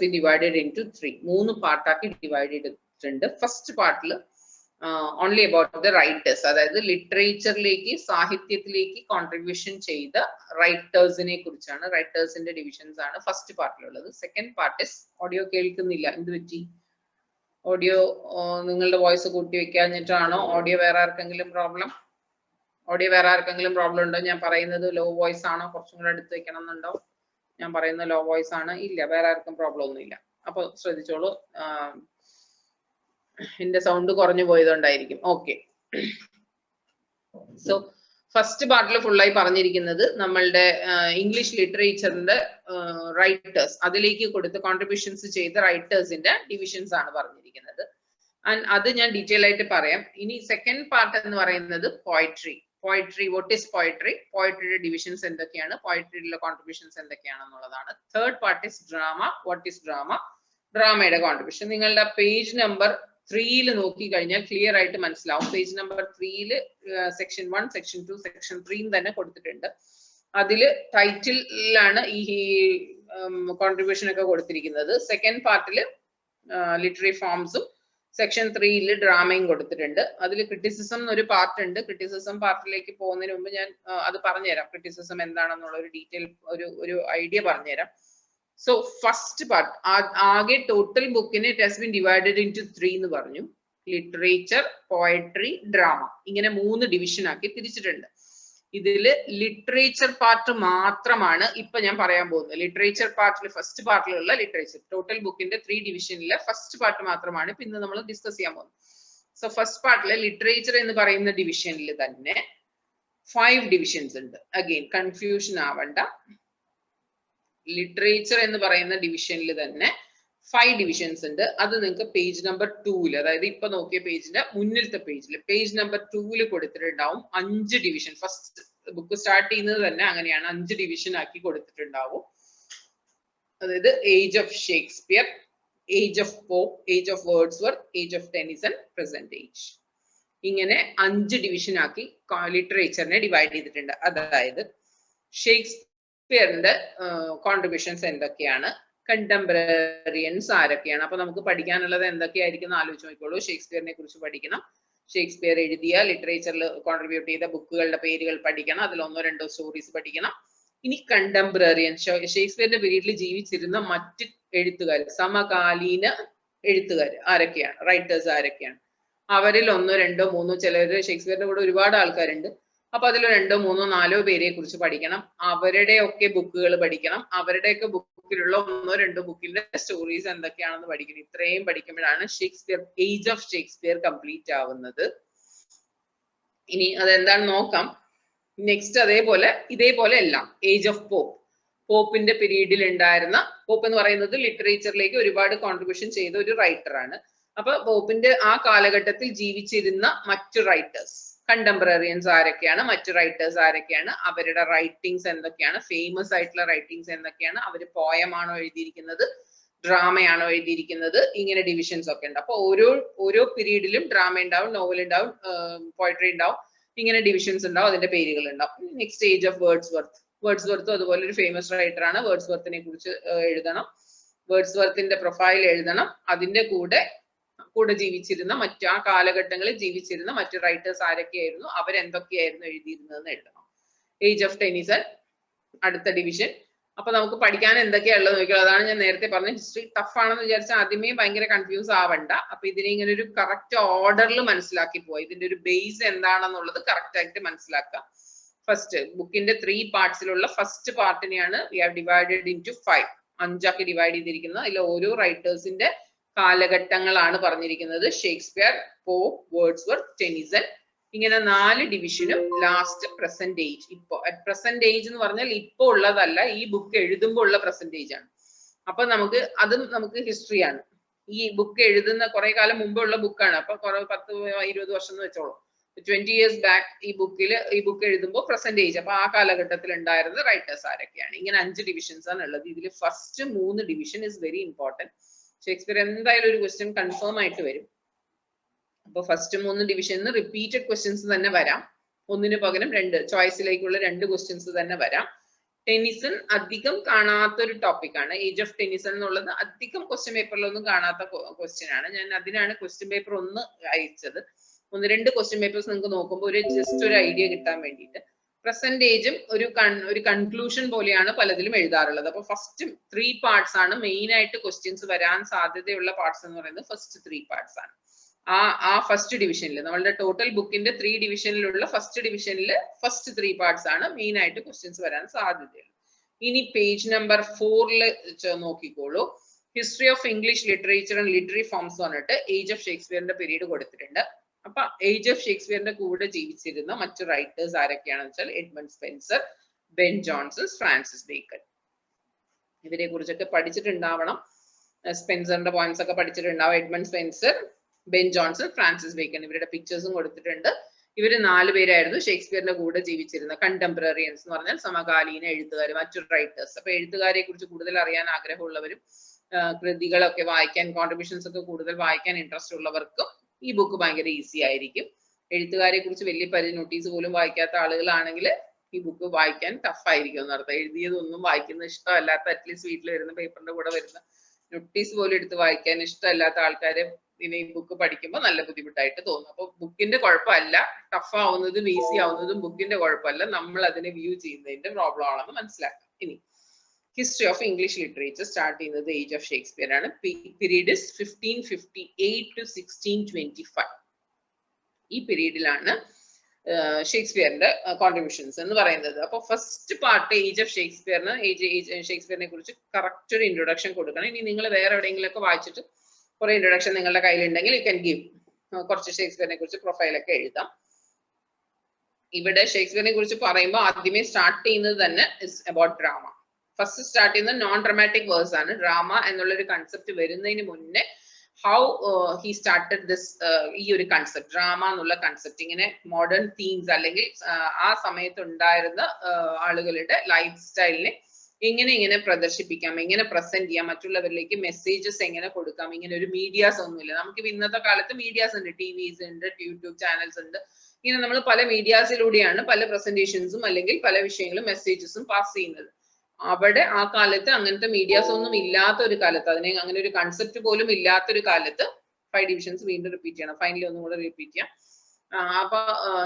been divided into 3. 3 പാർട്ടാക്കി divide ചെയ്തിട്ടുണ്ട്. First പാർട്ടിൽ ഓൺലി അബൌട്ട് ദ റൈറ്റേഴ്സ്, അതായത് ലിറ്ററേച്ചറിലേക്ക് സാഹിത്യത്തിലേക്ക് കോൺട്രിബ്യൂഷൻ ചെയ്ത റൈറ്റേഴ്സിനെ കുറിച്ചാണ്, റൈറ്റേഴ്സിന്റെ ഡിവിഷൻസ് ആണ് ഫസ്റ്റ് പാർട്ടിലുള്ളത്. സെക്കൻഡ് പാർട്ട് ഇസ് ഓഡിയോ കേൾക്കുന്നില്ല, എന്ത് പറ്റി? ഓഡിയോ നിങ്ങളുടെ വോയിസ് കൂട്ടി വെക്കാഞ്ഞിട്ടാണോ? ഓഡിയോ വേറെ ആർക്കെങ്കിലും പ്രോബ്ലം? ഓഡിയോ വേറെ ആർക്കെങ്കിലും പ്രോബ്ലം ഉണ്ടോ? ഞാൻ പറയുന്നത് ലോ വോയിസ് ആണോ? കുറച്ചും കൂടെ അടുത്ത് വെക്കണം എന്നുണ്ടോ? ഞാൻ പറയുന്നത് ലോ വോയിസ് ആണ്. ഇല്ല, വേറെ ആർക്കും പ്രോബ്ലം ഒന്നും ഇല്ല. അപ്പൊ ശ്രദ്ധിച്ചോളൂ, എന്റെ സൗണ്ട് കുറഞ്ഞു പോയതുകൊണ്ടായിരിക്കും. ഓക്കെ, സോ ഫസ്റ്റ് പാർട്ടിൽ ഫുള്ളായി പറഞ്ഞിരിക്കുന്നത് നമ്മളുടെ ഇംഗ്ലീഷ് ലിറ്ററേച്ചറിന്റെ റൈറ്റേഴ്സ്, അതിലേക്ക് കൊടുത്ത് കോൺട്രിബ്യൂഷൻസ് ചെയ്ത റൈറ്റേഴ്സിന്റെ ഡിവിഷൻസ് ആണ് പറഞ്ഞിരിക്കുന്നത്. ആൻഡ് അത് ഞാൻ ഡീറ്റെയിൽ ആയിട്ട് പറയാം. ഇനി സെക്കൻഡ് പാർട്ട് എന്ന് പറയുന്നത് poetry. Poetry, what is poetry, പോയട്രിയുടെ ഡിവിഷൻസ് എന്തൊക്കെയാണ്, പോയട്രിയിലുള്ള കോൺട്രിബ്യൂഷൻസ് എന്തൊക്കെയാണെന്നുള്ളതാണ്. Third part is drama, what is drama, ഡ്രാമയുടെ കോൺട്രിബ്യൂഷൻ. നിങ്ങളുടെ പേജ് നമ്പർ 3 നോക്കി കഴിഞ്ഞാൽ ക്ലിയർ ആയിട്ട് മനസ്സിലാവും. Page number 3 section 1, section 2, section 3 തന്നെ കൊടുത്തിട്ടുണ്ട്. അതില് ടൈറ്റിലാണ് ഈ കോൺട്രിബ്യൂഷൻ ഒക്കെ കൊടുത്തിരിക്കുന്നത്. സെക്കൻഡ് പാർട്ടില് ലിറ്റററി ഫോംസും സെക്ഷൻ 3 ഡ്രാമയും കൊടുത്തിട്ടുണ്ട്. അതിൽ ക്രിറ്റിസിസം എന്നൊരു പാർട്ട് ഉണ്ട്. ക്രിറ്റിസിസം പാർട്ടിലേക്ക് പോകുന്നതിന് മുമ്പ് ഞാൻ അത് പറഞ്ഞുതരാം, ക്രിറ്റിസിസം എന്താണെന്നുള്ള ഒരു ഡീറ്റെയിൽ ഒരു ഐഡിയ പറഞ്ഞുതരാം. സോ ഫസ്റ്റ് പാർട്ട്, ആകെ ടോട്ടൽ ബുക്കിന് it has been divided into 3 എന്ന് പറഞ്ഞു. ലിറ്ററേച്ചർ, പോയട്രി, ഡ്രാമ, ഇങ്ങനെ 3 ഡിവിഷൻ ആക്കി തിരിച്ചിട്ടുണ്ട്. ഇതില് ലിറ്ററേച്ചർ പാർട്ട് മാത്രമാണ് ഇപ്പൊ ഞാൻ പറയാൻ പോകുന്നത്. ലിറ്ററേച്ചർ പാർട്ടിൽ ഫസ്റ്റ് പാർട്ടിലുള്ള ലിറ്ററേച്ചർ, ടോട്ടൽ ബുക്കിന്റെ 3 ഡിവിഷനിലെ ഫസ്റ്റ് പാർട്ട് മാത്രമാണ് ഇപ്പൊ ഇന്ന് നമ്മൾ ഡിസ്കസ് ചെയ്യാൻ പോകുന്നത്. സോ ഫസ്റ്റ് പാർട്ടിലെ ലിറ്ററേച്ചർ എന്ന് പറയുന്ന ഡിവിഷനിൽ തന്നെ 5 ഡിവിഷൻസ് ഉണ്ട്. അഗെയിൻ കൺഫ്യൂഷൻ ആവണ്ട, ലിറ്ററേച്ചർ എന്ന് പറയുന്ന ഡിവിഷനിൽ തന്നെ 5 ഡിവിഷൻസ് ഉണ്ട്. അത് നിങ്ങൾക്ക് പേജ് നമ്പർ 2, അതായത് ഇപ്പൊ നോക്കിയ പേജിന്റെ മുന്നിലത്തെ പേജിൽ പേജ് നമ്പർ 2 കൊടുത്തിട്ടുണ്ടാവും 5 ഡിവിഷൻ. ഫസ്റ്റ് ബുക്ക് സ്റ്റാർട്ട് ചെയ്യുന്നത് തന്നെ അങ്ങനെയാണ്, 5 ഡിവിഷൻ ആക്കി കൊടുത്തിട്ടുണ്ടാവും. അതായത് age of Shakespeare, age of Pope, age of Wordsworth, age of Tennyson, present age, ഇങ്ങനെ 5 ഡിവിഷൻ ആക്കി ലിറ്ററേച്ചറിനെ ഡിവൈഡ് ചെയ്തിട്ടുണ്ട്. അതായത് ഷേക്സ്പിയറിന്റെ കോൺട്രിബ്യൂഷൻസ് എന്തൊക്കെയാണ്, കണ്ടംപററിയൻസ് ആരൊക്കെയാണ്. അപ്പൊ നമുക്ക് പഠിക്കാനുള്ളത് എന്തൊക്കെയായിരിക്കും ആലോചിച്ച് നോക്കിക്കോളൂ. ഷേക്സ്പിയറിനെ കുറിച്ച് പഠിക്കണം, ഷേക്സ്പിയർ എഴുതിയ ലിറ്ററേച്ചറിൽ കോൺട്രിബ്യൂട്ട് ചെയ്ത ബുക്കുകളുടെ പേരുകൾ പഠിക്കണം, അതിൽ 1-2 സ്റ്റോറീസ് പഠിക്കണം. ഇനി കണ്ടംപററിയൻ, ഷേക്സ്പിയറിന്റെ പീരീഡിൽ ജീവിച്ചിരുന്ന മറ്റ് എഴുത്തുകാർ, സമകാലീന എഴുത്തുകാർ ആരൊക്കെയാണ്, റൈറ്റേഴ്സ് ആരൊക്കെയാണ്, അവരിൽ 1-2-3, ചിലർ ഷേക്സ്പിയറിന്റെ കൂടെ ഒരുപാട് ആൾക്കാരുണ്ട്, അപ്പൊ അതിൽ 2-3-4 പേരെ കുറിച്ച് പഠിക്കണം. അവരുടെ ഒക്കെ ബുക്കുകൾ പഠിക്കണം, അവരുടെയൊക്കെ ബുക്കിലുള്ള 1-2 ബുക്കിന്റെ സ്റ്റോറീസ് എന്തൊക്കെയാണെന്ന് പഠിക്കണം. ഇത്രയും പഠിക്കുമ്പോഴാണ് Shakespeare, age of Shakespeare complete ആവുന്നത്. ഇനി അതെന്താണെന്ന് നോക്കാം. നെക്സ്റ്റ് ഇതേപോലെ എല്ലാം ഏജ് ഓഫ് പോപ്പ്, പോപ്പിന്റെ പീരീഡിൽ ഉണ്ടായിരുന്ന, പോപ്പ് എന്ന് പറയുന്നത് ലിറ്ററേച്ചറിലേക്ക് ഒരുപാട് കോൺട്രിബ്യൂഷൻ ചെയ്ത ഒരു റൈറ്റർ ആണ്. അപ്പൊ പോപ്പിന്റെ ആ കാലഘട്ടത്തിൽ ജീവിച്ചിരുന്ന മറ്റു റൈറ്റേഴ്സ്, കണ്ടംപററിയൻസ് ആരൊക്കെയാണ്, മറ്റു റൈറ്റേഴ്സ് ആരൊക്കെയാണ്, അവരുടെ റൈറ്റിംഗ്സ് എന്തൊക്കെയാണ്, ഫേമസ് ആയിട്ടുള്ള റൈറ്റിംഗ്സ് എന്തൊക്കെയാണ്, അവര് പോയമാണോ എഴുതിയിരിക്കുന്നത്, ഡ്രാമയാണോ എഴുതിയിരിക്കുന്നത്, ഇങ്ങനെ ഡിവിഷൻസ് ഒക്കെ ഉണ്ട്. അപ്പൊ ഓരോ പീരീഡിലും ഡ്രാമ ഉണ്ടാവും, നോവൽ ഉണ്ടാവും, പോയട്രി ഉണ്ടാവും, ഇങ്ങനെ ഡിവിഷൻസ് ഉണ്ടാവും, അതിന്റെ പേരുകൾ ഉണ്ടാവും. നെക്സ്റ്റ് ഏജ് ഓഫ് വേർഡ്സ്വർത്തും അതുപോലെ ഒരു ഫേമസ് റൈറ്റർ ആണ്. വേർഡ്സ്വർത്തിനെ കുറിച്ച് എഴുതണം, വേർഡ്സ്വർത്തിന്റെ പ്രൊഫൈൽ എഴുതണം, അതിന്റെ കൂടെ ജീവിച്ചിരുന്ന മറ്റു ആ കാലഘട്ടങ്ങളിൽ ജീവിച്ചിരുന്ന മറ്റു റൈറ്റേഴ്സ് ആരൊക്കെയായിരുന്നു, അവരെന്തൊക്കെയായിരുന്നു എഴുതിയിരുന്നതെന്ന് എഴുതണം. ഏജ് ഓഫ് ടെനിസൺ അടുത്ത ഡിവിഷൻ. അപ്പൊ നമുക്ക് പഠിക്കാൻ എന്തൊക്കെയാ ഉള്ളത് നോക്കിയാൽ, അതാണ് ഞാൻ നേരത്തെ പറഞ്ഞ ഹിസ്റ്ററി ടഫ് ആണെന്ന് വിചാരിച്ചാൽ ആദ്യമേ ഭയങ്കര കൺഫ്യൂസ് ആവണ്ട. അപ്പൊ ഇതിനെ ഇങ്ങനെ ഒരു കറക്റ്റ് ഓർഡറിൽ മനസ്സിലാക്കി പോയി, ഇതിന്റെ ഒരു ബേസ് എന്താണെന്നുള്ളത് കറക്റ്റ് ആയിട്ട് മനസ്സിലാക്കാം. ഫസ്റ്റ് ബുക്കിന്റെ 3 പാർട്സിലുള്ള ഫസ്റ്റ് പാർട്ടിനെയാണ് we have divided into 5, 5 ആക്കി ഡിവൈഡ് ചെയ്തിരിക്കുന്നത്. അതിൽ ഓരോ റൈറ്റേഴ്സിന്റെ കാലഘട്ടങ്ങളാണ് പറഞ്ഞിരിക്കുന്നത്. ഷേക്സ്പിയർ, പോപ്പ്, വേർഡ്സ്വർത്ത്, ടെനിസൺ, ഇങ്ങനെ 4 ഡിവിഷനും ലാസ്റ്റ് പ്രസന്റ് ഏജ്. ഇപ്പോ പ്രസന്റ് ഏജ് എന്ന് പറഞ്ഞാൽ ഇപ്പോ ഉള്ളതല്ല, ഈ ബുക്ക് എഴുതുമ്പോൾ ഉള്ള പ്രസന്റ് ഏജ് ആണ്. അപ്പൊ നമുക്ക് ഹിസ്റ്ററിയാണ്. ഈ ബുക്ക് എഴുതുന്ന കുറെ കാലം മുമ്പുള്ള ബുക്കാണ്. അപ്പൊ 10-20 വർഷം എന്ന് വെച്ചോളൂ, 20 years ബാക്ക് ഈ ബുക്ക് എഴുതുമ്പോൾ പ്രസന്റ് ഏജ്. അപ്പൊ ആ കാലഘട്ടത്തിൽ ഉണ്ടായിരുന്ന റൈറ്റേഴ്സ് ആരൊക്കെയാണ്. ഇങ്ങനെ 5 ഡിവിഷൻസ് ആണ് ഉള്ളത്. ഇതിൽ first 3 division is very important. Shakespeare എന്തായാലും ഒരു ക്വസ്റ്റ്യൻ കൺഫേം ആയിട്ട് വരും. അപ്പൊ ഫസ്റ്റ് 3 ഡിവിഷനിൽ റിപ്പീറ്റഡ് ക്വസ്റ്റ്യൻസ് തന്നെ വരാം. ഒന്നിന് പകരം 2 ചോയ്സിലേക്കുള്ള 2 ക്വസ്റ്റ്യൻസ് തന്നെ വരാം. ടെനിസൺ അധികം കാണാത്ത ഒരു ടോപ്പിക്കാണ്. ഏജ് ഓഫ് ടെനിസൺ എന്നുള്ളത് അധികം ക്വസ്റ്റ്യൻ പേപ്പറിലൊന്നും കാണാത്ത ക്വസ്റ്റ്യൻ ആണ്. ഞാൻ അതിനാണ് ക്വസ്റ്റ്യൻ പേപ്പർ ഒന്ന് അയച്ചത്. 1-2 ക്വസ്റ്റ്യൻ പേപ്പേഴ്സ് നിങ്ങൾക്ക് നോക്കുമ്പോൾ ജസ്റ്റ് ഒരു ഐഡിയ കിട്ടാൻ വേണ്ടിയിട്ട്. പ്രസന്റ് ഏജും ഒരു കൺക്ലൂഷൻ പോലെയാണ് പലതിലും എഴുതാറുള്ളത്. അപ്പൊ ഫസ്റ്റ് 3 പാർട്സ് ആണ് മെയിൻ ആയിട്ട് ക്വസ്റ്റ്യൻസ് വരാൻ സാധ്യതയുള്ള പാർട്സ് എന്ന് പറയുന്നത്. ഫസ്റ്റ് 3 പാർട്സ് ആണ്. ആ ഫസ്റ്റ് ഡിവിഷനിൽ നമ്മളുടെ ടോട്ടൽ ബുക്കിന്റെ 3 ഡിവിഷനിലുള്ള ഫസ്റ്റ് ഡിവിഷനിൽ ഫസ്റ്റ് 3 പാർട്സ് ആണ് മെയിൻ ആയിട്ട് ക്വസ്റ്റ്യൻസ് വരാൻ സാധ്യതയുള്ളത്. ഇനി പേജ് നമ്പർ 4 നോക്കിക്കോളൂ. History of English literature and literary forms പറഞ്ഞിട്ട് ഏജ് ഓഫ് ഷേക്സ്പിയറിന്റെ പീരീഡ് കൊടുത്തിട്ടുണ്ട്. അപ്പൊ ഏജ് ഓഫ് ഷേക്സ്പിയറിന്റെ കൂടെ ജീവിച്ചിരുന്ന മറ്റു റൈറ്റേഴ്സ് ആരൊക്കെയാണെന്ന് വെച്ചാൽ Edmund Spenser, Ben Jonson, Francis Bacon. ഇവരെ കുറിച്ചൊക്കെ പഠിച്ചിട്ടുണ്ടാവണം. സ്പെൻസറിന്റെ പോയിന്റ്സ് ഒക്കെ പഠിച്ചിട്ടുണ്ടാവും. Edmund Spenser, Ben Jonson, Francis Bacon, ഇവരുടെ പിക്ചേഴ്സും കൊടുത്തിട്ടുണ്ട്. ഇവര് 4 പേരായിരുന്നു ഷേക്സ്പിയറിന്റെ കൂടെ ജീവിച്ചിരുന്ന കണ്ടംപററിയൻസ് എന്ന് പറഞ്ഞാൽ സമകാലീന എഴുത്തുകാർ, മറ്റൊരു റൈറ്റേഴ്സ്. അപ്പൊ എഴുത്തുകാരെ കുറിച്ച് കൂടുതൽ അറിയാൻ ആഗ്രഹമുള്ളവരും കൃതികളൊക്കെ വായിക്കാൻ, കോൺട്രിബ്യൂഷൻസ് ഒക്കെ കൂടുതൽ വായിക്കാൻ ഇൻട്രസ്റ്റ് ഉള്ളവർക്കും ഈ ബുക്ക് ഭയങ്കര ഈസി ആയിരിക്കും. എഴുത്തുകാരെ കുറിച്ച് വലിയ നോട്ടീസ് പോലും വായിക്കാത്ത ആളുകളാണെങ്കിൽ ഈ ബുക്ക് വായിക്കാൻ ടഫ് ആയിരിക്കും എന്നർത്ഥം. എഴുതിയതൊന്നും വായിക്കുന്ന ഇഷ്ടമല്ലാത്ത, അറ്റ്ലീസ്റ്റ് വീട്ടിൽ വരുന്ന പേപ്പറിന്റെ കൂടെ വരുന്ന നോട്ടീസ് പോലും എടുത്ത് വായിക്കാൻ ഇഷ്ടമല്ലാത്ത ആൾക്കാരെ പിന്നെ ഈ ബുക്ക് പഠിക്കുമ്പോൾ നല്ല ബുദ്ധിമുട്ടായിട്ട് തോന്നും. അപ്പൊ ബുക്കിന്റെ കുഴപ്പമല്ല, ടഫ് ആവുന്നതും ഈസി ആവുന്നതും ബുക്കിന്റെ കുഴപ്പമല്ല, നമ്മൾ അതിനെ വ്യൂ ചെയ്യുന്നതിന്റെ പ്രോബ്ലം ആണെന്ന് മനസ്സിലാക്കാം. ഇനി history of English literature start ചെയ്യുന്നത് ഏജ് ഓഫ് ഷേക്സ്പിയർ ആണ്. Period 1558 to 1625. ഈ പീരീഡിലാണ് ഷേക്സ്പിയറിന്റെ കോൺട്രിബ്യൂഷൻസ് എന്ന് പറയുന്നത്. അപ്പൊ ഫസ്റ്റ് പാർട്ട് ഏജ് ഓഫ് ഷേക്സ്പിയറിന് ഷേക്സ്പിയറിനെ കുറിച്ച് കറക്റ്റ് ഒരു ഇൻട്രൊഡക്ഷൻ കൊടുക്കണം. ഇനി നിങ്ങൾ വേറെ എവിടെയെങ്കിലും ഒക്കെ വായിച്ചിട്ട് കുറെ ഇൻട്രൊഡക്ഷൻ നിങ്ങളുടെ കയ്യിലുണ്ടെങ്കിൽ യു ക്യാൻ ഗിവ്. കുറച്ച് ഷേക്സ്പിയറിനെ കുറിച്ച് പ്രൊഫൈലൊക്കെ എഴുതാം. ഇവിടെ ഷേക്സ്പിയറിനെ കുറിച്ച് പറയുമ്പോൾ ആദ്യമേ സ്റ്റാർട്ട് ചെയ്യുന്നത് തന്നെ is about drama. First start ചെയ്യുന്നത് നോൺ ഡ്രാമാറ്റിക് വേഴ്സ് ആണ്. ഡ്രാമ എന്നുള്ളൊരു കൺസെപ്റ്റ് വരുന്നതിന് മുന്നേ ഹൗ ഹി സ്റ്റാർട്ടഡ് ദിസ്, ഈ ഒരു കൺസെപ്റ്റ് ഡ്രാമ എന്നുള്ള കൺസെപ്റ്റ്, ഇങ്ങനെ മോഡേൺ തീംസ് അല്ലെങ്കിൽ ആ സമയത്ത് ഉണ്ടായിരുന്ന ആളുകളുടെ ലൈഫ് സ്റ്റൈലിനെ എങ്ങനെ പ്രദർശിപ്പിക്കാം, എങ്ങനെ പ്രസന്റ് ചെയ്യാം, മറ്റുള്ളവരിലേക്ക് മെസ്സേജസ് എങ്ങനെ കൊടുക്കാം. ഇങ്ങനെ ഒരു മീഡിയാസ് ഒന്നുമില്ല. നമുക്ക് ഇന്നത്തെ കാലത്ത് മീഡിയാസ് ഉണ്ട്, ടിവിസ് ഉണ്ട്, യൂട്യൂബ് ചാനൽസ് ഉണ്ട്. ഇങ്ങനെ നമ്മൾ പല മീഡിയാസിലൂടെയാണ് പല പ്രസന്റേഷൻസും അല്ലെങ്കിൽ പല വിഷയങ്ങളും മെസ്സേജസും പാസ് ചെയ്യുന്നത്. അവിടെ ആ കാലത്ത് അങ്ങനത്തെ മീഡിയാസ് ഒന്നും ഇല്ലാത്ത ഒരു കാലത്ത്, അങ്ങനെ ഒരു കൺസെപ്റ്റ് പോലും ഇല്ലാത്തൊരു കാലത്ത് 5 ഡിവിഷൻസ് വീണ്ടും റിപ്പീറ്റ് ചെയ്യണം. ഫൈനലി ഒന്നും കൂടെ റിപ്പീറ്റ് ചെയ്യാം. അപ്പൊ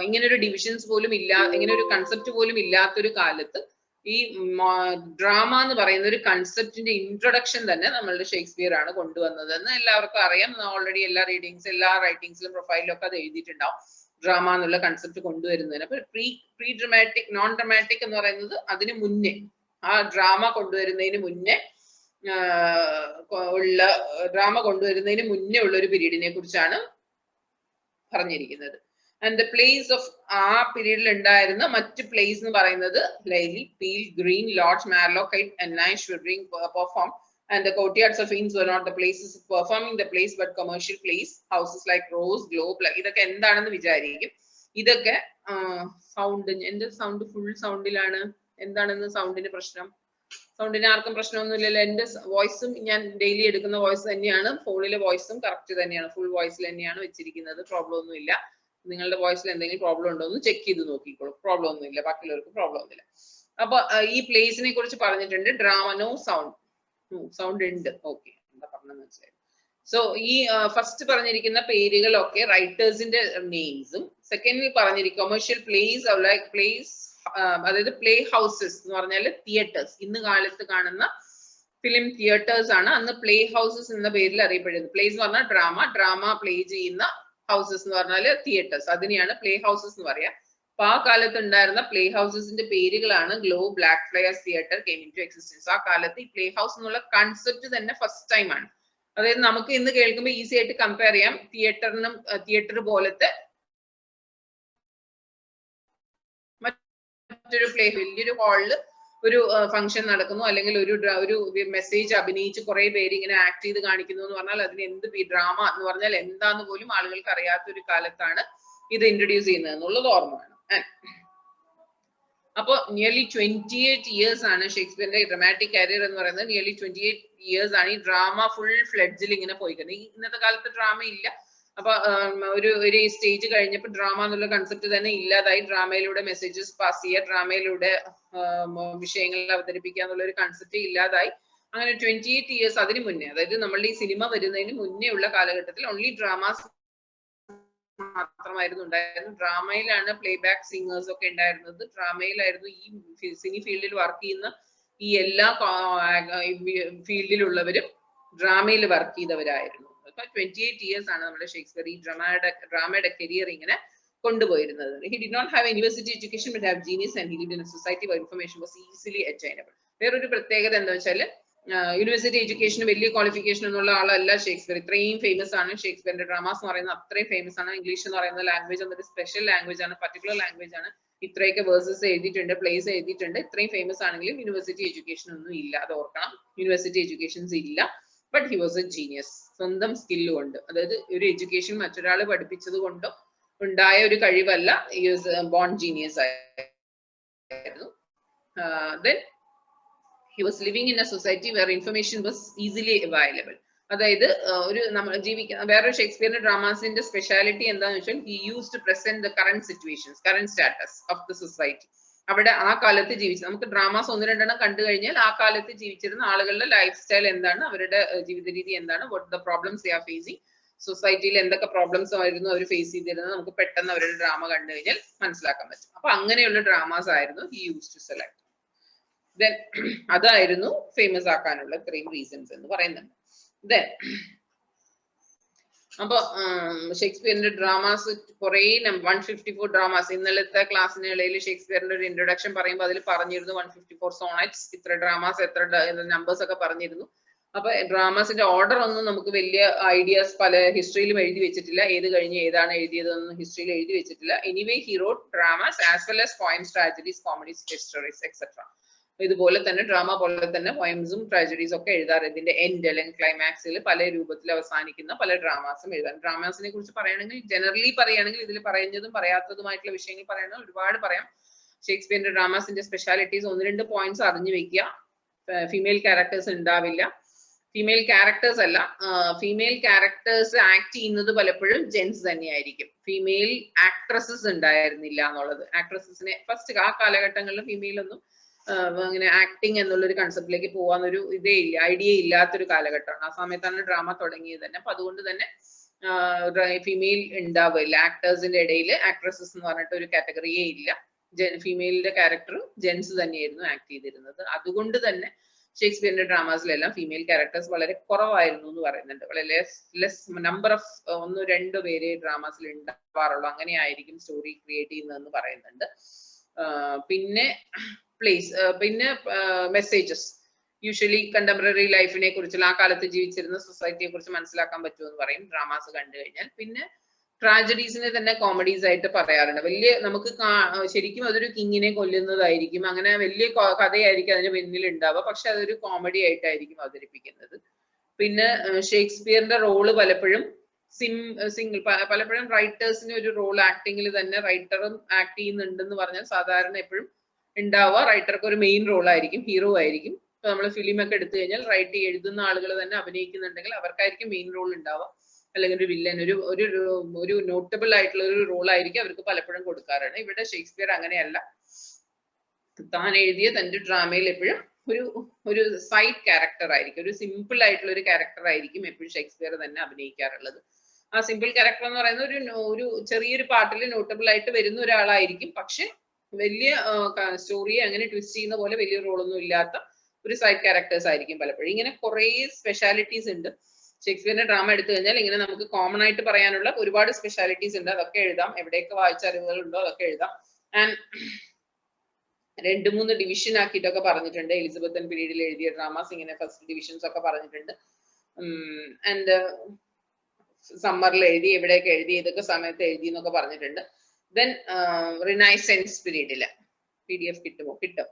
ഇങ്ങനെ ഒരു ഡിവിഷൻസ് പോലും ഇങ്ങനെ ഒരു കൺസെപ്റ്റ് പോലും ഇല്ലാത്തൊരു കാലത്ത് ഈ ഡ്രാമ എന്ന് പറയുന്ന ഒരു കൺസെപ്റ്റിന്റെ ഇൻട്രൊഡക്ഷൻ തന്നെ നമ്മളുടെ ഷേക്സ്പിയർ ആണ് കൊണ്ടുവന്നത് എന്ന് എല്ലാവർക്കും അറിയാം. ഓൾറെഡി എല്ലാ റീഡിങ്സ്, എല്ലാ റൈറ്റിംഗ്സിലും പ്രൊഫൈലിലും ഒക്കെ അത് എഴുതിയിട്ടുണ്ടാവും ഡ്രാമ എന്നുള്ള കൺസെപ്റ്റ് കൊണ്ടുവരുന്നതിന്. അപ്പൊ പ്രീ ഡ്രമാറ്റിക്, നോൺ ഡ്രമാറ്റിക് എന്ന് പറയുന്നത് അതിന് മുന്നേ, ആ ഡ്രാമ കൊണ്ടുവരുന്നതിന് മുന്നേ ഉള്ള ഒരു പീരീഡിനെ കുറിച്ചാണ് പറഞ്ഞിരിക്കുന്നത്. ആൻഡ് ദ പ്ലേസ് ഓഫ് ആ പീരീഡിൽ ഉണ്ടായിരുന്ന മറ്റ് പ്ലേസ് എന്ന് പറയുന്നത് Lyly, Peele, Greene, Lodge, Marlowe, Nashe, വിബ്രിംഗ് perform. And the courtyards of inns were not the places of performing the place but commercial place. Houses like Rose, Globe, ഇതൊക്കെ എന്താണെന്ന് വിചാരിക്കും. ഇതൊക്കെ സൗണ്ട്, എന്റെ സൗണ്ട് ഫുൾ സൗണ്ടിലാണ്. എന്താണെന്ന് സൗണ്ടിന് പ്രശ്നം? സൗണ്ടിന് ആർക്കും പ്രശ്നമൊന്നുമില്ലല്ലോ. എന്റെ വോയിസും ഞാൻ ഡെയിലി എടുക്കുന്ന വോയിസ് തന്നെയാണ്, ഫോണിലെ വോയിസും കറക്റ്റ് തന്നെയാണ്, ഫുൾ വോയിസിൽ തന്നെയാണ് വെച്ചിരിക്കുന്നത്. പ്രോബ്ലം ഒന്നുമില്ല. നിങ്ങളുടെ വോയിസിൽ എന്തെങ്കിലും പ്രോബ്ലം ഉണ്ടോ എന്ന് ചെക്ക് ചെയ്ത് നോക്കിക്കോളൂ. പ്രോബ്ലം ഒന്നുമില്ല, ബാക്കിയുള്ളവർക്ക് പ്രോബ്ലം ഒന്നുമില്ല. അപ്പൊ ഈ പ്ലേസിനെ കുറിച്ച് പറഞ്ഞിട്ടുണ്ട്. ഡ്രാമ, നോ സൗണ്ട്, സൗണ്ട് ഉണ്ട്, ഓക്കെ, എന്താ പറഞ്ഞെന്ന് മനസ്സിലായി. സോ ഈ ഫസ്റ്റ് പറഞ്ഞിരിക്കുന്ന പേരുകളൊക്കെ റൈറ്റേഴ്സിന്റെ നെയിംസും, സെക്കൻഡിൽ പറഞ്ഞിരിക്കും കൊമേഴ്ഷ്യൽ പ്ലേസ്, ലൈക്ക് പ്ലേസ്, അതായത് പ്ലേ ഹൗസസ് എന്ന് പറഞ്ഞാൽ തിയേറ്റേഴ്സ്. ഇന്ന് കാലത്ത് കാണുന്ന ഫിലിം തിയേറ്റേഴ്സ് ആണ് അന്ന് പ്ലേ ഹൗസസ് എന്ന പേരിൽ അറിയപ്പെടുന്നത്. പ്ലേസ് എന്ന് പറഞ്ഞാൽ ഡ്രാമ പ്ലേ ചെയ്യുന്ന, ഹൗസസ് എന്ന് പറഞ്ഞാൽ തിയേറ്റേഴ്സ്, അതിനെയാണ് പ്ലേ ഹൗസസ് എന്ന് പറയാ. അപ്പൊ ആ കാലത്ത് ഉണ്ടായിരുന്ന പ്ലേ ഹൗസസിന്റെ പേരുകളാണ് Globe, Blackfriars theatre came into existence. ആ കാലത്ത് ഈ പ്ലേ ഹൗസ് എന്നുള്ള കൺസെപ്റ്റ് തന്നെ ഫസ്റ്റ് ടൈം ആണ്. അതായത് നമുക്ക് ഇന്ന് കേൾക്കുമ്പോൾ ഈസി ആയിട്ട് കമ്പയർ ചെയ്യാം. തിയേറ്റർ പോലത്തെ മറ്റൊരു വലിയൊരു ഹാളില് ഒരു ഫംഗ്ഷൻ നടക്കുന്നു, അല്ലെങ്കിൽ ഒരു മെസ്സേജ് അഭിനയിച്ച് കുറെ പേര് ഇങ്ങനെ ആക്ട് ചെയ്ത് കാണിക്കുന്നു എന്ന് പറഞ്ഞാൽ അതിന് എന്ത് ഡ്രാമ എന്ന് പറഞ്ഞാൽ എന്താന്ന് പോലും ആളുകൾക്ക് അറിയാത്ത ഒരു കാലത്താണ് ഇത് ഇൻട്രൊഡ്യൂസ് ചെയ്യുന്നത് എന്നുള്ളത് ഓർമ്മ വേണം. അപ്പൊ നിയർലി 28 ഇയേഴ്സ് ആണ് ഷേക്സ്പിയറിന്റെ ഡ്രാമാറ്റിക് കരിയർ എന്ന് പറയുന്നത്. നിയർലി 28 ഇയേഴ്സ് ആണ് ഈ ഡ്രാമ ഫുൾ ഫ്ലെഡ്ജിൽ ഇങ്ങനെ പോയിക്കുന്നത്. ഇന്നത്തെ കാലത്ത് ഡ്രാമ ഇല്ല, അപ്പൊ ഒരു സ്റ്റേജ് കഴിഞ്ഞപ്പോൾ ഡ്രാമ എന്നുള്ള കൺസെപ്റ്റ് തന്നെ ഇല്ലാതായി. ഡ്രാമയിലൂടെ മെസ്സേജസ് പാസ് ചെയ്യുക, ഡ്രാമയിലൂടെ വിഷയങ്ങൾ അവതരിപ്പിക്കുക എന്നുള്ള ഒരു കൺസെപ്റ്റ് ഇല്ലാതായി. അങ്ങനെ 28 ഇയേഴ്സ് അതിന് മുന്നേ, അതായത് നമ്മളുടെ ഈ സിനിമ വരുന്നതിന് മുന്നേ ഉള്ള കാലഘട്ടത്തിൽ ഓൺലി ഡ്രാമാസ് മാത്രമായിരുന്നു ഉണ്ടായിരുന്നത്. ഡ്രാമയിലാണ് പ്ലേ ബാക്ക് സിംഗേഴ്സ് ഒക്കെ ഉണ്ടായിരുന്നത്. ഡ്രാമയിലായിരുന്നു ഈ സിനി ഫീൽഡിൽ വർക്ക് ചെയ്യുന്ന ഈ എല്ലാ ഫീൽഡിലുള്ളവരും ഡ്രാമയിൽ വർക്ക് ചെയ്തവരായിരുന്നു. 28 ഇയേഴ്സ് ആണ് നമ്മുടെ ഷേക്സ്പിയർ ഈ ഡ്രാമയുടെ കരിയർ ഇങ്ങനെ കൊണ്ടുപോയിരുന്നത്. He did not have university education but have genius and he lived in a society where information was easily attainable. വേറൊരു പ്രത്യേകത എന്താ വെച്ചാൽ യൂണിവേഴ്സിറ്റി എഡ്യൂക്കേഷൻ വലിയ ക്വാളിഫിക്കേഷൻ എന്നുള്ള ആളല്ല ഷേക്സ്പിയർ. ഇത്രയും ഫേമസ് ആണ് ഷേക്സ്പിയറിന്റെ ഡ്രാമാസ് എന്ന് പറയുന്നത്, അത്രയും ഫേമസ് ആണ്. ഇംഗ്ലീഷ് എന്ന് പറയുന്ന ലാംഗ്വേജ് എന്നൊരു സ്പെഷ്യൽ ലാംഗ്വേജ് ആണ്, പർട്ടിക്കുലർ ലാംഗ്വേജ് ആണ്. ഇത്രയൊക്കെ വേഴ്സസ് എഴുതിയിട്ടുണ്ട്, പ്ലേസ് എഴുതിയിട്ടുണ്ട്. ഇത്രയും ഫേമസ് ആണെങ്കിലും യൂണിവേഴ്സിറ്റി എഡ്യൂക്കേഷൻ ഒന്നും ഇല്ല, അത് ഓർക്കണം. യൂണിവേഴ്സിറ്റി എഡ്യൂക്കേഷൻസ് ഇല്ല. But he was A genius. സ്വന്തം സ്കില്ല് കൊണ്ട്, അതായത് ഒരു എഡ്യൂക്കേഷൻ മറ്റൊരാൾ പഠിപ്പിച്ചത് കൊണ്ടോ ഉണ്ടായ ഒരു കഴിവല്ല, ഹി വാസ് ബോൺ ജീനിയസ് ആയിരുന്നു. Then he was living in a society where information was easily available. അതായത് ഒരു നമ്മൾ ജീവിക്കുന്ന വേറൊരു ഷേക്സ്പിയറിന്റെ ഡ്രാമാസിന്റെ സ്പെഷ്യാലിറ്റി എന്താണെന്ന് വെച്ചാൽ he used to present the current situations, current status of the society. അവിടെ ആ കാലത്ത് ജീവിച്ചു, നമുക്ക് ഡ്രാമാസ് ഒന്ന് രണ്ടെണ്ണം കണ്ടു കഴിഞ്ഞാൽ ആ കാലത്ത് ജീവിച്ചിരുന്ന ആളുകളുടെ ലൈഫ് സ്റ്റൈൽ എന്താണ്, അവരുടെ ജീവിത രീതി എന്താണ്, what the problems they are facing, സൊസൈറ്റിയിൽ എന്തൊക്കെ പ്രോബ്ലംസ് ആയിരുന്നു അവർ ഫേസ് ചെയ്തിരുന്നത്, നമുക്ക് പെട്ടെന്ന് അവരുടെ ഡ്രാമ കണ്ടു കഴിഞ്ഞാൽ മനസ്സിലാക്കാൻ പറ്റും. അപ്പൊ അങ്ങനെയുള്ള ഡ്രാമാസ് ആയിരുന്നു he used to select. Then അതായിരുന്നു ഫേമസ് ആക്കാനുള്ള ഇത്രയും റീസൺസ് എന്ന് പറയുന്നുണ്ട്. Then അപ്പൊ ഷേക്സ്പിയറിന്റെ ഡ്രാമാസ് കുറെ 154 ഡ്രാമാസ്. ഇന്നലത്തെ ക്ലാസ്സിനിടയിൽ ഷേക്സ്പിയറിന്റെ ഒരു ഇൻട്രൊഡക്ഷൻ പറയുമ്പോൾ അതിൽ പറഞ്ഞിരുന്നു 154 സോണറ്റ്സ്, ഇത്ര ഡ്രാമാസ്, എത്ര നമ്പേഴ്സ് ഒക്കെ പറഞ്ഞിരുന്നു. അപ്പൊ ഡ്രാമാസിന്റെ ഓർഡർ ഒന്നും നമുക്ക് വലിയ ഐഡിയാസ് പല ഹിസ്റ്ററിയിലും എഴുതി വെച്ചിട്ടില്ല, ഏത് കഴിഞ്ഞ് ഏതാണ് എഴുതിയതെന്നും ഹിസ്റ്ററിയിൽ എഴുതി വെച്ചിട്ടില്ല. Anyway he wrote dramas as well as poems, tragedies, comedies, histories etcetera. ഇതുപോലെ തന്നെ ഡ്രാമ പോലെ തന്നെ പോയംസും ട്രാജഡീസ് ഒക്കെ എഴുതാറ്. ഇതിന്റെ എൻഡ് അല്ലെങ്കിൽ ക്ലൈമാക്സിൽ പല രൂപത്തിൽ അവസാനിക്കുന്ന പല ഡ്രാമാസും എഴുതാൻ. ഡ്രാമാസിനെ കുറിച്ച് പറയുകയാണെങ്കിൽ, ജനറലി പറയുകയാണെങ്കിൽ ഇതിൽ പറയുന്നതും പറയാത്തതുമായിട്ടുള്ള വിഷയങ്ങൾ പറയണത് ഒരുപാട് പറയാം. ഷേക്സ്പിയറിന്റെ ഡ്രാമാസിന്റെ സ്പെഷ്യാലിറ്റീസ് ഒന്ന് രണ്ട് പോയിന്റ്സ് അറിഞ്ഞു വെക്കുക. ഫീമെയിൽ ക്യാരക്ടേഴ്സ് ഉണ്ടാവില്ല. ഫീമെയിൽ ക്യാരക്ടേഴ്സ് അല്ല, ഫീമെയിൽ ക്യാരക്ടേഴ്സ് ആക്ട് ചെയ്യുന്നത് പലപ്പോഴും ജെൻസ് തന്നെയായിരിക്കും. ഫീമെയിൽ ആക്ട്രസസ് ഉണ്ടായിരുന്നില്ല എന്നുള്ളത്. ആക്ട്രസസിനെ ഫസ്റ്റ് ആ കാലഘട്ടങ്ങളിൽ ഫീമെയിൽ ഒന്നും അങ്ങനെ ആക്ടിങ് എന്നുള്ളൊരു കൺസെപ്റ്റിലേക്ക് പോകാനൊരു ഇതേ ഇല്ല, ഐഡിയ ഇല്ലാത്തൊരു കാലഘട്ടമാണ്. ആ സമയത്താണ് ഡ്രാമ തുടങ്ങിയത് തന്നെ. അപ്പൊ അതുകൊണ്ട് തന്നെ ഫീമെയിൽ ഉണ്ടാവില്ല ആക്ടേഴ്സിന്റെ ഇടയിൽ. ആക്ട്രസസ് എന്ന് പറഞ്ഞിട്ട് ഒരു കാറ്റഗറിയേ ഇല്ല. ഫീമെയിലിന്റെ ക്യാരക്ടർ ജെൻസ് തന്നെയായിരുന്നു ആക്ട് ചെയ്തിരുന്നത്. അതുകൊണ്ട് തന്നെ ഷേക്സ്പിയറിന്റെ ഡ്രാമാസിലെല്ലാം ഫീമെയിൽ ക്യാരക്ടേഴ്സ് വളരെ കുറവായിരുന്നു എന്ന് പറയുന്നുണ്ട്. വളരെ ലെസ് നമ്പർ ഓഫ് 1-2 പേരെ ഡ്രാമാസിൽ ഉണ്ടാവാറുള്ളൂ. അങ്ങനെ ആയിരിക്കും സ്റ്റോറി ക്രിയേറ്റ് ചെയ്യുന്നതെന്ന് പറയുന്നുണ്ട്. പിന്നെ പിന്നെ മെസ്സേജസ്, യൂഷ്വലി കണ്ടംപററി ലൈഫിനെ കുറിച്ചുള്ള, ആ കാലത്ത് ജീവിച്ചിരുന്ന സൊസൈറ്റിയെ കുറിച്ച് മനസ്സിലാക്കാൻ പറ്റുമെന്ന് പറയും ഡ്രാമാസ് കണ്ടു കഴിഞ്ഞാൽ. പിന്നെ ട്രാജഡീസിനെ തന്നെ കോമഡീസ് ആയിട്ട് പറയാറുണ്ട്. വലിയ നമുക്ക് ശരിക്കും അതൊരു കിങ്ങിനെ കൊല്ലുന്നതായിരിക്കും, അങ്ങനെ വലിയ കഥയായിരിക്കും അതിന് പിന്നിൽ ഉണ്ടാവുക, പക്ഷെ അതൊരു കോമഡി ആയിട്ടായിരിക്കും അവതരിപ്പിക്കുന്നത്. പിന്നെ ഷേക്സ്പിയറിന്റെ റോള് പലപ്പോഴും സിംഗിൾ, പലപ്പോഴും റൈറ്റേഴ്സിന് ഒരു റോൾ ആക്ടിങ്ങിൽ തന്നെ റൈറ്ററും ആക്ട് ചെയ്യുന്നുണ്ടെന്ന് പറഞ്ഞാൽ സാധാരണ എപ്പോഴും ഉണ്ടാവുക റൈറ്റർക്ക് ഒരു മെയിൻ റോൾ ആയിരിക്കും, ഹീറോ ആയിരിക്കും. ഇപ്പൊ നമ്മൾ ഫിലിം ഒക്കെ എടുത്തു കഴിഞ്ഞാൽ എഴുതുന്ന ആളുകൾ തന്നെ അഭിനയിക്കുന്നുണ്ടെങ്കിൽ അവർക്കായിരിക്കും മെയിൻ റോൾ ഉണ്ടാവുക, അല്ലെങ്കിൽ ഒരു വില്ലൻ, ഒരു നോട്ടബിൾ ആയിട്ടുള്ള ഒരു റോൾ ആയിരിക്കും അവർക്ക് പലപ്പോഴും കൊടുക്കാറാണ്. ഇവിടെ ഷേക്സ്പിയർ അങ്ങനെയല്ല. താൻ എഴുതിയ തന്റെ ഡ്രാമയിൽ എപ്പോഴും ഒരു സൈഡ് ക്യാരക്ടർ ആയിരിക്കും, ഒരു സിമ്പിൾ ആയിട്ടുള്ള ഒരു ക്യാരക്ടർ ആയിരിക്കും എപ്പോഴും ഷേക്സ്പിയർ തന്നെ അഭിനയിക്കാറുള്ളത്. ആ സിമ്പിൾ ക്യാരക്ടർ എന്ന് പറയുന്നത് ഒരു ചെറിയൊരു പാർട്ടിൽ നോട്ടബിൾ ആയിട്ട് വരുന്ന ഒരാളായിരിക്കും, പക്ഷെ വലിയ സ്റ്റോറിയെ അങ്ങനെ ട്വിസ്റ്റ് ചെയ്യുന്ന പോലെ വലിയ റോളൊന്നും ഇല്ലാത്ത ഒരു സൈഡ് ക്യാരക്ടേഴ്സ് ആയിരിക്കും പലപ്പോഴും. ഇങ്ങനെ കുറെ സ്പെഷ്യാലിറ്റീസ് ഉണ്ട് ഷേക്സ്പിയറിന്റെ ഡ്രാമ എടുത്തു കഴിഞ്ഞാൽ. ഇങ്ങനെ നമുക്ക് കോമൺ ആയിട്ട് പറയാനുള്ള ഒരുപാട് സ്പെഷ്യാലിറ്റീസ് ഉണ്ട്, അതൊക്കെ എഴുതാം. എവിടെയൊക്കെ വായിച്ച അറിവുകൾ ഉണ്ടോ അതൊക്കെ എഴുതാം. ആൻഡ് 2-3 ഡിവിഷൻ ആക്കിയിട്ടൊക്കെ പറഞ്ഞിട്ടുണ്ട്. എലിസബത്തൻ പീരീഡിൽ എഴുതിയ ഡ്രാമാസ് ഇങ്ങനെ ഫസ്റ്റ് ഡിവിഷൻസ് ഒക്കെ പറഞ്ഞിട്ടുണ്ട്. ആൻഡ് സമ്മറിൽ എഴുതി, എവിടെയൊക്കെ എഴുതി, ഏതൊക്കെ സമയത്ത് എഴുതി എന്നൊക്കെ പറഞ്ഞിട്ടുണ്ട്. ദെൻ റിനൈസൻസ് പീരീഡില് PDF കിട്ടും.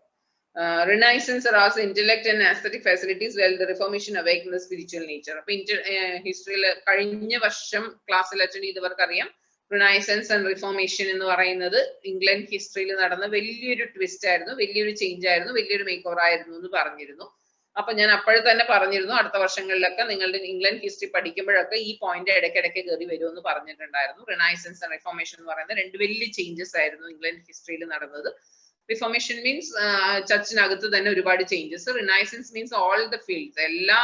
Renaissance aroused intellect and aesthetic facilities while the Reformation awakened the spiritual nature. അപ്പൊ ഹിസ്റ്ററിയിൽ കഴിഞ്ഞ വർഷം ക്ലാസ്സിൽ അറ്റൻഡ് ചെയ്തവർക്ക് അറിയാം, റിനൈസൻസ് ആൻഡ് റിഫോർമേഷൻ എന്ന് പറയുന്നത് ഇംഗ്ലണ്ട് ഹിസ്റ്ററിയിൽ നടന്ന വലിയൊരു ട്വിസ്റ്റ് ആയിരുന്നു, വലിയൊരു ചേഞ്ച് ആയിരുന്നു, വലിയൊരു മേക്ക് ഓവർ ആയിരുന്നു എന്ന് പറഞ്ഞിരുന്നു. അപ്പൊ ഞാൻ അപ്പോഴെ തന്നെ പറഞ്ഞിരുന്നു അടുത്ത വർഷങ്ങളിലൊക്കെ നിങ്ങളുടെ ഇംഗ്ലണ്ട് ഹിസ്റ്ററി പഠിക്കുമ്പോഴൊക്കെ ഈ പോയിന്റ് ഇടയ്ക്കിടയ്ക്ക് കയറി വരുമെന്ന് പറഞ്ഞിട്ടുണ്ടായിരുന്നു. റിനൈസൻസ് ആൻഡ് റിഫോർമേഷൻ എന്ന് പറയുന്ന രണ്ട് വലിയ ചേഞ്ചസ് ആയിരുന്നു ഇംഗ്ലണ്ട് ഹിസ്റ്ററിയിൽ നടന്നത്. റിഫോർമേഷൻ മീൻസ് ചർച്ചിനകത്ത് തന്നെ ഒരുപാട് changes. Renaissance means all the fields, എല്ലാ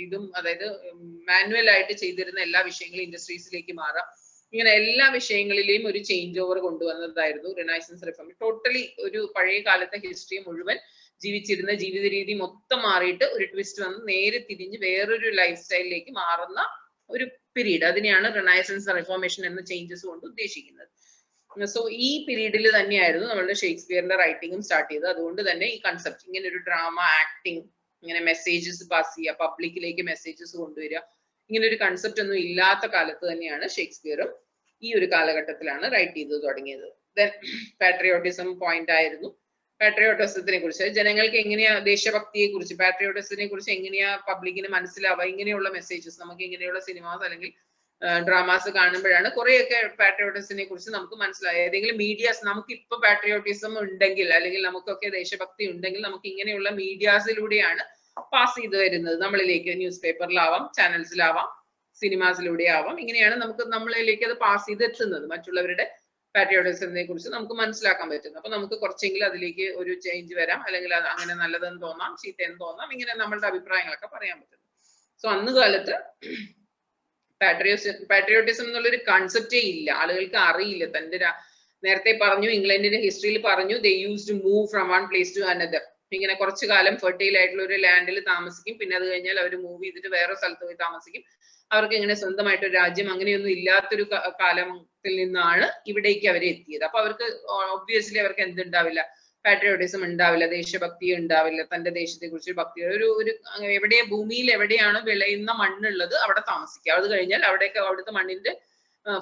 ഇതും, അതായത് മാനുവൽ ആയിട്ട് ചെയ്തിരുന്ന എല്ലാ വിഷയങ്ങളും ഇൻഡസ്ട്രീസിലേക്ക് മാറാം. ഇങ്ങനെ എല്ലാ വിഷയങ്ങളിലെയും ഒരു ചേഞ്ച് ഓവർ കൊണ്ടുവന്നതായിരുന്നു റിനൈസൻസ് റിഫോം. ടോട്ടലി ഒരു പഴയ കാലത്തെ ഹിസ്റ്ററി മുഴുവൻ ജീവിച്ചിരുന്ന ജീവിത രീതി മൊത്തം മാറിയിട്ട് ഒരു ട്വിസ്റ്റ് വന്ന് നേരെ തിരിഞ്ഞ് വേറൊരു ലൈഫ് സ്റ്റൈലിലേക്ക് മാറുന്ന ഒരു പീരീഡ്, അതിനെയാണ് റിനൈസൻസ് റിഫോർമേഷൻ എന്ന ചേഞ്ചസ് കൊണ്ട് ഉദ്ദേശിക്കുന്നത്. സോ ഈ പീരീഡിൽ തന്നെയായിരുന്നു നമ്മളുടെ ഷേക്സ്പിയറിന്റെ റൈറ്റിംഗും സ്റ്റാർട്ട് ചെയ്തത്. അതുകൊണ്ട് തന്നെ ഈ കൺസെപ്റ്റ്, ഇങ്ങനെ ഒരു ഡ്രാമ, ആക്ടിങ്, ഇങ്ങനെ മെസ്സേജസ് പാസ് ചെയ്യുക, പബ്ലിക്കിലേക്ക് മെസ്സേജസ് കൊണ്ടുവരിക, ഇങ്ങനെ ഒരു കൺസെപ്റ്റ് ഒന്നും ഇല്ലാത്ത കാലത്ത് തന്നെയാണ് ഷേക്സ്പിയറും ഈ ഒരു കാലഘട്ടത്തിലാണ് റൈറ്റ് ചെയ്ത് തുടങ്ങിയത്. ദെൻ പാട്രിയോട്ടിസം പോയിന്റ് ആയിരുന്നു. പാട്രിയോട്ടിസത്തിനെ കുറിച്ച്, ജനങ്ങൾക്ക് എങ്ങനെയാ ദേശഭക്തിയെ കുറിച്ച്, പാട്രിയോട്ടിസത്തിനെ കുറിച്ച് എങ്ങനെയാ പബ്ലിക്കിന് മനസ്സിലാവുക, ഇങ്ങനെയുള്ള മെസ്സേജസ് നമുക്ക് ഇങ്ങനെയുള്ള സിനിമാസ് അല്ലെങ്കിൽ ഡ്രാമാസ് കാണുമ്പോഴാണ് കുറെയൊക്കെ പാട്രിയോട്ടിസത്തിനെ കുറിച്ച് നമുക്ക് മനസ്സിലായത്. ഏതെങ്കിലും മീഡിയാസ്, നമുക്ക് ഇപ്പൊ പാട്രിയോട്ടിസം ഉണ്ടെങ്കിൽ അല്ലെങ്കിൽ നമുക്കൊക്കെ ദേശഭക്തി ഉണ്ടെങ്കിൽ നമുക്ക് ഇങ്ങനെയുള്ള മീഡിയാസിലൂടെയാണ് പാസ് ചെയ്ത് വരുന്നത് നമ്മളിലേക്ക്. ന്യൂസ് പേപ്പറിലാവാം, ചാനൽസിലാവാം, സിനിമാസിലൂടെ ആവാം, ഇങ്ങനെയാണ് നമുക്ക് നമ്മളിലേക്ക് അത് പാസ് ചെയ്ത് എത്തുന്നത്. മറ്റുള്ളവരുടെ പാട്രിയോട്ടിസത്തിനെ കുറിച്ച് നമുക്ക് മനസ്സിലാക്കാൻ പറ്റുന്നു. അപ്പൊ നമുക്ക് കുറച്ചെങ്കിലും അതിലേക്ക് ഒരു ചേഞ്ച് വരാം, അല്ലെങ്കിൽ അത് അങ്ങനെ നല്ലതെന്ന് തോന്നാം, ചീത്തയെന്ന് തോന്നാം, ഇങ്ങനെ നമ്മളുടെ അഭിപ്രായങ്ങളൊക്കെ പറയാൻ പറ്റുന്നു. സോ അന്ന് കാലത്ത് പാട്രിയോട്ടിസം എന്നുള്ളൊരു കൺസെപ്റ്റേ ഇല്ല, ആളുകൾക്ക് അറിയില്ല. തന്റെ നേരത്തെ പറഞ്ഞു, ഇംഗ്ലണ്ടിന്റെ ഹിസ്റ്ററിയിൽ പറഞ്ഞു, they used to move from one place to another. ഇങ്ങനെ കുറച്ചു കാലം ഫെർട്ടൈൽ ആയിട്ടുള്ള ഒരു ലാൻഡിൽ താമസിക്കും, പിന്നെ അത് കഴിഞ്ഞാൽ അവർ മൂവ് ചെയ്തിട്ട് വേറെ സ്ഥലത്ത് പോയി താമസിക്കും. അവർക്ക് ഇങ്ങനെ സ്വന്തമായിട്ട് ഒരു രാജ്യം അങ്ങനെയൊന്നും ഇല്ലാത്തൊരു കാലത്തിൽ നിന്നാണ് ഇവിടേക്ക് അവർ എത്തിയത്. അപ്പൊ അവർക്ക് ഒബ്വിയസ്ലി അവർക്ക് എന്തുണ്ടാവില്ല, പാട്രിയോട്ടിസം ഉണ്ടാവില്ല, ദേശഭക്തി ഉണ്ടാവില്ല, തന്റെ ദേശത്തെ കുറിച്ച് ഭക്തി. ഒരു എവിടെ ഭൂമിയിൽ എവിടെയാണ് വിളയുന്ന മണ്ണുള്ളത് അവിടെ താമസിക്കുക. അത് കഴിഞ്ഞാൽ അവിടുത്തെ മണ്ണിന്റെ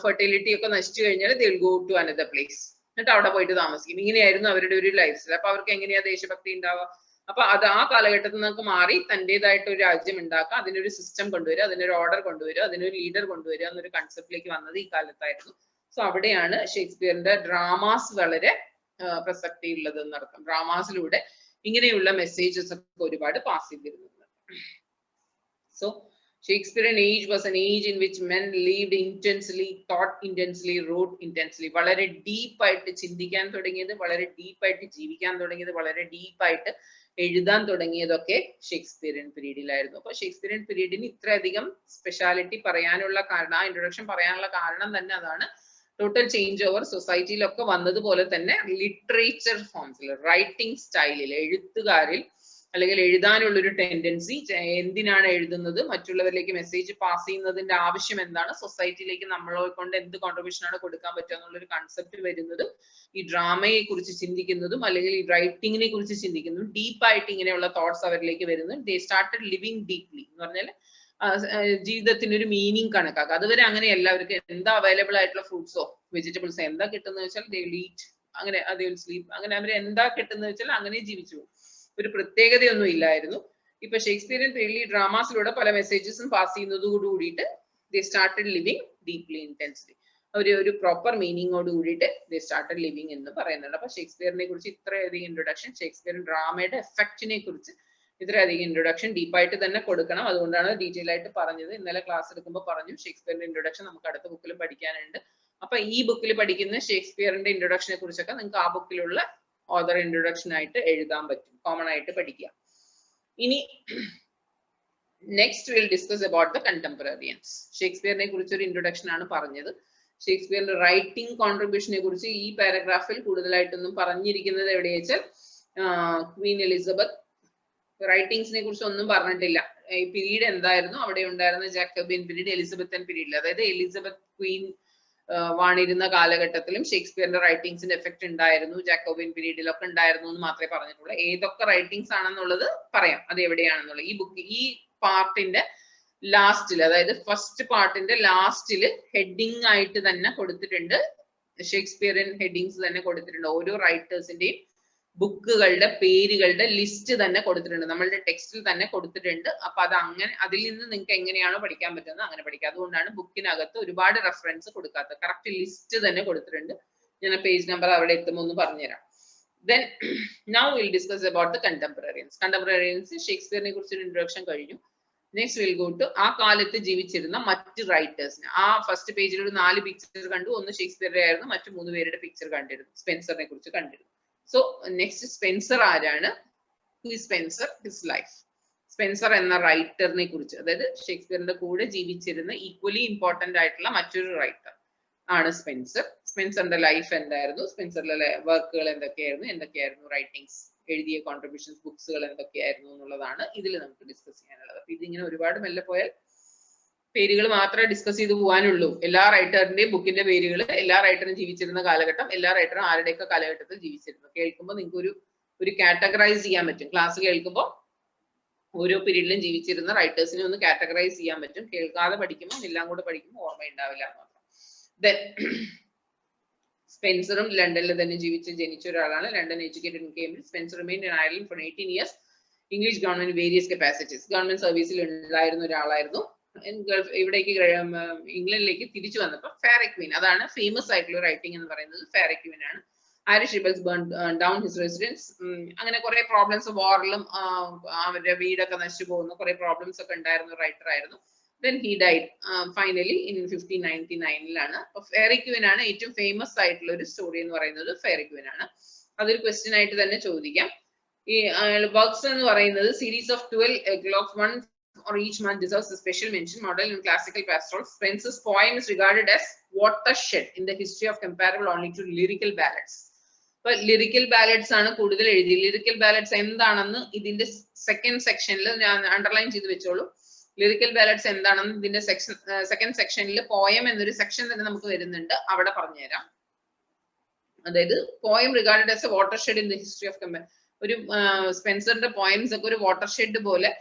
ഫെർട്ടിലിറ്റി ഒക്കെ നശിച്ചു കഴിഞ്ഞാൽ they will go to another place, എന്നിട്ട് അവിടെ പോയിട്ട് താമസിക്കും. ഇങ്ങനെയായിരുന്നു അവരുടെ ഒരു ലൈഫ് സ്റ്റൈൽ. അപ്പൊ അവർക്ക് എങ്ങനെയാ ദേശഭക്തി ഉണ്ടാവുക? അപ്പൊ അത് ആ കാലഘട്ടത്തിൽ നിന്നൊക്കെ മാറി തന്റേതായിട്ട് ഒരു രാജ്യം ഉണ്ടാക്കുക, അതിനൊരു സിസ്റ്റം കൊണ്ടുവരിക, അതിനൊരു ഓർഡർ കൊണ്ടുവരിക, അതിനൊരു ലീഡർ കൊണ്ടുവരിക എന്നൊരു കൺസെപ്റ്റിലേക്ക് വന്നത് ഈ കാലത്തായിരുന്നു. സോ അവിടെയാണ് ഷേക്സ്പിയറിന്റെ ഡ്രാമാസ് വളരെ പ്രസക്തി ഉള്ളത് എന്നർത്ഥം. ഡ്രാമാസിലൂടെ ഇങ്ങനെയുള്ള മെസ്സേജസ് ഒക്കെ ഒരുപാട് പാസ് ചെയ്തിരുന്നത്. So Shakespearean age was an age in which men lived intensely, thought intensely, wrote intensely. വളരെ ഡീപ്പായിട്ട് ചിന്തിക്കാൻ തുടങ്ങിയത്, വളരെ ഡീപ്പായിട്ട് ജീവിക്കാൻ തുടങ്ങിയത്, വളരെ ഡീപ്പായിട്ട് എഴുതാൻ തുടങ്ങിയതൊക്കെ ഷേക്സ്പിയറിയൻ പീരീഡിലായിരുന്നു. അപ്പൊ ഷേക്സ്പിയറിയൻ പീരീഡിന് ഇത്രയധികം സ്പെഷ്യാലിറ്റി പറയാനുള്ള കാരണം, ആ ഇൻട്രൊഡക്ഷൻ പറയാനുള്ള കാരണം തന്നെ അതാണ്. ടോട്ടൽ ചേഞ്ച് ഓവർ സൊസൈറ്റിയിലൊക്കെ വന്നതുപോലെ തന്നെ ലിറ്ററേച്ചർ ഫോംസിൽ, റൈറ്റിംഗ് സ്റ്റൈലിൽ, എഴുത്തുകാരിൽ അല്ലെങ്കിൽ എഴുതാനുള്ള ഒരു ടെൻഡൻസി, എന്തിനാണ് എഴുതുന്നത്, മറ്റുള്ളവരിലേക്ക് മെസ്സേജ് പാസ് ചെയ്യുന്നതിന്റെ ആവശ്യം എന്താണ്, സൊസൈറ്റിയിലേക്ക് നമ്മളെ കൊണ്ട് എന്ത് കോൺട്രിബ്യൂഷൻ ആണ് കൊടുക്കാൻ പറ്റുക എന്നുള്ളൊരു കൺസെപ്റ്റ് വരുന്നതും ഈ ഡ്രാമയെ കുറിച്ച് ചിന്തിക്കുന്നതും അല്ലെങ്കിൽ ഈ റൈറ്റിങ്ങിനെ കുറിച്ച് ചിന്തിക്കുന്നതും ഡീപ്പായിട്ട് ഇങ്ങനെയുള്ള തോട്ട്സ് അവരിലേക്ക് വരുന്നു. ദേ സ്റ്റാർട്ടഡ് ലിവിങ് ഡീപ്ലി എന്ന് പറഞ്ഞാൽ ജീവിതത്തിന് ഒരു മീനിങ് കണക്കാക്കുക. അതുവരെ അങ്ങനെയല്ല, അവർക്ക് എന്താ അവൈലബിൾ ആയിട്ടുള്ള ഫ്രൂട്ട്സോ വെജിറ്റബിൾസോ എന്താ കിട്ടുന്നത് വെച്ചാൽ ദേ വിൽ ഈറ്റ്, അങ്ങനെ ദേ വിൽ സ്ലീപ്പ്, അങ്ങനെ അവർ എന്താ കിട്ടുന്നത് വെച്ചാൽ അങ്ങനെ ജീവിച്ചു പോകും. ഒരു പ്രത്യേകതയൊന്നും ഇല്ലായിരുന്നു. ഇപ്പൊ ഷേക്സ്പിയറിയൻ പീരീഡിൽ ഡ്രാമാസിലൂടെ പല മെസ്സേജസും പാസ് ചെയ്യുന്നതോട് കൂടിയിട്ട് ദേ സ്റ്റാർട്ടഡ് ലിവിങ് ഡീപ്ലി ഇന്റൻസ്ലി, ഒരു പ്രോപ്പർ മീനിങ്ങോട് കൂടിയിട്ട് ദേ സ്റ്റാർട്ടഡ് ലിവിങ് എന്ന് പറയുന്നുണ്ട്. അപ്പൊ ഷേക്സ്പിയറിനെ കുറിച്ച് ഇത്രയധികം ഇൻട്രൊഡക്ഷൻ, ഷേക്സ്പിയറിൻ ഡ്രാമയുടെ എഫക്റ്റിനെ കുറിച്ച് ഇത്രയധികം ഇൻട്രൊഡക്ഷൻ ഡീപ്പായിട്ട് തന്നെ കൊടുക്കണം. അതുകൊണ്ടാണ് ഡീറ്റെയിൽ ആയിട്ട് പറഞ്ഞത്. ഇന്നലെ ക്ലാസ് എടുക്കുമ്പോൾ പറഞ്ഞു ഷേക്സ്പിയറിന്റെ ഇൻട്രൊഡക്ഷൻ നമുക്ക് അടുത്ത ബുക്കിലും പഠിക്കാനുണ്ട്. അപ്പൊ ഈ ബുക്കിൽ പഠിക്കുന്ന ഷേക്സ്പിയറിന്റെ ഇൻട്രൊഡക്ഷനെ കുറിച്ചൊക്കെ നിങ്ങൾക്ക് ആ ബുക്കിലുള്ള ഓതർ ഇൻട്രൊഡക്ഷൻ ആയിട്ട് എഴുതാൻ പറ്റും, കോമൺ ആയിട്ട് പഠിക്കുക. ഇനി next will discuss about the contemporaries. ഷേക്സ്പിയറിനെ കുറിച്ച് ഒരു ഇൻട്രൊഡക്ഷൻ ആണ് പറഞ്ഞത്. ഷേക്സ്പിയറിന്റെ റൈറ്റിംഗ് കോൺട്രിബ്യൂഷനെ കുറിച്ച് ഈ പാരഗ്രാഫിൽ കൂടുതലായിട്ടൊന്നും പറഞ്ഞിരിക്കുന്നത് എവിടെ വെച്ചാൽ ക്വീൻ എലിസബത്ത് റൈറ്റിംഗ്സിനെ കുറിച്ച് ഒന്നും പറഞ്ഞിട്ടില്ല. ഈ പീരീഡ് എന്തായിരുന്നു, അവിടെ ഉണ്ടായിരുന്ന ജാക്കബിയൻ പീരീഡ്, എലിസബത്തൻ പീരീഡിൽ, അതായത് എലിസബത്ത് ക്വീൻ വാണിരുന്ന കാലഘട്ടത്തിലും ഷേക്സ്പിയറിന്റെ റൈറ്റിംഗ്സിന്റെ എഫക്ട് ഉണ്ടായിരുന്നു, ജാക്കോബിയൻ പീരീഡിലൊക്കെ ഉണ്ടായിരുന്നു എന്ന് മാത്രമേ പറഞ്ഞിട്ടുള്ളൂ. ഏതൊക്കെ റൈറ്റിംഗ്സ് ആണെന്നുള്ളത് പറയാം, അത് എവിടെയാണെന്നുള്ളത്. ഈ ബുക്ക് ഈ പാർട്ടിന്റെ ലാസ്റ്റിൽ, അതായത് ഫസ്റ്റ് പാർട്ടിന്റെ ലാസ്റ്റിൽ ഹെഡിങ് ആയിട്ട് തന്നെ കൊടുത്തിട്ടുണ്ട്, ഷേക്സ്പിയറിയൻ ഹെഡിങ്സ് തന്നെ കൊടുത്തിട്ടുണ്ട്. ഓരോ റൈറ്റേഴ്സിന്റെയും ബുക്കുകളുടെ പേരുകളുടെ ലിസ്റ്റ് തന്നെ കൊടുത്തിട്ടുണ്ട്, നമ്മളുടെ ടെക്സ്റ്റിൽ തന്നെ കൊടുത്തിട്ടുണ്ട്. അപ്പൊ അത് അങ്ങനെ അതിൽ നിന്ന് നിങ്ങൾക്ക് എങ്ങനെയാണോ പഠിക്കാൻ പറ്റുന്നത് അങ്ങനെ പഠിക്കാം. അതുകൊണ്ടാണ് ബുക്കിനകത്ത് ഒരുപാട് റെഫറൻസ് കൊടുക്കാത്തത്, കറക്റ്റ് ലിസ്റ്റ് തന്നെ കൊടുത്തിട്ടുണ്ട്. ഞാൻ പേജ് നമ്പർ അവിടെ എത്തുമ്പോൾ ഒന്ന് പറഞ്ഞുതരാം. Then now we'll discuss about the contemporaries. Contemporaries ഷേക്സ്പിയറിനെ കുറിച്ചൊരു ഇൻട്രൊഡക്ഷൻ കഴിഞ്ഞു. നെക്സ്റ്റ് വിൽ ഗോ ടു ആ കാലത്ത് ജീവിച്ചിരുന്ന മറ്റ് റൈറ്റേഴ്സിന്. ആ ഫസ്റ്റ് പേജിൽ ഒരു 4 പിക്ചർ കണ്ടു. ഒന്ന് ഷേക്സ്പിയറുടെ ആയിരുന്നു, മറ്റു 3 പേരുടെ പിക്ചർ കണ്ടിരുന്നു. സ്പെൻസറിനെ കുറിച്ച് കണ്ടിരുന്നു. സോ നെക്സ്റ്റ് സ്പെൻസർ ആരാണ്? Who is Spenser? His life. Spenser എന്ന റൈറ്ററിനെ കുറിച്ച്, അതായത് ഷേക്സ്പിയറിന്റെ കൂടെ ജീവിച്ചിരുന്ന ഈക്വലി ഇമ്പോർട്ടന്റ് ആയിട്ടുള്ള മറ്റൊരു റൈറ്റർ ആണ് സ്പെൻസർ. സ്പെൻസറിന്റെ ലൈഫ് എന്തായിരുന്നു, സ്പെൻസറിലെ വർക്കുകൾ എന്തൊക്കെയായിരുന്നു റൈറ്റിംഗ്സ്, എഴുതിയ കോൺട്രിബ്യൂഷൻസ്, ബുക്സുകൾ എന്തൊക്കെയായിരുന്നു എന്നുള്ളതാണ് ഇതിൽ നമുക്ക് ഡിസ്കസ് ചെയ്യാനുള്ളത്. അപ്പൊ ഇതിങ്ങനെ ഒരുപാട് മെല്ലെ പോയാൽ പേരുകൾ മാത്രമേ ഡിസ്കസ് ചെയ്ത് പോകാനുള്ളൂ. എല്ലാ റൈറ്ററിന്റെയും ബുക്കിന്റെ പേരുകൾ, എല്ലാ റൈറ്ററും ജീവിച്ചിരുന്ന കാലഘട്ടം, എല്ലാ റൈറ്ററും ആരുടെയൊക്കെ കാലഘട്ടത്തിൽ ജീവിച്ചിരുന്നു. കേൾക്കുമ്പോൾ നിങ്ങൾക്ക് ഒരു കാറ്റഗറൈസ് ചെയ്യാൻ പറ്റും. ക്ലാസ് കേൾക്കുമ്പോൾ ഓരോ പീരീഡിലും ജീവിച്ചിരുന്ന റൈറ്റേഴ്സിനെ ഒന്ന് കാറ്റഗറൈസ് ചെയ്യാൻ പറ്റും. കേൾക്കാതെ പഠിക്കുമ്പോൾ എല്ലാം കൂടെ പഠിക്കുമ്പോൾ ഓർമ്മ ഉണ്ടാവില്ല മാത്രം. ദെൻ സ്പെൻസറും ലണ്ടനിൽ തന്നെ ജനിച്ച ഒരാളാണ്. London educated in Cambridge. Spenser remained in Ireland for 18 years. English government various capacities. Government സർവീസിൽ ഉണ്ടായിരുന്ന ഒരാളായിരുന്നു. ഇവിടേക്ക് ഇംഗ്ലണ്ടിലേക്ക് തിരിച്ചു വന്നപ്പോൾ ഫാരക്വീൻ, അതാണ് ഫേമസ് ആയിട്ടുള്ള റൈറ്റിംഗ് എന്ന് പറയുന്നത് ഫാരക്വീൻ ആണ്. Irish rebels burned down his residence. അങ്ങനെ കുറെ പ്രോബ്ലംസ്, വാറിലും അവരുടെ വീടൊക്കെ നശിച്ചു പോകുന്ന കുറെ പ്രോബ്ലംസ് ഒക്കെ ഉണ്ടായിരുന്ന റൈറ്റർ ആയിരുന്നു. Then he died finally in 1599. അപ്പൊ ഫെയറിക്വീൻ ആണ് ഏറ്റവും ഫേമസ് ആയിട്ടുള്ള ഒരു സ്റ്റോറി എന്ന് പറയുന്നത് ഫെയറിക്വീൻ ആണ്. അതൊരു ക്വസ്റ്റ്യൻ ആയിട്ട് തന്നെ ചോദിക്കാം. ഈ വർക്ക്സ് എന്ന് പറയുന്നത് series of 12 epilogues, one or each month deserves a special mention. Model in classical pastoral. Spenser's poem is regarded as watershed in the history of comparable only to lyrical ballads. ഇപ്പൊ lyrical ballads ആണ് കൂടുതൽ എഴുതി. Lyrical ballads എന്താണെന്ന് ഇതിന്റെ second സെക്ഷനിൽ ഞാൻ underline ചെയ്ത് വെച്ചോളൂ. ലിറിക്കൽ ബാലഡ്സ് എന്താണെന്ന് ഇതിന്റെ സെക്കൻഡ് സെക്ഷനിൽ പോയം എന്നൊരു സെക്ഷൻ തന്നെ നമുക്ക് വരുന്നുണ്ട്, അവിടെ പറഞ്ഞുതരാം. അതായത് poem regarded as A watershed in the history of ഒരു സ്പെൻസറിന്റെ പോയംസ് ഒക്കെ ഒരു വാട്ടർഷെഡ് പോലെ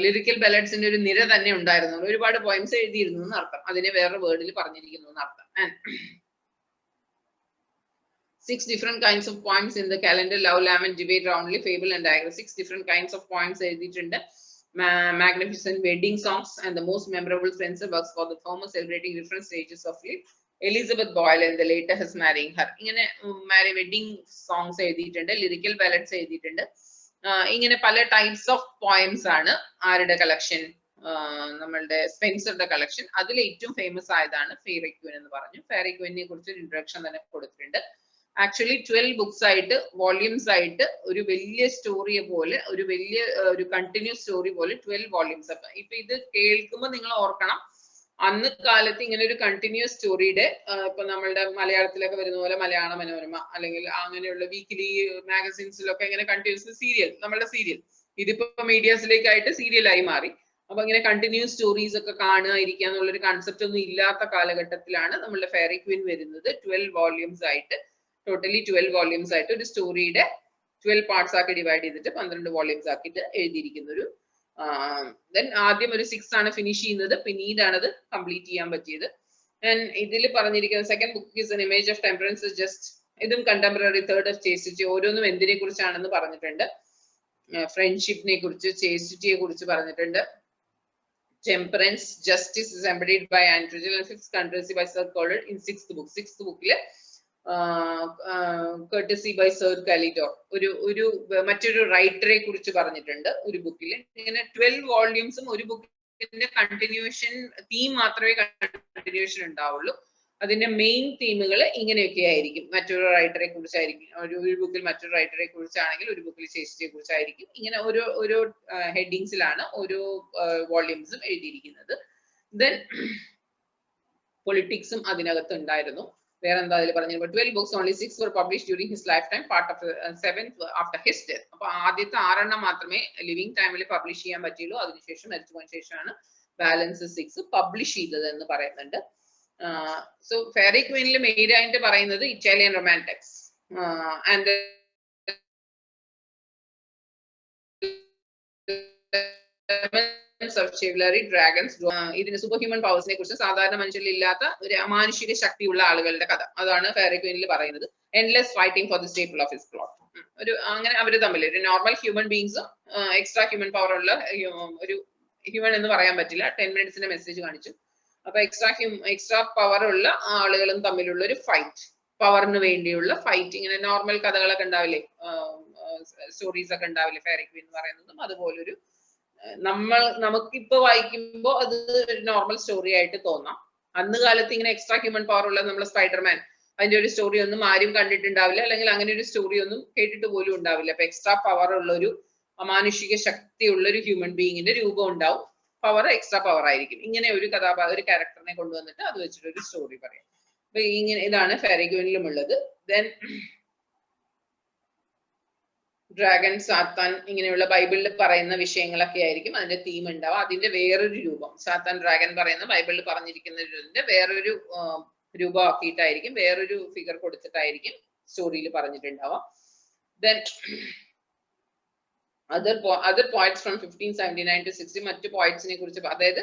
ലിറിക്കൽ ബാലഡ്സിന്റെ ഒരു നിര തന്നെ ഉണ്ടായിരുന്നു. ഒരുപാട് പോയംസ് എഴുതിയിരുന്നു എന്നർത്ഥം. അതിനെ വേറെ വേർഡിൽ പറഞ്ഞിരിക്കുന്നു എന്നർത്ഥം. 6 different kinds of poems in the calendar: love, lament, debate, roundly, fable and diagram. 6 different kinds of poems എഴുതിയിട്ടുണ്ട്. Magnificent wedding songs and the most memorable Spenser works for the former celebrating different stages of life. Elizabeth Boyle and the later his marrying her. ഇങ്ങനെ wedding songs എഴുതിയിട്ടുണ്ട്, lyrical ballads എഴുതിയിട്ടുണ്ട്. ഇങ്ങനെ പല types of poems ആണ് ആരുടെ collection, നമ്മളുടെ സ്പെൻസറുടെ collection. അതിൽ ഏറ്റവും ഫേമസ് ആയതാണ് ഫെയറിക്വീൻ എന്ന് പറഞ്ഞു. ഫെയറിക്വീനെ കുറിച്ച് ഒരു ഇൻട്രൊഡക്ഷൻ തന്നെ കൊടുത്തിട്ടുണ്ട്. ആക്ച്വലി 12 ബുക്സ് ആയിട്ട്, വോള്യൂംസ് ആയിട്ട്, ഒരു വലിയ സ്റ്റോറിയെ പോലെ, ഒരു കണ്ടിന്യൂസ് സ്റ്റോറി പോലെ 12 വോള്യൂംസ്. അപ്പൊ ഇപ്പൊ ഇത് കേൾക്കുമ്പോൾ നിങ്ങൾ ഓർക്കണം, അന്ന് കാലത്ത് ഇങ്ങനെ ഒരു കണ്ടിന്യൂസ് സ്റ്റോറിയുടെ ഇപ്പൊ നമ്മളുടെ മലയാളത്തിലൊക്കെ വരുന്ന പോലെ മലയാള മനോരമ അല്ലെങ്കിൽ അങ്ങനെയുള്ള വീക്കിലി മാഗസിൻസിലൊക്കെ ഇങ്ങനെ കണ്ടിന്യൂസ് സീരിയൽ, നമ്മളുടെ സീരിയൽ, ഇതിപ്പോ മീഡിയാസിലേക്കായിട്ട് സീരിയലായി മാറി. അപ്പൊ ഇങ്ങനെ കണ്ടിന്യൂസ് സ്റ്റോറീസ് ഒക്കെ കാണുക, ഇരിക്കുക എന്നുള്ളൊരു കൺസെപ്റ്റ് ഒന്നും ഇല്ലാത്ത കാലഘട്ടത്തിലാണ് നമ്മളുടെ ഫെയറിക്വീൻ വരുന്നത്. 12 വോള്യൂംസ് ആയിട്ട്, ടോട്ടലി 12 വോള്യൂംസ് ആയിട്ട് ഒരു സ്റ്റോറിയുടെ 12 പാർട്സ് ആക്കി ഡിവൈഡ് ചെയ്തിട്ട് 12 വോള്യൂംസ് ആക്കിയിട്ട് എഴുതിയിരിക്കുന്ന ഒരു ദെൻ ആദ്യം ഒരു 6 ആണ് ഫിനിഷ് ചെയ്യുന്നത്, പിന്നീടാണ് അത് കംപ്ലീറ്റ് ചെയ്യാൻ പറ്റിയത്. ഇതിൽ പറഞ്ഞിരിക്കുന്ന second book is N image of temperance just, ഇതും കണ്ടംപററി. തേർഡ് ഓഫ് ചേസ്റ്റിറ്റി, ഓരോന്നും എന്തിനെ കുറിച്ചാണെന്ന് പറഞ്ഞിട്ടുണ്ട്. ഫ്രണ്ട്ഷിപ്പിനെ കുറിച്ച്, ചേസ്റ്റിറ്റിയെ കുറിച്ച് പറഞ്ഞിട്ടുണ്ട്. Temperance, justice is embodied by Anne Tredjell and fifth courtesy by Sir Coleridge in sixth bookല് courtesy by Sir Calidor ഒരു മറ്റൊരു റൈറ്ററെ കുറിച്ച് പറഞ്ഞിട്ടുണ്ട് ഒരു ബുക്കിൽ. ഇങ്ങനെ 12 വോള്യൂംസും ഒരു ബുക്കിന്റെ കണ്ടിന്യൂഷൻ തീം മാത്രമേ കണ്ടിന്യൂഷൻ ഉണ്ടാവുള്ളൂ. അതിന്റെ മെയിൻ തീമുകൾ ഇങ്ങനെയൊക്കെ ആയിരിക്കും. മറ്റൊരു റൈറ്ററെ കുറിച്ചായിരിക്കും, ഒരു ബുക്കിൽ മറ്റൊരു റൈറ്ററെ കുറിച്ചാണെങ്കിൽ ഒരു ബുക്കിൽ ചേസ്റ്റിയെ കുറിച്ചായിരിക്കും. ഇങ്ങനെ ഓരോ ഹെഡിങ്സിലാണ് ഓരോ വോള്യൂംസും എഴുതിയിരിക്കുന്നത്. ദെൻ പൊളിറ്റിക്സും അതിനകത്ത് ഉണ്ടായിരുന്നു. വേറെ എന്താ അതിൽ പറഞ്ഞു? 12 books, only 6 were published during his lifetime, part of 7th after his death. അപ്പൊ ആദ്യത്തെ 6 മാത്രമേ ലിവിംഗ് ടൈമിൽ പബ്ലിഷ് ചെയ്യാൻ പറ്റിയുള്ളൂ. അതിനുശേഷം മരിച്ചു പോയതിനു ശേഷമാണ് ബാലൻസ് 6 പബ്ലിഷ് ചെയ്തത് എന്ന് പറയുന്നുണ്ട്. സോ ഫെയറിക്വീനിൽ മെയിൻ ആയിട്ട് പറയുന്നത് ഇറ്റാലിയൻ റൊമാൻറ്റിക്സ് ആൻഡ് ഡ്രാഗൺസ്. ഇതിന് സൂപ്പർ ഹ്യൂമൻ പവേഴ്സിനെ കുറിച്ച്, സാധാരണ മനുഷ്യരിൽ ഇല്ലാത്ത ഒരു അമാനുഷിക ശക്തിയുള്ള ആളുകളുടെ കഥ, അതാണ് ഫെയറിക്വീനിൽ പറയുന്നത്. Endless fighting for the staple of his plot. അങ്ങനെ അവര് തമ്മിൽ ഒരു നോർമൽ ഹ്യൂമൻ ബീങ്സും എക്സ്ട്രാ ഹ്യൂമൻ പവർ ഉള്ള ഒരു ഹ്യൂമൻ എന്ന് പറയാൻ പറ്റില്ല, 10 മിനിറ്റ്സിന്റെ മെസ്സേജ് കാണിച്ചു. അപ്പൊ എക്സ്ട്രാ പവർ ഉള്ള ആളുകളും തമ്മിലുള്ള ഒരു ഫൈറ്റ്, പവറിന് വേണ്ടിയുള്ള ഫൈറ്റ്, ഇങ്ങനെ നോർമൽ കഥകളൊക്കെ ഉണ്ടാവില്ലേ, സ്റ്റോറീസ് ഒക്കെ ഉണ്ടാവില്ലേ, ഫെയറി ക്വീൻ എന്ന് പറയുന്നതും അതുപോലൊരു നമുക്കിപ്പോ വായിക്കുമ്പോൾ അത് ഒരു നോർമൽ സ്റ്റോറി ആയിട്ട് തോന്നാം. അന്ന് കാലത്ത് ഇങ്ങനെ എക്സ്ട്രാ ഹ്യൂമൻ പവർ ഉള്ള നമ്മളെ സ്പൈഡർമാൻ, അതിന്റെ ഒരു സ്റ്റോറി ഒന്നും ആരും കണ്ടിട്ടുണ്ടാവില്ല, അല്ലെങ്കിൽ അങ്ങനെ ഒരു സ്റ്റോറി ഒന്നും കേട്ടിട്ട് പോലും ഉണ്ടാവില്ല. അപ്പൊ എക്സ്ട്രാ പവർ ഉള്ള ഒരു അമാനുഷിക ശക്തിയുള്ള ഒരു ഹ്യൂമൻ ബീയിങ്ങിന്റെ രൂപം ഉണ്ടാവും, പവർ എക്സ്ട്രാ പവർ ആയിരിക്കും. ഇങ്ങനെ ഒരു ഒരു ക്യാരക്ടറിനെ കൊണ്ടുവന്നിട്ട് അത് വെച്ചിട്ട് ഒരു സ്റ്റോറി പറയാം. അപ്പൊ ഇങ്ങനെ ഇതാണ് ഫെയറി ക്വീനിലും ഉള്ളത്. ദെൻ ഡ്രാഗൺ, സാത്താൻ, ഇങ്ങനെയുള്ള ബൈബിളിൽ പറയുന്ന വിഷയങ്ങളൊക്കെ ആയിരിക്കും അതിന്റെ തീം ഉണ്ടാവുക. അതിന്റെ വേറൊരു രൂപം, സാത്താൻ ഡ്രാഗൺ പറയുന്ന ബൈബിളിൽ പറഞ്ഞിരിക്കുന്നതിന്റെ വേറൊരു രൂപമാക്കിയിട്ടായിരിക്കും, വേറൊരു ഫിഗർ കൊടുത്തിട്ടായിരിക്കും സ്റ്റോറിയിൽ പറഞ്ഞിട്ടുണ്ടാവുക. Then other poets from 1579 to 60, മറ്റു പോയിറ്റ്സിനെ കുറിച്ച്, അതായത്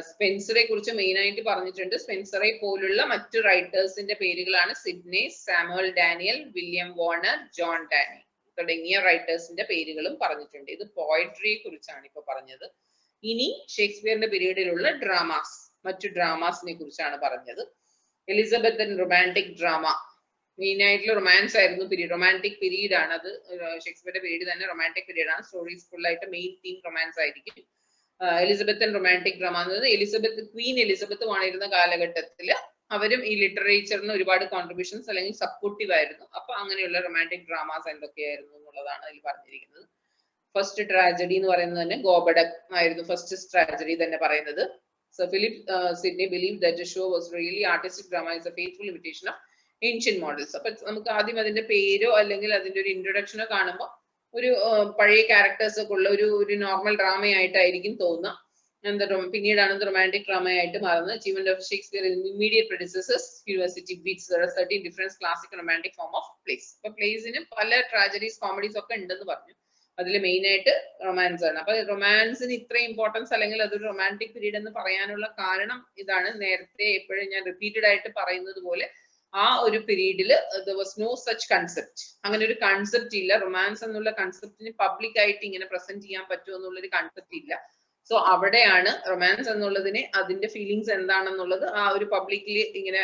സ്പെൻസറെ കുറിച്ച് മെയിൻ ആയിട്ട് പറഞ്ഞിട്ടുണ്ട്. സ്പെൻസറെ പോലുള്ള മറ്റു റൈറ്റേഴ്സിന്റെ പേരുകളാണ് Sidney, Samuel Daniel, William Warner, John Donne തുടങ്ങിയ റൈറ്റേഴ്സിന്റെ പേരുകളും പറഞ്ഞിട്ടുണ്ട്. ഇത് പോയട്രിയെ കുറിച്ചാണ് ഇപ്പൊ പറഞ്ഞത്. ഇനി ഷേക്സ്പിയറിന്റെ പീരീഡിലുള്ള ഡ്രാമാസ്, മറ്റു ഡ്രാമാസിനെ കുറിച്ചാണ് പറഞ്ഞത്. എലിസബത്തൻ റൊമാൻറ്റിക് ഡ്രാമ, മെയിൻ ആയിട്ടുള്ള റൊമാൻസ് ആയിരുന്നു പീരീഡ്, റൊമാൻറ്റിക് പീരീഡ് ആണ് അത്. ഷേക്സ്പിയറിന്റെ പീരീഡ് തന്നെ റൊമാൻറ്റിക് പീരീഡ് ആണ്. സ്റ്റോറീസ് ഫുൾ ആയിട്ട് മെയിൻ തീം റൊമാൻസ് ആയിരിക്കും. എലിസബത്തൻ റൊമാൻറ്റിക് ഡ്രാമ എന്നത് ക്വീൻ എലിസബത്ത് വാണിരുന്ന കാലഘട്ടത്തില് അവരും ഈ ലിറ്ററേച്ചറിന് ഒരുപാട് കോൺട്രിബ്യൂഷൻസ് അല്ലെങ്കിൽ സപ്പോർട്ടീവ് ആയിരുന്നു. അപ്പൊ അങ്ങനെയുള്ള റൊമാൻറ്റിക് ഡ്രാമാസ് എന്തൊക്കെയായിരുന്നു എന്നുള്ളതാണ് അതിൽ പറഞ്ഞിരിക്കുന്നത്. ഫസ്റ്റ് ട്രാജഡി എന്ന് പറയുന്നത് തന്നെ ഗോബഡക് ആയിരുന്നു, ഫസ്റ്റ് ട്രാജഡി തന്നെ പറയുന്നത്. Sir Philip Sydney believe that the show was really artistic drama is A faithful imitation of ancient models. അപ്പൊ നമുക്ക് ആദ്യം അതിന്റെ പേരോ അല്ലെങ്കിൽ അതിന്റെ ഒരു ഇൻട്രൊഡക്ഷനോ കാണുമ്പോൾ ഒരു പഴയ ക്യാരക്ടേഴ്സ് ഒക്കെ ഉള്ള ഒരു നോർമൽ ഡ്രാമയായിട്ടായിരിക്കും തോന്നുക. പിന്നീടാണ് റൊമാൻറ്റിക് ഡ്രാമയായിട്ട് മാറുന്നത്. Achievement of Shakespeare immediate predecessors university wits 13 different classic romantic form of plays. അപ്പൊ പ്ലേസിന് പല ട്രാജഡീസ് കോമഡീസ് ഒക്കെ ഉണ്ടെന്ന് പറഞ്ഞു. അതിൽ മെയിൻ ആയിട്ട് റൊമാൻസ് ആണ്. അപ്പൊ റൊമാൻസിന് ഇത്ര ഇമ്പോർട്ടൻസ് അല്ലെങ്കിൽ അതൊരു റൊമാൻറ്റിക് പീരീഡ് എന്ന് പറയാനുള്ള കാരണം ഇതാണ്. നേരത്തെ എപ്പോഴും ഞാൻ റിപ്പീറ്റഡ് ആയിട്ട് പറയുന്നത് പോലെ ആ ഒരു പീരീഡില് there was no such concept, അങ്ങനെ ഒരു കൺസെപ്റ്റ് ഇല്ല. റൊമാൻസ് എന്നുള്ള കൺസെപ്റ്റിന് പബ്ലിക് ആയിട്ട് ഇങ്ങനെ പ്രസന്റ് ചെയ്യാൻ പറ്റുമോ എന്നുള്ളൊരു കൺസെപ്റ്റ് ഇല്ല. സോ അവിടെയാണ് റൊമാൻസ് എന്നുള്ളതിന് അതിന്റെ ഫീലിങ്സ് എന്താണെന്നുള്ളത് ആ ഒരു പബ്ലിക്കലി ഇങ്ങനെ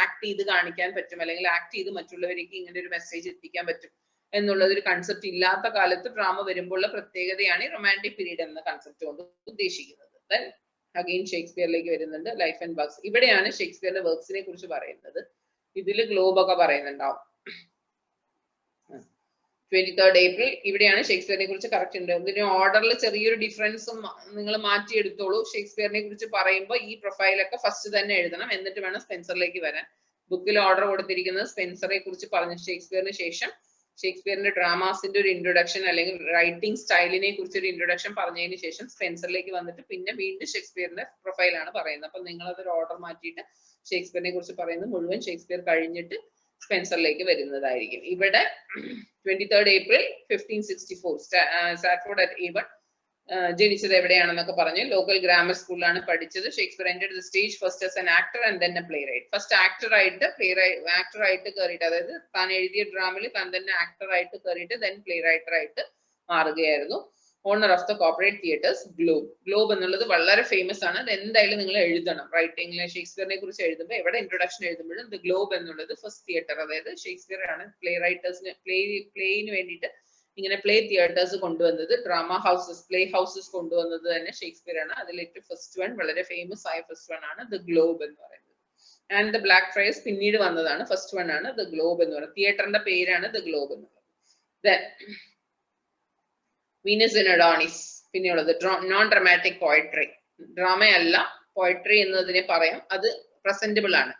ആക്ട് ചെയ്ത് കാണിക്കാൻ പറ്റും, അല്ലെങ്കിൽ ആക്ട് ചെയ്ത് മറ്റുള്ളവർക്ക് ഇങ്ങനെ ഒരു മെസ്സേജ് എത്തിക്കാൻ പറ്റും എന്നുള്ളത് ഒരു കൺസെപ്റ്റ് ഇല്ലാത്ത കാലത്ത് ഡ്രാമ വരുമ്പോഴുള്ള പ്രത്യേകതയാണ് റൊമാൻറ്റിക് പീരീഡ് എന്ന കൺസെപ്റ്റ് കൊണ്ട് ഉദ്ദേശിക്കുന്നത്. ദെൻ അഗെയിൻ ഷേക്സ്പിയറിലേക്ക് വരുന്നുണ്ട്. ലൈഫ് ആൻഡ് വർക്ക്സ്, ഇവിടെയാണ് ഷേക്സ്പിയറിന്റെ വർക്ക്സിനെ കുറിച്ച് പറയുന്നത്. ഇതില് ഗ്ലോബ് ഒക്കെ പറയുന്നുണ്ടാവും. 23rd April ഇവിടെയാണ് ഷേക്സ്പിയറിനെ കുറിച്ച് കറക്റ്റ് ഉണ്ട്. ഇതിന് ഓർഡറിൽ ചെറിയൊരു ഡിഫറൻസും നിങ്ങൾ മാറ്റിയെടുത്തോളൂ. ഷേക്സ്പിയറിനെ കുറിച്ച് പറയുമ്പോൾ ഈ പ്രൊഫൈലൊക്കെ ഫസ്റ്റ് തന്നെ എഴുതണം, എന്നിട്ട് വേണം സ്പെൻസറിലേക്ക് വരാൻ. ബുക്കിൽ ഓർഡർ കൊടുത്തിരിക്കുന്നത് സ്പെൻസറെ കുറിച്ച് പറഞ്ഞ ഷേക്സ്പിയറിന് ശേഷം ഷേക്സ്പിയറിന്റെ ഡ്രാമാസിന്റെ ഒരു ഇൻട്രൊഡക്ഷൻ അല്ലെങ്കിൽ റൈറ്റിംഗ് സ്റ്റൈലിനെ കുറിച്ച് ഒരു ഇൻട്രൊഡക്ഷൻ പറഞ്ഞതിന് ശേഷം സ്പെൻസറിലേക്ക് വന്നിട്ട് പിന്നെ വീണ്ടും ഷേക്സ്പിയറിന്റെ പ്രൊഫൈലാണ് പറയുന്നത്. അപ്പൊ നിങ്ങൾ അതൊരു ഓർഡർ മാറ്റിയിട്ട് ഷേക്സ്പിയറിനെ കുറിച്ച് പറയുന്നത് മുഴുവൻ ഷേക്സ്പിയർ കഴിഞ്ഞിട്ട് സ്പെൻസറിലേക്ക് വരുന്നതായിരിക്കും. ഇവിടെ 23rd April 1564 സാറ്റ്ഫോർഡ് അറ്റ് ഏവൺ, ജനിച്ചത് എവിടെയാണെന്നൊക്കെ പറഞ്ഞ് ലോക്കൽ ഗ്രാമർ സ്കൂളിലാണ് പഠിച്ചത്. Shakespeare entered the stage first as an actor and then a playwright. First actor ആയിട്ട് കയറിയിട്ട്, അതായത് താൻ എഴുതിയ ഡ്രാമയിൽ താൻ തന്നെ ആക്ടർ ആയിട്ട് കയറിയിട്ട് ദെൻ പ്ലേ റൈറ്റർ ആയിട്ട് മാറുകയായിരുന്നു. Owner of the corporate theatres Globe. Globe എന്നുള്ളത് വളരെ ഫേമസ് ആണ്. അത് എന്തായാലും നിങ്ങൾ എഴുതണം റൈറ്റിംഗിൽ. ഷേക്സ്പിയറിനെ കുറിച്ച് എഴുതുമ്പോൾ എവിടെ ഇൻട്രൊഡക്ഷൻ എഴുതുമ്പോഴും ദ ഗ്ലോബ് എന്നുള്ളത് ഫസ്റ്റ് തിയേറ്റർ, അതായത് ഷേക്സ്പിയർ ആണ് പ്ലേ റൈറ്റേഴ്സിന് പ്ലേയിന് വേണ്ടിയിട്ട് ഇങ്ങനെ പ്ലേ തിയേറ്റേഴ്സ് കൊണ്ടുവന്നത്. ഡ്രാമ ഹൗസസ്, പ്ലേ ഹൗസസ് കൊണ്ടുവന്നത് തന്നെ ഷേക്സ്പിയർ ആണ്. അതിൽ ഏറ്റവും ഫസ്റ്റ് വൺ, വളരെ ഫേമസ് ആയ ഫസ്റ്റ് വൺ ആണ് ദ ഗ്ലോബ് എന്ന് പറയുന്നത്. ആൻഡ് ദ ബ്ലാക്ക് ഫ്രൈസ് പിന്നീട് വന്നതാണ്. ഫസ്റ്റ് വൺ ആണ് ദ ഗ്ലോബ് എന്ന് പറയുന്നത്. തിയേറ്ററിന്റെ പേരാണ് ദ ഗ്ലോബ് എന്നുള്ളത്. Venus and Adonis. പിന്നെയുള്ളത് നോൺ ഡ്രാമാറ്റിക് പോയട്രി. ഡ്രാമയല്ല, പോയട്രി എന്നതിനെ പറയാം. അത് പ്രസന്റബിൾ ആണ്.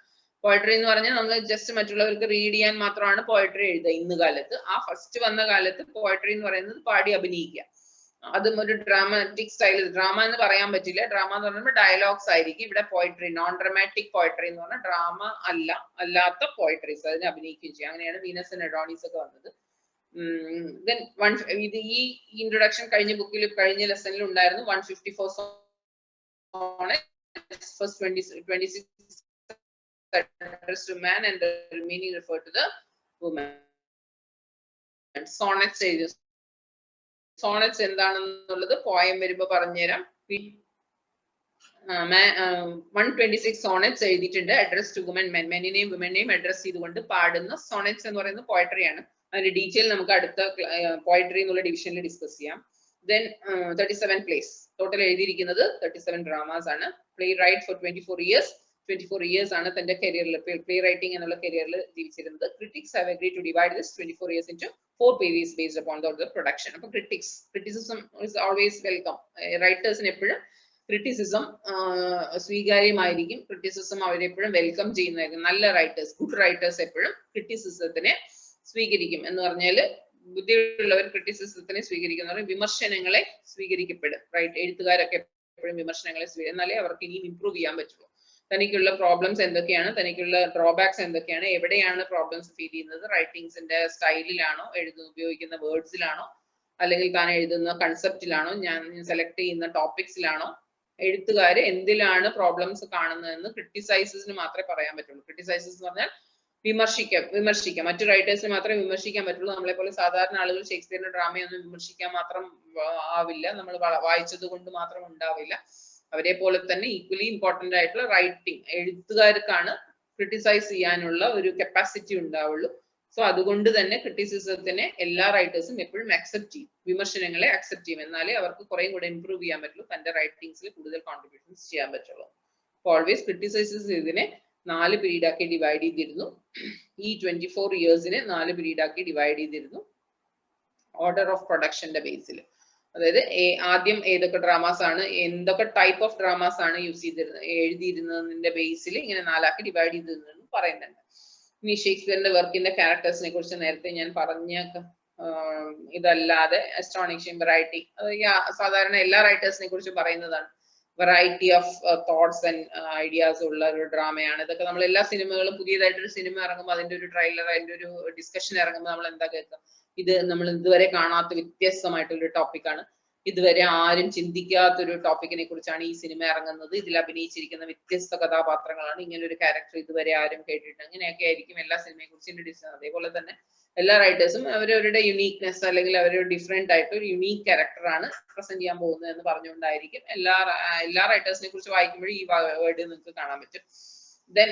പോയട്രി എന്ന് പറഞ്ഞാൽ നമ്മൾ ജസ്റ്റ് മറ്റുള്ളവർക്ക് റീഡ് ചെയ്യാൻ മാത്രമാണ് പോയട്രി എഴുതുക ഇന്ന് കാലത്ത്. ആ ഫസ്റ്റ് വന്ന കാലത്ത് പോയട്രി എന്ന് പറയുന്നത് പാടി അഭിനയിക്കുക. അതും ഒരു ഡ്രാമാറ്റിക് സ്റ്റൈൽ. ഡ്രാമ എന്ന് പറയാൻ പറ്റില്ല. ഡ്രാമ എന്ന് പറയുമ്പോൾ ഡയലോഗ്സ് ആയിരിക്കും. ഇവിടെ പോയട്രി, നോൺ ഡ്രാമാറ്റിക് പോയട്രി എന്ന് പറഞ്ഞാൽ ഡ്രാമ അല്ലാത്ത പോയട്രീസ്, അതിനെ അഭിനയിക്കുകയും ചെയ്യും. അങ്ങനെയാണ് വീനസ് ആൻഡ് അഡോണിസ് ഒക്കെ വന്നത്. ഇത് ഈ ഇൻട്രൊഡക്ഷൻ കഴിഞ്ഞ ബുക്കിൽ, കഴിഞ്ഞ ലെസണിൽ ഉണ്ടായിരുന്നു. 154 sonnets, first 26 addressed to man and the remaining referred to the woman. Sonnets എഴുതി. സോണറ്റ്സ് എന്താണെന്നുള്ളത് പോയം വരുമ്പോ പറഞ്ഞുതരാം. 126 സോണറ്റ്സ് എഴുതിയിട്ടുണ്ട്. അഡ്രസ് ടു വുമൻ, മെന്നിനെയും വിമനെയും അഡ്രസ് ചെയ്തുകൊണ്ട് പാടുന്ന സോണറ്റ്സ് എന്ന് പറയുന്നത് പോയട്രി ആണ്. അതിന്റെ ഡീറ്റെയിൽ നമുക്ക് അടുത്ത പോയട്രി എന്നുള്ള ഡിവിഷനിൽ ഡിസ്കസ് ചെയ്യാം. Then 37 plays. Total എഴുതിയിരിക്കുന്നത് 37 dramas ആണ്. Play write for 24 years. 24 years ആണ് തന്റെ കരിയറിൽ പ്ലേ റൈറ്റിംഗ് എന്നുള്ള കരിയറിൽ ജീവിച്ചിരുന്നത്. Critics have agreed to divide this 24 years into 4 periods based upon the production. അപ്പോൾ criticism is always welcome. റൈറ്റേഴ്സിന് എപ്പോഴും ക്രിറ്റിസിസം സ്വീകാര്യമായിരിക്കും. ക്രിറ്റിസിസം അവരെപ്പോഴും വെൽക്കം ചെയ്യുന്നതായിരിക്കും. നല്ല റൈറ്റേഴ്സ്, ഗുഡ് റൈറ്റേഴ്സ് എപ്പോഴും ക്രിറ്റിസിസത്തിനെ സ്വീകരിക്കും. എന്ന് പറഞ്ഞാല് ബുദ്ധിയുള്ളവർ ക്രിറ്റിസിസത്തിനെ സ്വീകരിക്കുന്നവർ വിമർശനങ്ങളെ സ്വീകരിക്കപ്പെടും. റൈറ്റ്, എഴുത്തുകാരൊക്കെ എപ്പോഴും വിമർശനങ്ങളെ സ്വീകരിക്കും. എന്നാലേ അവർക്ക് ഇനിയും ഇമ്പ്രൂവ് ചെയ്യാൻ പറ്റുള്ളൂ. തനിക്കുള്ള പ്രോബ്ലംസ് എന്തൊക്കെയാണ്, തനിക്കുള്ള ഡ്രോബാക്സ് എന്തൊക്കെയാണ്, എവിടെയാണ് പ്രോബ്ലംസ് ഫീൽ ചെയ്യുന്നത്, റൈറ്റിംഗ്സിന്റെ സ്റ്റൈലിലാണോ, ഉപയോഗിക്കുന്ന വേർഡ്സിലാണോ, അല്ലെങ്കിൽ താൻ എഴുതുന്ന കൺസെപ്റ്റിലാണോ, ഞാൻ സെലക്ട് ചെയ്യുന്ന ടോപ്പിക്സിലാണോ, എഴുത്തുകാര് എന്തിലാണ് പ്രോബ്ലംസ് കാണുന്നതെന്ന് ക്രിട്ടിസൈസസിന് മാത്രമേ പറയാൻ പറ്റുള്ളൂ. ക്രിട്ടിസൈസസ് എന്ന് പറഞ്ഞാൽ വിമർശിക്കാം. മറ്റു റൈറ്റേഴ്സിന് മാത്രമേ വിമർശിക്കാൻ പറ്റുള്ളൂ. നമ്മളെ പോലെ സാധാരണ ആളുകൾ ഷേക്സ്പിയറിന്റെ ഡ്രാമയൊന്നും വിമർശിക്കാൻ മാത്രം ആവില്ല. നമ്മൾ വായിച്ചത് കൊണ്ട് മാത്രം ഉണ്ടാവില്ല. അവരെ പോലെ തന്നെ ഈക്വലി ഇമ്പോർട്ടന്റ് ആയിട്ടുള്ള റൈറ്റിംഗ് എഴുത്തുകാർക്കാണ് ക്രിട്ടിസൈസ് ചെയ്യാനുള്ള ഒരു കപ്പാസിറ്റി ഉണ്ടാവുള്ളൂ. സോ അതുകൊണ്ട് തന്നെ ക്രിറ്റിസിസത്തിനെ എല്ലാ റൈറ്റേഴ്സും എപ്പോഴും അക്സെപ്റ്റ് ചെയ്യും, വിമർശനങ്ങളെ അക്സെപ്റ്റ് ചെയ്യും. എന്നാലേ അവർക്ക് കുറേ കൂടെ ഇംപ്രൂവ് ചെയ്യാൻ പറ്റുള്ളൂ, തന്റെ റൈറ്റിംഗ്സിൽ കൂടുതൽ കോൺട്രിബ്യൂഷൻസ് ചെയ്യാൻ പറ്റുള്ളൂ. ഓൾവേസ് ക്രിറ്റിസൈസസ് ഇതിനെ 4 പീരീഡ് ആക്കി ഡിവൈഡ് ചെയ്തിരുന്നു. ഈ 24 ഇയേഴ്സിനെ 4 പീരീഡ് ആക്കി ഡിവൈഡ് ചെയ്തിരുന്നു ഓർഡർ ഓഫ് പ്രൊഡക്ഷന്റെ ബേസിൽ. അതായത് ആദ്യം ഏതൊക്കെ ഡ്രാമാസ് ആണ്, എന്തൊക്കെ ടൈപ്പ് ഓഫ് ഡ്രാമാസ് ആണ് എഴുതിയിരുന്നതിന്റെ ബേസിൽ ഇങ്ങനെ 4 ആക്കി ഡിവൈഡ് ചെയ്തിരുന്നു പറയുന്നുണ്ട്. ഇനി ഷേക്സ്പിയറിന്റെ വർക്കിന്റെ ക്യാരക്ടേഴ്സിനെ കുറിച്ച് നേരത്തെ ഞാൻ പറഞ്ഞ ഇതല്ലാതെ അസ്റ്റോണിഷിംഗ് വെറൈറ്റി, സാധാരണ എല്ലാ റൈറ്റേഴ്സിനെ കുറിച്ച് പറയുന്നതാണ്. Variety of thoughts and ideas ഉള്ള ഒരു ഡ്രാമയാണ്. ഇതൊക്കെ നമ്മൾ എല്ലാ സിനിമകളും, പുതിയതായിട്ടൊരു സിനിമ ഇറങ്ങുമ്പോൾ അതിന്റെ ഒരു ട്രെയിലർ, അതിന്റെ ഒരു ഡിസ്കഷൻ ഇറങ്ങുമ്പോൾ നമ്മൾ എന്താ കേൾക്കുക, ഇത് നമ്മൾ ഇതുവരെ കാണാത്ത വ്യത്യസ്തമായിട്ടുള്ള ടോപ്പിക്കാണ്, ഇതുവരെ ആരും ചിന്തിക്കാത്തൊരു ടോപ്പിക്കിനെ കുറിച്ചാണ് ഈ സിനിമ ഇറങ്ങുന്നത്, ഇതിൽ അഭിനയിച്ചിരിക്കുന്ന വ്യത്യസ്ത കഥാപാത്രങ്ങളാണ്, ഇങ്ങനെ ഒരു ക്യാരക്ടർ ഇതുവരെ ആരും കേട്ടിട്ട്, അങ്ങനെയൊക്കെ ആയിരിക്കും എല്ലാ സിനിമയെ കുറിച്ച് ഇൻട്രൊഡ്യൂസ് ചെയ്യുന്നത്. അതേപോലെ തന്നെ എല്ലാ റൈറ്റേഴ്സും അവരവരുടെ യുണീക്നെസ് അല്ലെങ്കിൽ അവരൊരു ഡിഫറെന്റ് ആയിട്ട് ഒരു യുണീക്ക് ക്യാരക്ടറാണ് പ്രസന്റ് ചെയ്യാൻ പോകുന്നത് എന്ന് പറഞ്ഞുകൊണ്ടായിരിക്കും എല്ലാ റൈറ്റേഴ്സിനെ കുറിച്ച് വായിക്കുമ്പോഴും ഈ വേർഡ് നിങ്ങൾക്ക് കാണാൻ പറ്റും. ദെൻ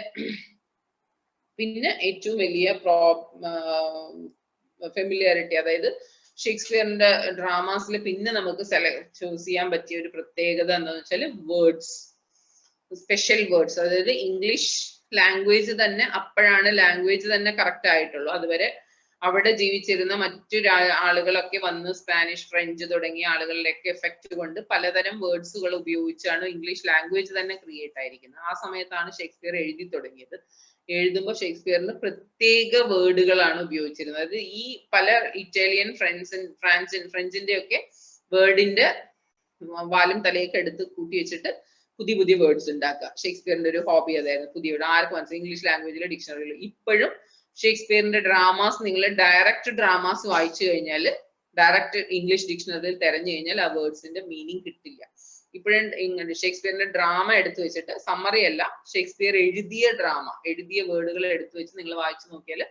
പിന്നെ ഏറ്റവും വലിയ ഫെമിലിയാരിറ്റി, അതായത് ഷേക്സ്പിയറിന്റെ ഡ്രാമാസിൽ പിന്നെ നമുക്ക് ചൂസ് ചെയ്യാൻ പറ്റിയ ഒരു പ്രത്യേകത എന്താണെന്ന് വെച്ചാൽ വേർഡ്സ്, സ്പെഷ്യൽ വേർഡ്സ്. അതായത് ഇംഗ്ലീഷ് ലാംഗ്വേജ് തന്നെ, അപ്പോഴാണ് ലാംഗ്വേജ് തന്നെ കറക്റ്റ് ആയിട്ടുള്ളൂ. അതുവരെ അവിടെ ജീവിച്ചിരുന്ന മറ്റു ആളുകളൊക്കെ വന്ന് സ്പാനിഷ്, ഫ്രഞ്ച് തുടങ്ങിയ ആളുകളിലേക്ക് എഫക്റ്റ് കൊണ്ട് പലതരം വേർഡ്സുകൾ ഉപയോഗിച്ചാണ് ഇംഗ്ലീഷ് ലാംഗ്വേജ് തന്നെ ക്രിയേറ്റ് ആയിരിക്കുന്നത്. ആ സമയത്താണ് ഷേക്സ്പിയർ എഴുതി തുടങ്ങിയത്. എഴുതുമ്പോൾ ഷേക്സ്പിയറിന് പ്രത്യേക വേർഡുകളാണ് ഉപയോഗിച്ചിരുന്നത്. അത് ഈ പല ഇറ്റാലിയൻ, ഫ്രഞ്ചിന്റെ ഒക്കെ വേർഡിന്റെ വാലും തലയൊക്കെ എടുത്ത് കൂട്ടി വെച്ചിട്ട് പുതിയ പുതിയ വേർഡ്സ് ഉണ്ടാക്കുക. ഷേക്സ്പിയറിന്റെ ഒരു ഹോബി അതായിരുന്നു. പുതിയ വേർഡ് ആർക്ക് മനസ്സിലായി, ഇംഗ്ലീഷ് ലാംഗ്വേജിലെ ഡിക്ഷണറിയിൽ. ഇപ്പോഴും ഷേക്സ്പിയറിന്റെ ഡ്രാമാസ് നിങ്ങൾ ഡയറക്റ്റ് ഡ്രാമാസ് വായിച്ചു കഴിഞ്ഞാൽ, ഡയറക്റ്റ് ഇംഗ്ലീഷ് ഡിക്ഷണറിയിൽ തെരഞ്ഞു കഴിഞ്ഞാൽ ആ വേർഡ്സിന്റെ മീനിങ് കിട്ടില്ല. ഇപ്പോഴും ഷേക്സ്പിയറിന്റെ ഡ്രാമ എടുത്തു വെച്ചിട്ട്, സമ്മറി അല്ല, ഷേക്സ്പിയർ എഴുതിയ ഡ്രാമ, എഴുതിയ വേർഡുകൾ എടുത്തു വെച്ച് നിങ്ങൾ വായിച്ചു നോക്കിയാൽ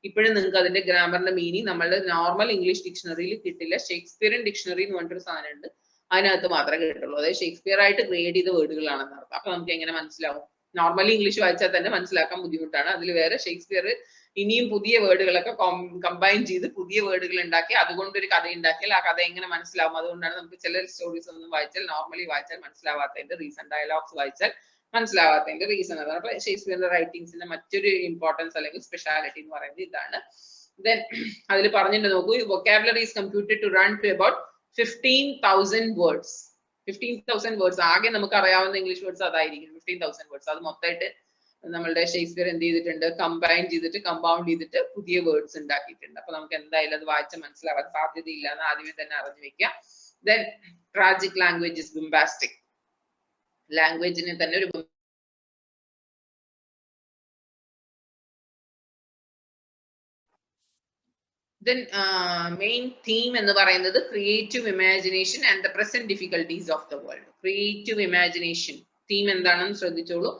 ഇപ്പോഴും നിങ്ങൾക്ക് അതിന്റെ ഗ്രാമറിന്റെ മീനിങ് നമ്മളുടെ നോർമൽ ഇംഗ്ലീഷ് ഡിക്ഷണറിയിൽ കിട്ടില്ല. ഷേക്സ്പിയറിൻ ഡിക്ഷണറി എന്ന് പറഞ്ഞൊരു സാധനം ഉണ്ട്, അതിനകത്ത് മാത്രമേ കിട്ടുള്ളൂ. അതായത് ഷേക്സ്പിയർ ആയിട്ട് ക്രിയേറ്റ് ചെയ്ത വേർഡുകളാണെന്ന് അർത്ഥം. അപ്പൊ നമുക്ക് എങ്ങനെ മനസ്സിലാവും? നോർമലി ഇംഗ്ലീഷ് വായിച്ചാൽ തന്നെ മനസ്സിലാക്കാൻ ബുദ്ധിമുട്ടാണ്. അതിൽ വേറെ ഷേക്സ്പിയർ ഇനിയും പുതിയ വേർഡുകളൊക്കെ കമ്പൈൻ ചെയ്ത് പുതിയ വേർഡുകൾ ഉണ്ടാക്കി അതുകൊണ്ടൊരു കഥ ഉണ്ടാക്കിയാൽ ആ കഥ എങ്ങനെ മനസ്സിലാവും? അതുകൊണ്ടാണ് നമുക്ക് ചില സ്റ്റോറീസ് ഒന്നും വായിച്ചാൽ, നോർമലി വായിച്ചാൽ മനസ്സിലാവാത്തതിന്റെ റീസൺ, ഡയലോഗ്സ് വായിച്ചാൽ മനസ്സിലാവാത്തതിന്റെ റീസൺ അതാണ്. അപ്പൊ ഷേക്സ്പിയറിന്റെ റൈറ്റിംഗ്സിന്റെ മറ്റൊരു ഇമ്പോർട്ടൻസ് അല്ലെങ്കിൽ സ്പെഷ്യാലിറ്റി എന്ന് പറയുന്നത് ഇതാണ്. ദെൻ അതിൽ പറഞ്ഞിട്ട് നോക്കൂ, vocabulary is computed to run to about 15,000 words. 15,000 words ആകെ നമുക്ക് അറിയാവുന്ന ഇംഗ്ലീഷ് വേർഡ്സ് അതായിരിക്കും 15,000 വേർഡ്സ്. അത് മൊത്തമായിട്ട് നമ്മളുടെ ഷേക്സ്പിയർ എന്ത് ചെയ്തിട്ടുണ്ട്, കമ്പൈൻ ചെയ്തിട്ട്, കമ്പൗണ്ട് ചെയ്തിട്ട് പുതിയ വേർഡ്സ് ഉണ്ടാക്കിയിട്ടുണ്ട്. അപ്പൊ നമുക്ക് എന്തായാലും അത് വായിച്ച് മനസ്സിലാവാൻ സാധ്യതയില്ല എന്ന് ആദ്യമേ തന്നെ അറിഞ്ഞു വെക്കാം. Then tragic language is bombastic. ലാംഗ്വേജിനെ തന്നെ ഒരു then main theme എന്ന് പറയുന്നത് creative imagination and the present difficulties of the world. Creative imagination theme എന്താണെന്ന് ശ്രദ്ധിച്ചോളൂ.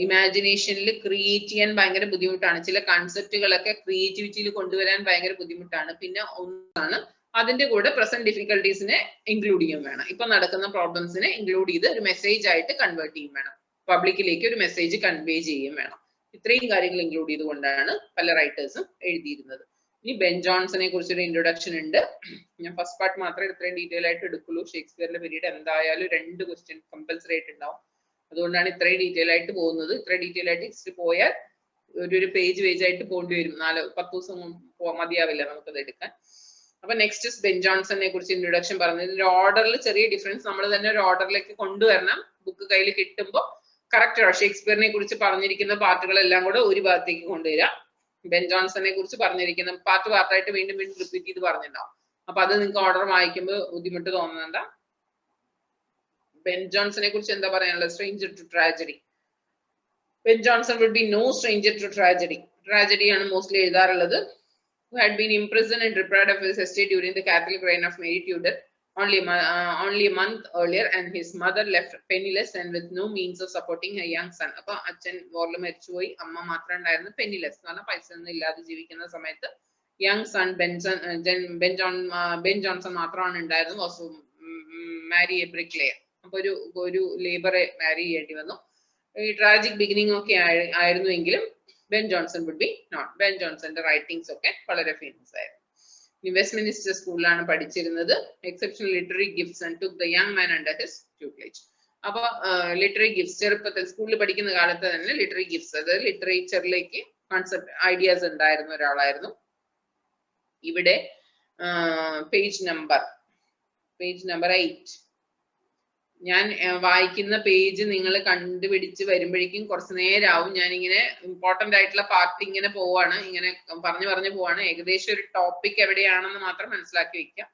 ഇമാജിനേഷനിൽ ക്രിയേറ്റ് ചെയ്യാൻ ഭയങ്കര ബുദ്ധിമുട്ടാണ്. ചില കൺസെപ്റ്റുകളൊക്കെ ക്രിയേറ്റിവിറ്റിയിൽ കൊണ്ടുവരാൻ ഭയങ്കര ബുദ്ധിമുട്ടാണ്. പിന്നെ ഒന്നാണ് അതിന്റെ കൂടെ പ്രസന്റ് ഡിഫിക്കൽട്ടീസിനെ ഇൻക്ലൂഡ് ചെയ്യും വേണം. ഇപ്പൊ നടക്കുന്ന പ്രോബ്ലംസിനെ ഇൻക്ലൂഡ് ചെയ്ത് ഒരു മെസ്സേജ് ആയിട്ട് കൺവേർട്ട് ചെയ്യും വേണം. പബ്ലിക്കിലേക്ക് ഒരു മെസ്സേജ് കൺവേ ചെയ്യും വേണം. ഇത്രയും കാര്യങ്ങൾ ഇൻക്ലൂഡ് ചെയ്തുകൊണ്ടാണ് പല റൈറ്റേഴ്സും എഴുതിയിരുന്നത്. ഇനി ബെൻ ജോൺസനെ കുറിച്ചൊരു ഇൻട്രൊഡക്ഷൻ ഉണ്ട്. ഞാൻ ഫസ്റ്റ് പാർട്ട് മാത്രമേ ഇത്രയും ഡീറ്റെയിൽ ആയിട്ട് എടുക്കുള്ളൂ. ഷേക്സ്പിയറിന്റെ പീരീഡ് എന്തായാലും 2 ക്വസ്റ്റ്യൻ കമ്പൽസറി ആയിട്ട് ഉണ്ടാവും. അതുകൊണ്ടാണ് ഇത്രയും ഡീറ്റെയിൽ ആയിട്ട് പോകുന്നത്. ഇത്ര ഡീറ്റെയിൽ ആയിട്ട് ഹിസ്റ്ററി പോയാൽ ഒരു പേജ് ആയിട്ട് പോകേണ്ടി വരും. 10 ദിവസം മതിയാവില്ല നമുക്കത് എടുക്കാൻ. അപ്പൊ നെക്സ്റ്റ് ബെൻ ജോൺസനെ കുറിച്ച് ഇൻട്രൊഡക്ഷൻ പറഞ്ഞത്. ഇതിന്റെ ഓർഡറിൽ ചെറിയ ഡിഫറൻസ്, നമ്മൾ തന്നെ ഒരു ഓർഡറിലേക്ക് കൊണ്ടുവരണം. ബുക്ക് കയ്യിൽ കിട്ടുമ്പോൾ കറക്റ്റ് ഷേക്സ്പിയറിനെ കുറിച്ച് പറഞ്ഞിരിക്കുന്ന പാർട്ടുകളെല്ലാം കൂടെ ഒരു ഭാഗത്തേക്ക് കൊണ്ടുവരാം. ബെൻ ജോൺസനെ കുറിച്ച് പറഞ്ഞിരിക്കുന്ന പാർട്ടായിട്ട് വീണ്ടും റിപ്പീറ്റ് ചെയ്ത് പറഞ്ഞിട്ടുണ്ടാവും. അപ്പൊ അത് നിങ്ങൾക്ക് ഓർഡർ വായിക്കുമ്പോൾ ബുദ്ധിമുട്ട് തോന്നുന്നുണ്ട. ബെൻ ജോൺസനെ കുറിച്ച് എന്താ പറയാനുള്ളത്? Stranger to tragedy. Ben Jonson would be no stranger to tragedy. Tragedy ആണ് മോസ്റ്റ്ലി എഴുതാറുള്ളത്. Who had been imprisoned and deprived of his estate during the Catholic reign of Mary Tudor only a month earlier, and his mother left penniless and with no means of supporting her young son. അപ്പൊ അച്ഛൻ വാറിൽ മരിച്ചുപോയി, അമ്മ മാത്രം ഉണ്ടായിരുന്നു. പെന്നിലെസ് എന്ന് പറഞ്ഞാൽ പൈസ ഒന്നും ഇല്ലാതെ ജീവിക്കുന്ന സമയത്ത് യങ് സൺ ബെൻ ജോൺസൺ മാത്രമാണ് ഉണ്ടായിരുന്നത്. Was marry a bricklayer. അപ്പൊ ഒരു ലേബറെ മാരി ചെയ്യേണ്ടി വന്നു. ഈ ട്രാജിക് ബിഗിനിങ് ഒക്കെ ആയിരുന്നുവെങ്കിലും Ben Jonson would be not. Ben ജോൺസന്റെ റൈറ്റിംഗ്സ് ഒക്കെ വളരെ ഫേമസ് ആയിരുന്നു. വെസ്റ്റ്മിനിസ്റ്റർ സ്കൂളിലാണ് പഠിച്ചിരുന്നത്. Exceptional literary gifts and took the young man under his tutelage. അപ്പൊ ലിറ്റററി ഗിഫ്റ്റ്സ് ചെറുപ്പത്തിൽ സ്കൂളിൽ പഠിക്കുന്ന കാലത്ത് തന്നെ ലിറ്റററി ഗിഫ്റ്റ്സ്, അതായത് ലിറ്ററേച്ചറിലേക്ക് കോൺസെപ്റ്റ് ഐഡിയാസ് ഉണ്ടായിരുന്ന ഒരാളായിരുന്നു. ഇവിടെ പേജ് നമ്പർ 8 ഞാൻ വായിക്കുന്ന പേജ് നിങ്ങൾ കണ്ടുപിടിച്ച് വരുമ്പോഴേക്കും കുറച്ച് നേരമാവും. ഞാനിങ്ങനെ ഇമ്പോർട്ടന്റ് ആയിട്ടുള്ള പാർട്ട് ഇങ്ങനെ പോവാണ്, ഇങ്ങനെ പറഞ്ഞു പോവാണ്. ഏകദേശം ഒരു ടോപ്പിക് എവിടെയാണെന്ന് മാത്രം മനസ്സിലാക്കി വെക്കാം.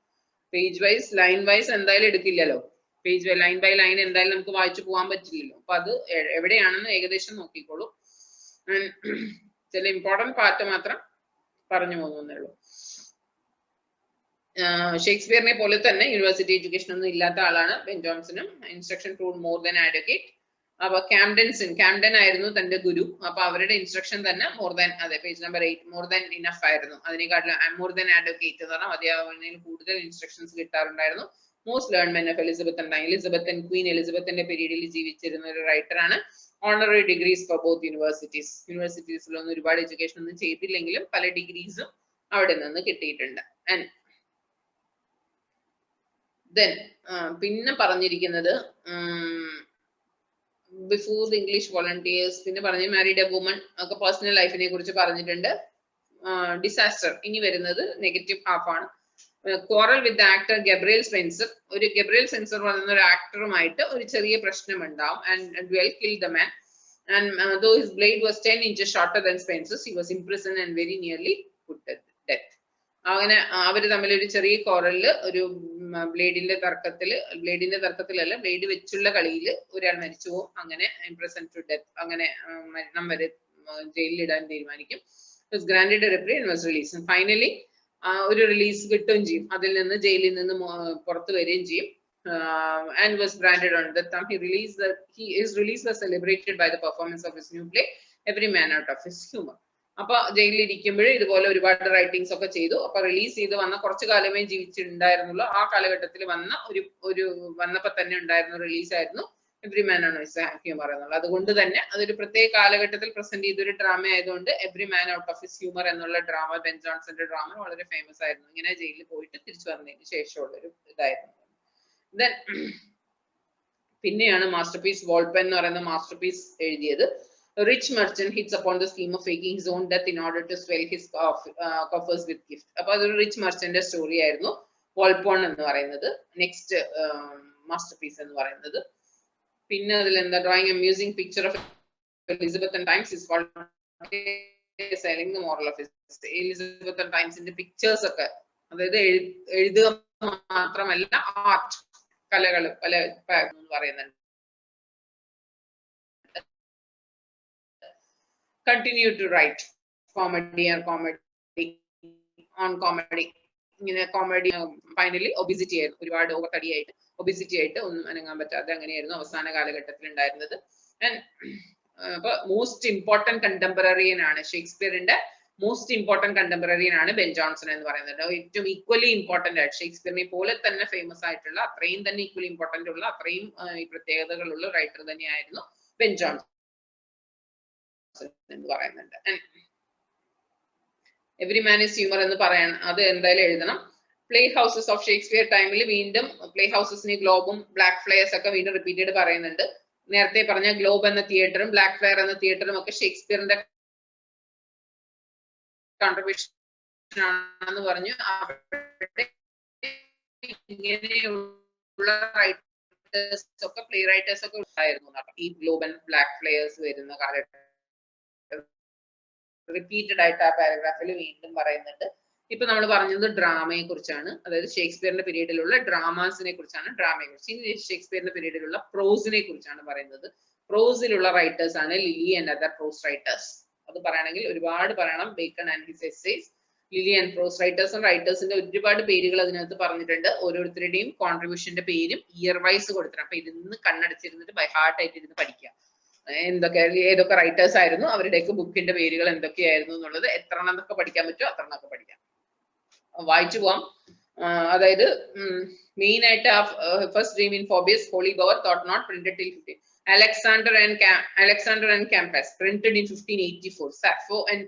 പേജ് വൈസ് ലൈൻ വൈസ് എന്തായാലും എടുക്കില്ലല്ലോ. പേജ് ലൈൻ ബൈ ലൈൻ എന്തായാലും നമുക്ക് വായിച്ചു പോകാൻ പറ്റില്ലല്ലോ. അപ്പൊ അത് എവിടെയാണെന്ന് ഏകദേശം നോക്കിക്കോളൂ. ചില ഇമ്പോർട്ടന്റ് പാർട്ട് മാത്രം പറഞ്ഞു പോകുന്നേ ഉള്ളൂ. ഷേക്സ്പിയറിനെ പോലെ തന്നെ യൂണിവേഴ്സിറ്റി എഡ്യൂക്കേഷൻ ഒന്നും ഇല്ലാത്ത ആളാണ് ബെൻ ജോൺസണും. Instruction proved more than advocate. അപ്പൊ ക്യാംഡൻ ആയിരുന്നു തന്റെ ഗുരു. അപ്പൊ അവരുടെ ഇൻസ്ട്രക്ഷൻ തന്നെ മോർ ദാൻ, അതെ page number 8, more than enough ആയിരുന്നു. അതിനെക്കാട്ടിലും മോർ ദാൻ ആഡ്വക്കേറ്റ് എന്ന് പറഞ്ഞാൽ മതിയാവുന്നതിൽ കൂടുതൽ ഇൻസ്ട്രക്ഷൻസ് കിട്ടാറുണ്ടായിരുന്നു. Most learn men of queen എലിസബത്തിന്റെ പീരീഡിൽ ജീവിച്ചിരുന്ന ഒരു റൈറ്ററാണ്. ഓണററി ഡിഗ്രീസ് ഫോർ ബോത്ത് യൂണിവേഴ്സിറ്റീസിലൊന്നും ഒരുപാട് എഡ്യൂക്കേഷൻ ഒന്നും ചെയ്തില്ലെങ്കിലും പല ഡിഗ്രീസും അവിടെ നിന്ന് കിട്ടിയിട്ടുണ്ട്. ആൻഡ് ദെൻ പിന്നെ പറഞ്ഞിരിക്കുന്നത് ബിഫോർ ദ ഇംഗ്ലീഷ് വോളണ്ടിയേഴ്സ്, പിന്നെ പറഞ്ഞ മാരീഡ് എ വുമൺ ഒക്കെ പേഴ്സണൽ ലൈഫിനെ കുറിച്ച് പറഞ്ഞിട്ടുണ്ട്. ഡിസാസ്റ്റർ ഇനി വരുന്നത് നെഗറ്റീവ് ഹാഫ് ആണ്. Quarrel with the actor Gabriel Spencer. ഒരു ഗബ്രിയൽ സ്പെൻസർ പറയുന്ന ഒരു ആക്ടറുമായിട്ട് ഒരു ചെറിയ പ്രശ്നം ഉണ്ടാവും. And duel kill the man. And though his blade was 10 inches shorter than Spencer's, he was imprisoned and very nearly put to death. അങ്ങനെ അവര് തമ്മിൽ ഒരു ചെറിയ കോറലില്, ഒരു ബ്ലേഡിന്റെ തർക്കത്തിലല്ല, ബ്ലേഡ് വെച്ചുള്ള കളിയിൽ ഒരാൾ മരിച്ചു പോകും. അങ്ങനെ ഇംപ്രസൺ ടു ഡെത്ത്, അങ്ങനെ മരണം വരെ ജയിലിൽ ഇടാൻ തീരുമാനിക്കും. Granted reprieve and was release. Finally ഒരു റിലീസ് കിട്ടുകയും ചെയ്യും. അതിൽ നിന്ന് ജയിലിൽ നിന്ന് പുറത്തു വരികയും ചെയ്യും. And was branded on that time. His release was celebrated by the performance of his new play Every Man Out of His Humor. അപ്പൊ ജയിലിൽ ഇരിക്കുമ്പോഴേ ഇതുപോലെ ഒരുപാട് റൈറ്റിംഗ്സ് ഒക്കെ ചെയ്തു. അപ്പൊ റിലീസ് ചെയ്ത് വന്ന കുറച്ചു കാലമേ ജീവിച്ചിട്ടുണ്ടായിരുന്നുള്ളൂ. ആ കാലഘട്ടത്തിൽ വന്നപ്പോ തന്നെ ഉണ്ടായിരുന്ന റിലീസ് ആയിരുന്നു every man on his humour എന്നുള്ളത്. അതുകൊണ്ട് തന്നെ അതൊരു പ്രത്യേക കാലഘട്ടത്തിൽ പ്രസന്റ് ചെയ്തൊരു ഡ്രാമ ആയതുകൊണ്ട് every man out of his humour എന്നുള്ള ഡ്രാമ, ബെൻ ജോൺസന്റെ ഡ്രാമ വളരെ ഫേമസ് ആയിരുന്നു. ഇങ്ങനെ ജയിലിൽ പോയിട്ട് തിരിച്ചു വന്നതിന് ശേഷമുള്ള ഒരു ഇതായിരുന്നു. പിന്നെയാണ് മാസ്റ്റർ പീസ് വോൾപെൻ എന്ന് പറയുന്ന മാസ്റ്റർ പീസ് എഴുതിയത്. Rich merchant hits upon the scheme of faking his own death in order to swell his coffers with gift. അപ്പൊ അതൊരു റിച്ച് മെർച്ചന്റ് സ്റ്റോറി ആയിരുന്നു വോൾപോൺ എന്ന് പറയുന്നത്. നെക്സ്റ്റ് മാസ്റ്റർ പീസ് എന്ന് പറയുന്നത്. പിന്നെ അതിൽ എന്താ, drawing amusing picture of Elizabethan times is called selling the moral of Elizabethan ടൈംസിന്റെ പിക്ചേഴ്സ് ഒക്കെ, അതായത് എഴുതുക മാത്രമല്ല ആർട്ട്, കലകൾ പല പറയുന്നുണ്ട്. Continue to write comedy on comedy. ഇങ്ങനെ കോമഡി. ഫൈനലി ഒബിസിറ്റി ആയിരുന്നു, ഒരുപാട് ഓവർ തടിയായിട്ട് ഒബിസിറ്റി ആയിട്ട് ഒന്നും അനങ്ങാൻ പറ്റാതെ അങ്ങനെയായിരുന്നു അവസാന കാലഘട്ടത്തിൽ ഉണ്ടായിരുന്നത്. അപ്പൊ മോസ്റ്റ് ഇമ്പോർട്ടന്റ് കണ്ടംപററിയൻ ആണ് ഷേക്സ്പിയറിന്റെ മോസ്റ്റ് ഇമ്പോർട്ടന്റ് കണ്ടംപററിയൻ ആണ് ബെൻ ജോൺസൺ എന്ന് പറയുന്നത്. ഏറ്റവും ഈക്വലി ഇമ്പോർട്ടന്റ് ആയിട്ട് ഷേക്സ്പിയറിനെ പോലെ തന്നെ ഫേമസ് ആയിട്ടുള്ള, അത്രയും തന്നെ ഈക്വലി ഇമ്പോർട്ടന്റ് ഉള്ള, അത്രയും ഈ പ്രത്യേകതകളുള്ള റൈറ്റർ തന്നെയായിരുന്നു ബെൻ ജോൺസൺ എന്ന് പറയുന്നുണ്ട്. എവരി മാൻ ഈസ് ഹ്യൂമർ എന്ന് പറയാൻ അത് എന്തായാലും എഴുതണം. പ്ലേ ഹൗസസ് ഓഫ് ഷേക്സ്പിയർ ടൈമിൽ വീണ്ടും പ്ലേ ഹൗസസിന് ഗ്ലോബും ബ്ലാക്ക് ഫ്ലയേഴ്സ് ഒക്കെ വീണ്ടും റിപ്പീറ്റഡ് പറയുന്നുണ്ട്. നേരത്തെ പറഞ്ഞ ഗ്ലോബ് എന്ന തിയേറ്ററും ബ്ലാക്ക് ഫ്ലയർ എന്ന തിയേറ്ററും ഒക്കെ ഷേക്സ്പിയറിന്റെ കോൺട്രിബ്യൂഷൻ ആണെന്ന് പറഞ്ഞു. ഇങ്ങനെയുള്ള റൈറ്റേഴ്സ് ഒക്കെ പ്ലേ റൈറ്റേഴ്സ് ഒക്കെ ഉണ്ടായിരുന്നു ഈ ഗ്ലോബ് ആൻഡ് ബ്ലാക്ക് ഫ്ലയേഴ്സ് വരുന്ന കാലഘട്ടം. റിപ്പീറ്റഡ് ആയിട്ട് ആ പാരഗ്രാഫിൽ വീണ്ടും പറയുന്നുണ്ട്. ഇപ്പൊ നമ്മൾ പറഞ്ഞത് ഡ്രാമയെ കുറിച്ചാണ്, അതായത് ഷേക്സ്പിയറിന്റെ പീരീഡിലുള്ള ഡ്രാമാസിനെ കുറിച്ചാണ്. ഡ്രാമയെ കുറിച്ച് ഇനി ഷേക്സ്പിയറിന്റെ പീരീഡിലുള്ള പ്രോസിനെ കുറിച്ചാണ് പറയുന്നത്. പ്രോസിലുള്ള റൈറ്റേഴ്സ് ആണ് Lyly and other prose writers. അത് പറയണമെങ്കിൽ ഒരുപാട് പറയണം. Bacon and his essays, Lyly and prose റൈറ്റേഴ്സും റൈറ്റേഴ്സിന്റെ ഒരുപാട് പേരുകൾ അതിനകത്ത് പറഞ്ഞിട്ടുണ്ട്. ഓരോരുത്തരുടെയും കോൺട്രിബ്യൂഷന്റെ പേരും ഇയർ വൈസ് കൊടുത്തിട്ടുണ്ട്. അപ്പൊ ഇരുന്ന് കണ്ണടച്ചിരുന്നിട്ട് ബൈ ഹാർട്ട് ആയിട്ട് ഇരുന്ന് പഠിക്കുക. ഏതൊക്കെ റൈറ്റേഴ്സ് ആയിരുന്നു, അവരുടെയൊക്കെ ബുക്കിന്റെ പേരുകൾ എന്തൊക്കെയായിരുന്നു എന്നുള്ളത് എത്ര എണ്ണമൊക്കെ പഠിക്കാൻ പറ്റുമോ അത്ര എണ്ണമൊക്കെ പഠിക്കാം. വായിച്ചു പോവാം. അതായത് മെയിൻ ആയിട്ട് ഫസ്റ്റ് ഡ്രീം ഇൻ ഫോബിയസ് holy Gower thought not printed till 15. Alexander and Campus printed in 1584. Sappho and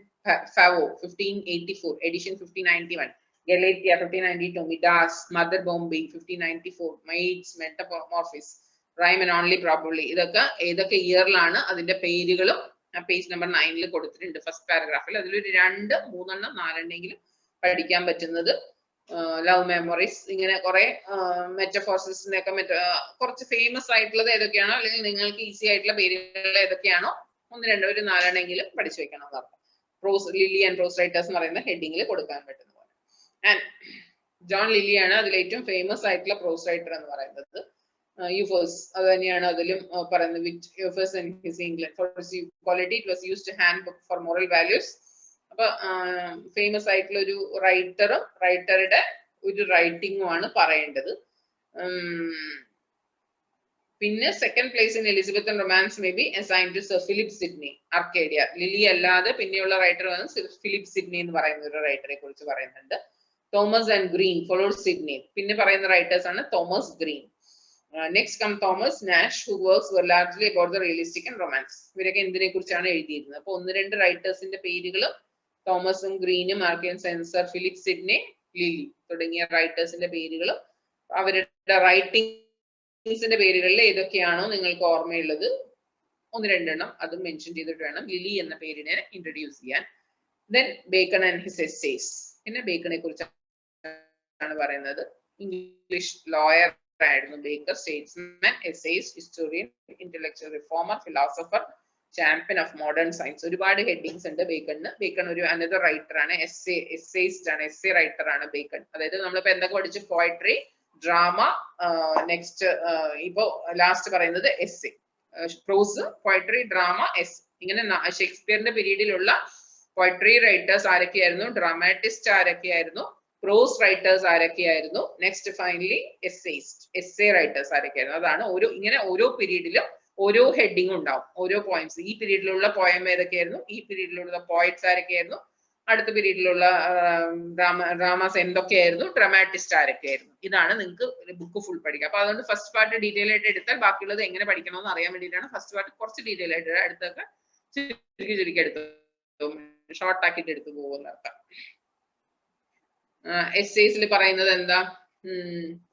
Favo 1584, edition 1591. Galatea 1592, Midas, Mother Bombay 1594, Maids, Metamorphosis, Rhyme and Only Probably. ഇതൊക്കെ ഏതൊക്കെ ഇയറിലാണ് അതിന്റെ പേരുകളും പേജ് നമ്പർ 9 കൊടുത്തിട്ടുണ്ട് first പാരഗ്രാഫിൽ. അതിലൊരു 2, 3 4 പഠിക്കാൻ പറ്റുന്നത്. Love memories, ഇങ്ങനെ കുറെ മെറ്റഫോർസിന്റെ ഒക്കെ കുറച്ച് ഫേമസ് ആയിട്ടുള്ളത് ഏതൊക്കെയാണോ, അല്ലെങ്കിൽ നിങ്ങൾക്ക് ഈസി ആയിട്ടുള്ള പേരുകൾ ഏതൊക്കെയാണോ 1, 2, 4 പഠിച്ചു വെക്കണം എന്നർത്ഥം. പ്രോസ് ലിലി ആൻഡ് പ്രോസ് റൈറ്റേഴ്സ് എന്ന് പറയുന്ന ഹെഡിങ്ങിൽ കൊടുക്കാൻ പറ്റുന്ന പോലെ. ആൻഡ് ജോൺ ലിലിയാണ് അതിൽ ഏറ്റവും ഫേമസ് ആയിട്ടുള്ള പ്രോസ് റൈറ്റർ എന്ന് പറയുന്നത്. യൂഫേഴ്സ് അത് തന്നെയാണ് അതിലും പറയുന്നത്. Which Euphues and his England for quality it was used handbook for moral values. അപ്പൊ ഫേമസ് ആയിട്ടുള്ള ഒരു റൈറ്ററും റൈറ്ററുടെ ഒരു റൈറ്റിംഗും ആണ് പറയേണ്ടത്. പിന്നെ second place in Elizabethan romance may be assigned to sir Philip Sidney, Arcadia. Lyly അല്ലാതെ പിന്നെയുള്ള റൈറ്റർ വന്ന് ഫിലിപ്പ് സിഡ്നി എന്ന് പറയുന്ന ഒരു റൈറ്ററെ കുറിച്ച് പറയുന്നുണ്ട്. Thomas and Greene followed Sidney. പിന്നെ പറയുന്ന റൈറ്റേഴ്സ് ആണ് Thomas Greene. Next come Thomas Nashe, who works were largely about the realistic and romance. ഇവരൊക്കെ എന്തിനെ കുറിച്ചാണ് എഴുതിയിരുന്നത്? അപ്പൊ 1, 2 റൈറ്റേഴ്സിന്റെ പേരുകളും തോമസും ഗ്രീനും, Archean sensor, Philip Sydney, Lily തുടങ്ങിയ റൈറ്റേഴ്സിന്റെ പേരുകളും അവരുടെ റൈറ്റിംഗ്സിന്റെ പേരുകളിൽ ഏതൊക്കെയാണോ നിങ്ങൾക്ക് ഓർമ്മയുള്ളത് 1, 2 എണ്ണം അതും മെൻഷൻ ചെയ്തിട്ട് വേണം ലിലി എന്ന പേരിനെ ഇൻട്രൊഡ്യൂസ് ചെയ്യാൻ. Then Bacon and his essays. പിന്നെ ബേക്കണെ കുറിച്ചാണ് പറയുന്നത്. ഇംഗ്ലീഷ് ലോയർ ആയിരുന്നു Baker. Statesman, essayist, historian, intellectual reformer, philosopher, champion of modern science. ഒരുപാട് ഹെഡിങ്സ് ഉണ്ട് ബേക്കണിന്. ബേക്കൺ ഒരു അനദർ റൈറ്റർ ആണ്, എസ്സേയിസ്റ്റ് ആണ്, എസ്സേ റൈറ്റർ ആണ് ബേക്കൺ. അതായത് നമ്മളിപ്പോ എന്തൊക്കെ പഠിച്ചു? പോയട്രി, ഡ്രാമ, നെക്സ്റ്റ് ഇപ്പോ ലാസ്റ്റ് പറയുന്നത് essay. Prose, poetry, drama, essay. ഇങ്ങനെ ഷേക്സ്പിയറിന്റെ പീരീഡിലുള്ള പോയട്രി റൈറ്റേഴ്സ് ആരൊക്കെയായിരുന്നു, ഡ്രാമാറ്റിസ്റ്റ് ആരൊക്കെയായിരുന്നു, പ്രോസ് റൈറ്റേഴ്സ് ആരൊക്കെയായിരുന്നു, next finally essayist, essay writers ആരൊക്കെയായിരുന്നു. അതാണ് ഇങ്ങനെ ഓരോ പീരീഡിലും ഓരോ ഹെഡിങ് ഉണ്ടാവും, ഓരോ പോയിന്റ്സ്. ഈ പീരീഡിലുള്ള പോയം ഏതൊക്കെയായിരുന്നു, ഈ പീരീഡിലുള്ള പോയറ്റ്സ് ആരൊക്കെയായിരുന്നു, അടുത്ത പീരീഡിലുള്ള ഡ്രാമാസ് എന്തൊക്കെയായിരുന്നു, ഡ്രാമാറ്റിസ്റ്റ് ആരൊക്കെയായിരുന്നു. ഇതാണ് നിങ്ങൾക്ക് ബുക്ക് ഫുൾ പഠിക്കുക. അപ്പൊ അതുകൊണ്ട് ഫസ്റ്റ് പാർട്ട് ഡീറ്റെയിൽ ആയിട്ട് എടുത്താൽ ബാക്കിയുള്ളത് എങ്ങനെ പഠിക്കണമെന്ന് അറിയാൻ വേണ്ടിയിട്ടാണ് ഫസ്റ്റ് പാർട്ട് കുറച്ച് ഡീറ്റെയിൽ ആയിട്ട് അടുത്തൊക്കെ ചുരുക്കി എടുത്തു, ഷോർട്ട് ആക്കിയിട്ട് എടുത്തു പോകുന്നതൊക്കെ. എസ്സേസിൽ പറയുന്നത് എന്താ?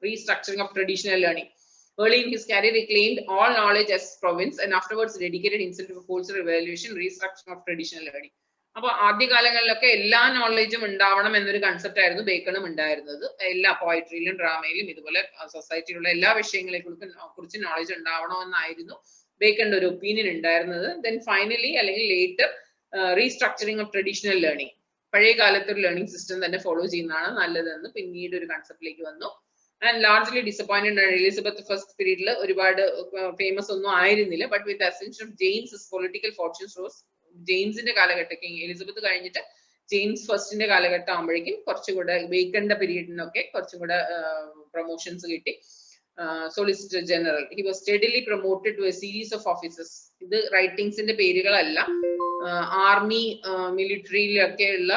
Restructuring of traditional learning. Early in his career, he claimed all knowledge as province and afterwards dedicated himself to wholesale evaluation, restructuring of traditional learning. അപ്പൊ ആദ്യകാലങ്ങളിലൊക്കെ എല്ലാ നോളജും ഉണ്ടാവണം എന്നൊരു കൺസെപ്റ്റ് ആയിരുന്നു ബേക്കണും ഉണ്ടായിരുന്നത്. എല്ലാ പോയട്രിയിലും ഡ്രാമയിലും ഇതുപോലെ സൊസൈറ്റിയിലുള്ള എല്ലാ വിഷയങ്ങളെ കുറിച്ച് നോളജ് ഉണ്ടാവണമെന്നായിരുന്നു ബേക്കണിന്റെ ഒരു ഒപ്പീനിയൻ ഉണ്ടായിരുന്നത്. ദെൻ ഫൈനലി അല്ലെങ്കിൽ later restructuring of traditional learning, പഴയ കാലത്ത് ഒരു ലേണിംഗ് സിസ്റ്റം തന്നെ ഫോളോ ചെയ്യുന്നതാണ് നല്ലതെന്ന് പിന്നീട് ഒരു കൺസെപ്റ്റിലേക്ക് വന്നു. ആൻഡ് ലാർജ്ലി ഡിസപ്പോയിന്റഡ് ആണ്. എലിസബത്ത് ഫസ്റ്റ് പീരീഡിൽ ഒരുപാട് ഫേമസ് ഒന്നും ആയിരുന്നില്ല. But with ascension of James political fortunes rose. ജെയിംസിന്റെ കാലഘട്ടത്തിൽ, എലിസബത്ത് കഴിഞ്ഞിട്ട് ജെയിംസ് ഫസ്റ്റിന്റെ കാലഘട്ടം ആകുമ്പോഴേക്കും കുറച്ചുകൂടെ ബേക്കണിന്റെ പീരീഡിനൊക്കെ കുറച്ചും കൂടെ പ്രൊമോഷൻസ് കിട്ടി. Solicitor General. He was steadily promoted to a series of offices. ഇത് റൈറ്റിംഗ്സിന്റെ പേരുകളല്ല, ആർമി മിലിറ്ററിയിലൊക്കെ ഉള്ള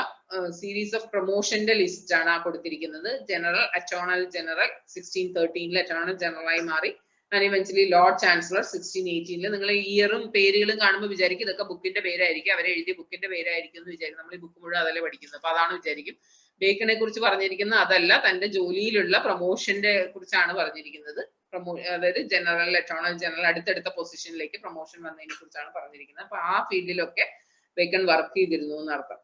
സീരീസ് ഓഫ് പ്രൊമോഷന്റെ ലിസ്റ്റ് ആണ് ആ കൊടുത്തിരിക്കുന്നത്. ജനറൽ, അറ്റോർണൽ ജനറൽ 1613 അറ്റോർണൽ ജനറലായി മാറി. And eventually Lord chancellor 1618. നിങ്ങൾ ഇയറും പേരുകളും കാണുമ്പോൾ വിചാരിക്കും ഇതൊക്കെ ബുക്കിന്റെ പേരായിരിക്കും, അവരെ എഴുതിയ ബുക്കിന്റെ പേരായിരിക്കും എന്ന് വിചാരിക്കും. നമ്മൾ ഈ ബുക്ക് മുഴുവൻ അതല്ലേ പഠിക്കുന്നത്, അപ്പൊ അതാണ് വിചാരിക്കും. ബേക്കണെ കുറിച്ച് പറഞ്ഞിരിക്കുന്ന അതല്ല, തന്റെ ജോലിയിലുള്ള പ്രൊമോഷന്റെ കുറിച്ചാണ് പറഞ്ഞിരിക്കുന്നത്. അതായത് ജനറൽ, അറ്റോർണൽ ജനറൽ അടുത്തടുത്ത പൊസിഷനിലേക്ക് പ്രൊമോഷൻ വന്നതിനെ കുറിച്ചാണ് പറഞ്ഞിരിക്കുന്നത്. അപ്പൊ ആ ഫീൽഡിലൊക്കെ ബേക്കൺ വർക്ക് ചെയ്തിരുന്നു എന്നർത്ഥം.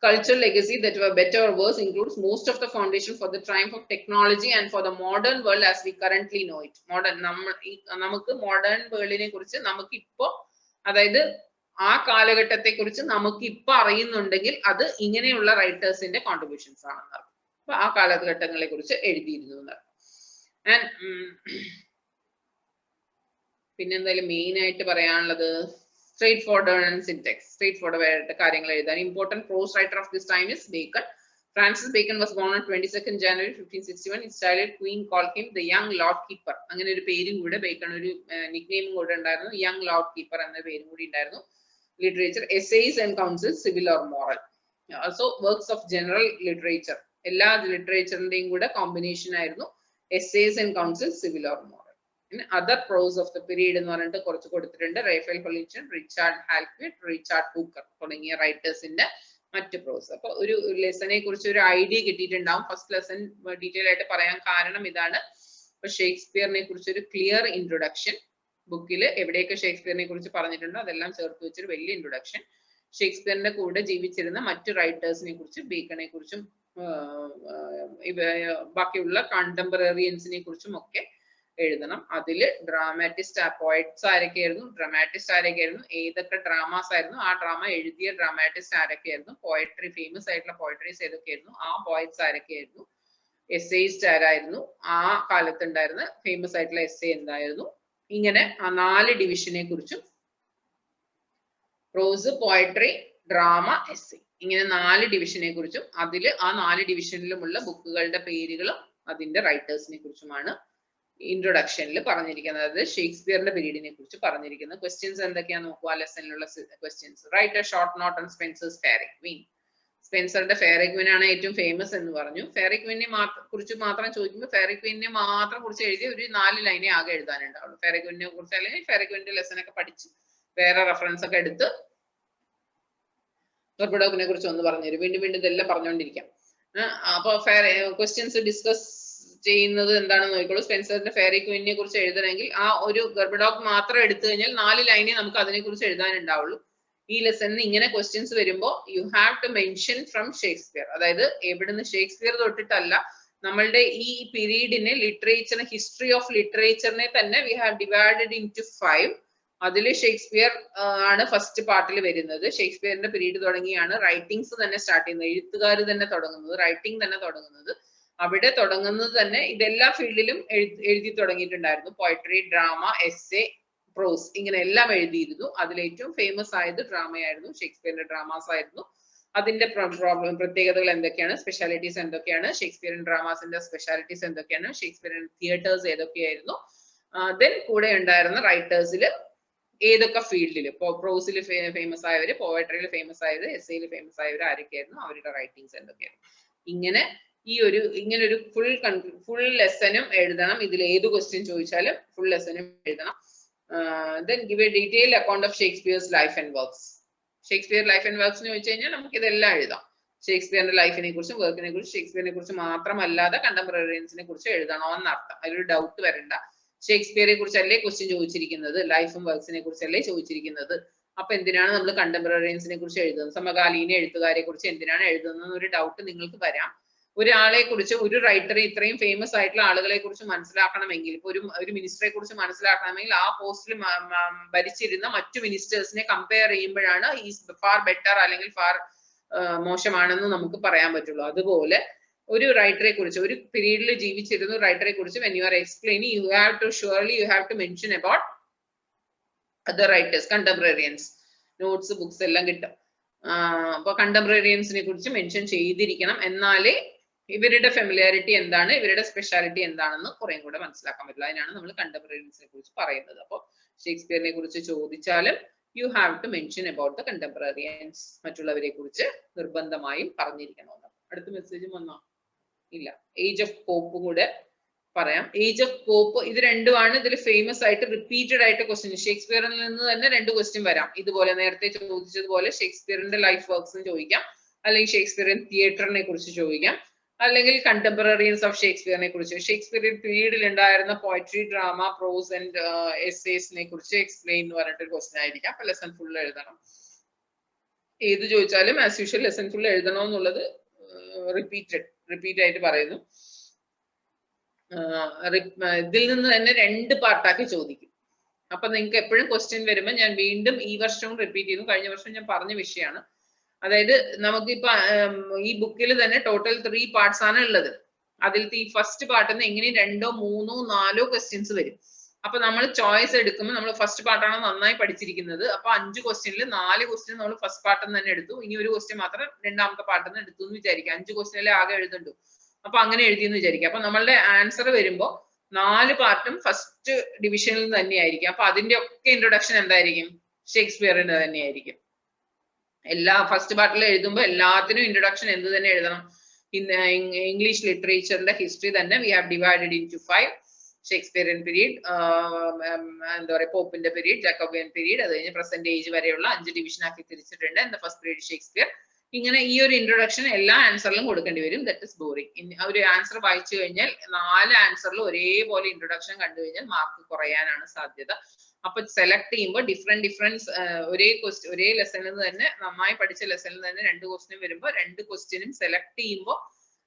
Cultural legacy that were better or worse includes most of the foundation for the triumph of technology and for the modern world as we currently know it. നമുക്ക് മോഡേൺ വേൾഡിനെ കുറിച്ച് നമുക്ക് ഇപ്പോ, അതായത് ആ കാലഘട്ടത്തെ കുറിച്ച് നമുക്ക് ഇപ്പൊ അറിയുന്നുണ്ടെങ്കിൽ അത് ഇങ്ങനെയുള്ള റൈറ്റേഴ്സിന്റെ കോൺട്രിബ്യൂഷൻസ് ആണെന്നർത്ഥം. അപ്പൊ ആ കാലഘട്ടങ്ങളെ കുറിച്ച് എഴുതിയിരുന്നു എന്നർത്ഥം. ആൻഡ് പിന്നെന്തായാലും മെയിൻ ആയിട്ട് പറയാനുള്ളത് straightforward and syntax. Straightforward ആയിട്ട് കാര്യങ്ങൾ എഴുതാൻ important prose writer of this time is Bacon. Francis Bacon was born on 22nd January 1561. His childhood queen called him the young Lord Keeper. അങ്ങനെ ഒരു പേരും കൂടെ bacon ഒരു നിക്നെയിമും കൂടെ ഉണ്ടായിരുന്നു, യങ് ലോർഡ് കീപ്പർ എന്ന പേരും കൂടി ഉണ്ടായിരുന്നു. Literature, essays and counsels, civil or moral. Also works of general literature. എല്ലാ ലിറ്ററേച്ചറിന്റെയും കൂടെ കോമ്പിനേഷൻ ആയിരുന്നു essays and counsels, civil or moral. Other prose of the period എന്ന് പറഞ്ഞിട്ട് കുറച്ച് കൊടുത്തിട്ടുണ്ട്. റേഫേൽ ഹൊളിൻസ്റ്റൺ, റിച്ചാർഡ് ഹാൽക്വിറ്റ്, റിച്ചാർഡ് ഹൂക്കർ തുടങ്ങിയ റൈറ്റേഴ്സിന്റെ മറ്റ് പ്രോസ്. അപ്പൊ ഒരു ലെസനെ കുറിച്ച് ഒരു ഐഡിയ കിട്ടിയിട്ടുണ്ടാവും. ഫസ്റ്റ് ലെസൺ ഡീറ്റെയിൽ ആയിട്ട് പറയാൻ കാരണം ഇതാണ്. ഇപ്പൊ ഷേക്സ്പിയറിനെ കുറിച്ച് ഒരു ക്ലിയർ ഇൻട്രൊഡക്ഷൻ, ബുക്കിൽ എവിടെയൊക്കെ ഷേക്സ്പിയറിനെ കുറിച്ച് പറഞ്ഞിട്ടുണ്ടോ അതെല്ലാം ചേർത്ത് വെച്ചൊരു വലിയ ഇൻട്രൊഡക്ഷൻ. ഷേക്സ്പിയറിന്റെ കൂടെ ജീവിച്ചിരുന്ന മറ്റു റൈറ്റേഴ്സിനെ കുറിച്ചും ബേക്കണെ കുറിച്ചും ബാക്കിയുള്ള കണ്ടംപററിയൻസിനെ കുറിച്ചും ഒക്കെ എഴുതണം. അതില് ഡ്രാമാറ്റിസ്റ്റ്, പോയറ്റ്സ് ആരൊക്കെയായിരുന്നു, ഡ്രാമാറ്റിസ്റ്റ് ആരൊക്കെയായിരുന്നു, ഏതൊക്കെ ഡ്രാമാസ് ആയിരുന്നു, ആ ഡ്രാമ എഴുതിയ ഡ്രാമാറ്റിസ്റ്റ് ആരൊക്കെയായിരുന്നു, പോയട്രി ഫേമസ് ആയിട്ടുള്ള പോയട്രീസ് ഏതൊക്കെയായിരുന്നു, ആ പോയറ്റ്സ് ആരൊക്കെയായിരുന്നു, എസ്സേയിസ്റ്റ് ആരായിരുന്നു, ആ കാലത്ത് ഉണ്ടായിരുന്ന ഫേമസ് ആയിട്ടുള്ള എസ്സേ എന്തായിരുന്നു. ഇങ്ങനെ ആ 4 ഡിവിഷനെ കുറിച്ചും, പ്രോസ്, പോയട്രി, ഡ്രാമ, എസ്സേ, ഇങ്ങനെ 4 ഡിവിഷനെ കുറിച്ചും അതിൽ ആ 4 ഡിവിഷനിലുമുള്ള ബുക്കുകളുടെ പേരുകളും അതിന്റെ റൈറ്റേഴ്സിനെ കുറിച്ചുമാണ് ഇൻട്രൊഡക്ഷനിൽ പറഞ്ഞിരിക്കുന്നത്. അതായത് ഷേക്സ്പിയറിന്റെ പീരീഡിനെ കുറിച്ച് പറഞ്ഞിരിക്കുന്നത്. ക്വസ്റ്റ്യൻസ് എന്തൊക്കെയാന്ന് നോക്കുക. ലെസണിലുള്ള questions. Write a short note on Spenser's Fairy Queen. സ്പെൻസറുടെ ഫെയറി ക്വീൻ ആണ് ഏറ്റവും ഫേമസ് എന്ന് പറഞ്ഞു. ഫെയറി ക്വീനെ കുറിച്ച് മാത്രം ചോദിക്കുമ്പോൾ ഫെയറി ക്വീനെ മാത്രം കുറിച്ച് എഴുതി ഒരു 4 ലൈനെ ആകെ എഴുതാനുണ്ടാവുള്ളൂ. ഫെയറി ക്വീനെ കുറിച്ച് അല്ലെങ്കിൽ ഫെയറി ക്വീന്റെ ലെസൺ ഒക്കെ പഠിച്ച് വേറെ റെഫറൻസ് ഒക്കെ എടുത്ത് ഗർഭഡോഗിനെ കുറിച്ച് ഒന്ന് പറഞ്ഞുതരും. വീണ്ടും വീണ്ടും ഇതെല്ലാം പറഞ്ഞുകൊണ്ടിരിക്കാം. അപ്പൊ ക്വസ്റ്റ്യൻസ് ഡിസ്കസ് ചെയ്യുന്നത് എന്താണെന്ന് നോക്കിക്കോളൂ. സ്പെൻസറിന്റെ ഫെയറി ക്വീനെ കുറിച്ച് എഴുതണമെങ്കിൽ ആ ഒരു ഗർഭഡോഗ് മാത്രം എടുത്തു കഴിഞ്ഞാൽ 4 ലൈനെ നമുക്ക് അതിനെ കുറിച്ച് എഴുതാനുണ്ടാവുള്ളൂ. ഈ ലെസണിൽ ഇങ്ങനെ ക്വസ്റ്റ്യൻസ് വരുമ്പോൾ you have to mention from Shakespeare. അതായത് എവിടുന്ന്, ഷേക്സ്പിയർ തൊട്ടിട്ടല്ല, നമ്മളുടെ ഈ പീരീഡിനെ ലിറ്ററേച്ചറിനെ, ഹിസ്റ്ററി ഓഫ് ലിറ്ററേച്ചറിനെ തന്നെ we have divided into 5. അതിൽ ഷേക്സ്പിയർ ആണ് ഫസ്റ്റ് പാർട്ടിൽ വരുന്നത്. ഷേക്സ്പിയറിന്റെ പീരീഡ് തുടങ്ങിയാണ് റൈറ്റിംഗ്സ് തന്നെ സ്റ്റാർട്ട് ചെയ്യുന്നത്, എഴുത്തുകാർ തന്നെ തുടങ്ങുന്നത്, റൈറ്റിംഗ് തന്നെ തുടങ്ങുന്നത്. അവിടെ തുടങ്ങുന്നത് തന്നെ ഇതെല്ലാ ഫീൽഡിലും എഴുതി തുടങ്ങിയിട്ടുണ്ടായിരുന്നു. പോയട്രി, ഡ്രാമ, എസ്സേ, പ്രോസ്, ഇങ്ങനെ എല്ലാം എഴുതിയിരുന്നു. അതിൽ ഏറ്റവും ഫേമസ് ആയത് ഡ്രാമയായിരുന്നു. ഷേക്സ്പിയറിന്റെ ഡ്രാമാസ് ആയിരുന്നു. അതിന്റെ പ്രത്യേകതകൾ എന്തൊക്കെയാണ്, സ്പെഷ്യാലിറ്റീസ് എന്തൊക്കെയാണ്, ഷേക്സ്പിയറിൻ ഡ്രാമാസിന്റെ സ്പെഷ്യാലിറ്റീസ് എന്തൊക്കെയാണ്, ഷേക്സ്പിയറിൻ തിയേറ്റേഴ്സ് ഏതൊക്കെയായിരുന്നു, ദെൻ കൂടെ ഉണ്ടായിരുന്ന റൈറ്റേഴ്സിൽ ഏതൊക്കെ ഫീൽഡിൽ, പ്രോസിൽ ഫേമസ് ആയവര്, പോയട്രിയിൽ ഫേമസ് ആയത്, എസ്സേയിൽ ഫേമസ് ആയവർ ആരൊക്കെയായിരുന്നു, അവരുടെ റൈറ്റിംഗ്സ് എന്തൊക്കെയായിരുന്നു. ഇങ്ങനെ ഒരു ഫുൾ ലെസനും എഴുതണം. ഇതിൽ ഏത് ക്വസ്റ്റ്യൻ ചോദിച്ചാലും ഫുൾ ലെസനും എഴുതണം. Then give a detailed account of Shakespeare's life and works. Shakespeare life and works എന്ന് ചോദിച്ചു കഴിഞ്ഞാൽ നമുക്ക് ഇതെല്ലാം എഴുതാം. ഷേക്സ്പിയറിന്റെ ലൈഫിനെ കുറിച്ചും വർക്കിനെ കുറിച്ചും, ഷേക്സ്പിയറിനെ കുറിച്ച് മാത്രമല്ലാതെ കണ്ടംപററിയൻസിനെ കുറിച്ച് എഴുതണോ എന്നർത്ഥം. അതിലൊരു ഡൗട്ട് വരണ്ട. ഷേക്സ്പിയറെ കുറിച്ചല്ലേ ക്വസ്റ്റ്യൻ ചോദിച്ചിരിക്കുന്നത്, ലൈഫും വർക്സിനെ കുറിച്ചല്ലേ ചോദിച്ചിരിക്കുന്നത്. അപ്പൊ എന്തിനാണ് നമ്മൾ കണ്ടംപററിയൻസിനെ കുറിച്ച് എഴുതുന്നത്, സമകാലീന എഴുത്തുകാരെ കുറിച്ച് എന്തിനാണ് എഴുതുന്നത് ഒരു ഡൗട്ട് നിങ്ങൾക്ക് വരാം. ഒരാളെ കുറിച്ച്, ഒരു റൈറ്ററെ, ഇത്രയും ഫേമസ് ആയിട്ടുള്ള ആളുകളെ കുറിച്ച് മനസ്സിലാക്കണമെങ്കിൽ, ഇപ്പൊ ഒരു മിനിസ്റ്ററെ കുറിച്ച് മനസ്സിലാക്കണമെങ്കിൽ ആ പോസ്റ്റിൽ ഭരിച്ചിരുന്ന മറ്റു മിനിസ്റ്റേഴ്സിനെ കമ്പയർ ചെയ്യുമ്പോഴാണ് ഈസ് ഫാർ ബെറ്റർ അല്ലെങ്കിൽ ഫാർ മോശമാണെന്ന് നമുക്ക് പറയാൻ പറ്റുള്ളൂ. അതുപോലെ ഒരു റൈറ്ററെ കുറിച്ച്, ഒരു പീരീഡിൽ ജീവിച്ചിരുന്ന റൈറ്ററെ കുറിച്ച് when you are explaining, you have to mention about other writers, contemporaries, notes, books എല്ലാം കിട്ടും. അപ്പൊ കണ്ടംപററിയൻസിനെ കുറിച്ച് മെൻഷൻ ചെയ്തിരിക്കണം. എന്നാലേ ഇവരുടെ ഫെമിലിയാരിറ്റി എന്താണ്, ഇവരുടെ സ്പെഷ്യാലിറ്റി എന്താണെന്ന് കുറേ കൂടെ മനസ്സിലാക്കാൻ പറ്റില്ല. അതിനാണ് നമ്മൾ കണ്ടംപററീസിനെ കുറിച്ച് പറയുന്നത്. അപ്പോൾ ഷേക്സ്പിയറിനെ കുറിച്ച് ചോദിച്ചാലും you have to mention about the contemporaries. മറ്റുള്ളവരെ കുറിച്ച് നിർബന്ധമായും പറഞ്ഞിരിക്കണമെന്ന്. അടുത്ത മെസ്സേജ് വന്നോ? ഇല്ല. ഏജ് ഓഫ് പോപ്പ് കൂടെ പറയാം. ഏജ് ഓഫ് പോപ്പ്, ഇത് രണ്ടുമാണ് ഇതിൽ ഫേമസ് ആയിട്ട് റിപ്പീറ്റഡ് ആയിട്ട് ക്വസ്റ്റ്യൻ. ഷേക്സ്പിയറിൽ നിന്ന് തന്നെ 2 ക്വസ്റ്റ്യൻ വരാം. ഇതുപോലെ നേരത്തെ ചോദിച്ചതുപോലെ ഷേക്സ്പിയറിന്റെ ലൈഫ് വർക്ക്സ് ചോദിക്കാം, അല്ലെങ്കിൽ ഷേക്സ്പിയറിയൻ തിയേറ്ററിനെ കുറിച്ച് ചോദിക്കാം, അല്ലെങ്കിൽ കണ്ടംപററിയൻസ് ഓഫ് ഷേക്സ്പിയറിനെ കുറിച്ച്, ഷേക്സ്പിയറിയൻ പീരീഡിൽ ഉണ്ടായിരുന്ന പോയട്രി, ഡ്രാമ, പ്രോസ് ആൻഡ് എസ്സേസിനെ കുറിച്ച് എക്സ്പ്ലെയിൻ എന്ന് പറഞ്ഞിട്ട് ഒരു ക്വസ്റ്റ്യൻ ആയിരിക്കാം. അപ്പൊ ലെസൺ ഫുൾ എഴുതണം. ഏത് ചോദിച്ചാലും ആസ് യൂഷ്വൽ ലെസൺ ഫുൾ എഴുതണം എന്നുള്ളത് റിപ്പീറ്റ് ആയിട്ട് പറയുന്നു. ഇതിൽ നിന്ന് തന്നെ 2 പാർട്ടാക്കി ചോദിക്കും. അപ്പൊ നിങ്ങൾക്ക് എപ്പോഴും ക്വസ്റ്റ്യൻ വരുമ്പോൾ ഞാൻ വീണ്ടും ഈ വർഷവും റിപ്പീറ്റ് ചെയ്തു, കഴിഞ്ഞ വർഷം ഞാൻ പറഞ്ഞ വിഷയമാണ്. അതായത് നമുക്കിപ്പോ ഈ ബുക്കിൽ തന്നെ ടോട്ടൽ 3 പാർട്സ് ആണ് ഉള്ളത്. അതിലത്തെ ഈ ഫസ്റ്റ് പാർട്ടിൽ നിന്ന് എങ്ങനെ 2, 3, 4 ക്വസ്റ്റ്യൻസ് വരും. അപ്പൊ നമ്മൾ ചോയ്സ് എടുക്കുമ്പോൾ നമ്മൾ ഫസ്റ്റ് പാർട്ടാണ് നന്നായി പഠിച്ചിരിക്കുന്നത്. അപ്പൊ 5 ക്വസ്റ്റ്യനിൽ 4 ക്വസ്റ്റ്യൻ നമ്മൾ ഫസ്റ്റ് പാർട്ടിൽ നിന്ന് തന്നെ എടുത്തു, ഇനി ഒരു ക്വസ്റ്റ്യൻ മാത്രം രണ്ടാമത്തെ പാർട്ടിൽ നിന്ന് എടുത്തു എന്ന് വിചാരിക്കാം. 5 ക്വസ്റ്റ്യനിലെ ആകെ എഴുതുന്നുണ്ട്. അപ്പൊ അങ്ങനെ എഴുതിയെന്ന് വിചാരിക്കാം. അപ്പൊ നമ്മളുടെ ആൻസർ വരുമ്പോൾ 4 പാർട്ടും ഫസ്റ്റ് ഡിവിഷനിൽ നിന്ന് തന്നെയായിരിക്കും. അപ്പൊ അതിന്റെ ഒക്കെ ഇൻട്രൊഡക്ഷൻ എന്തായിരിക്കും? ഷേക്സ്പിയറിന്റെ തന്നെയായിരിക്കും. എല്ലാ ഫസ്റ്റ് പാർട്ടിൽ എഴുതുമ്പോൾ എല്ലാത്തിനും ഇൻട്രൊഡക്ഷൻ എന്ത് തന്നെ എഴുതണം? ഇംഗ്ലീഷ് ലിറ്ററേച്ചറിന്റെ ഹിസ്റ്ററി തന്നെ we have divided into 5. Shakespearean period, എന്താ പറയുക, പോപ്പിന്റെ പീരീഡ്, ജാക്കോബിയൻ പീരീഡ്, അത് കഴിഞ്ഞ് പ്രസന്റ് ഏജ് വരെയുള്ള 5 ഡിവിഷൻ ആക്കി തിരിച്ചിട്ടുണ്ട്. എന്താ ഫസ്റ്റ് പീരീഡ് ഷേക്സ്പിയർ. ഇങ്ങനെ ഈ ഒരു ഇൻട്രൊഡക്ഷൻ എല്ലാ ആൻസറിലും കൊടുക്കേണ്ടി വരും. That is boring. ഒരു ആൻസർ വായിച്ചു കഴിഞ്ഞാൽ 4 ആൻസറിൽ ഒരേപോലെ ഇൻട്രൊഡക്ഷൻ കണ്ടു കഴിഞ്ഞാൽ മാർക്ക് കുറയാനാണ് സാധ്യത. അപ്പൊ സെലക്ട് ചെയ്യുമ്പോൾ ഡിഫറൻസ് ഒരേ ലെസണിൽ നിന്ന് തന്നെ, നന്നായി പഠിച്ച ലെസണിൽ നിന്ന് തന്നെ 2 ക്വസ്റ്റ്യൻ വരുമ്പോൾ 2 ക്വസ്റ്റ്യനും സെലക്ട് ചെയ്യുമ്പോൾ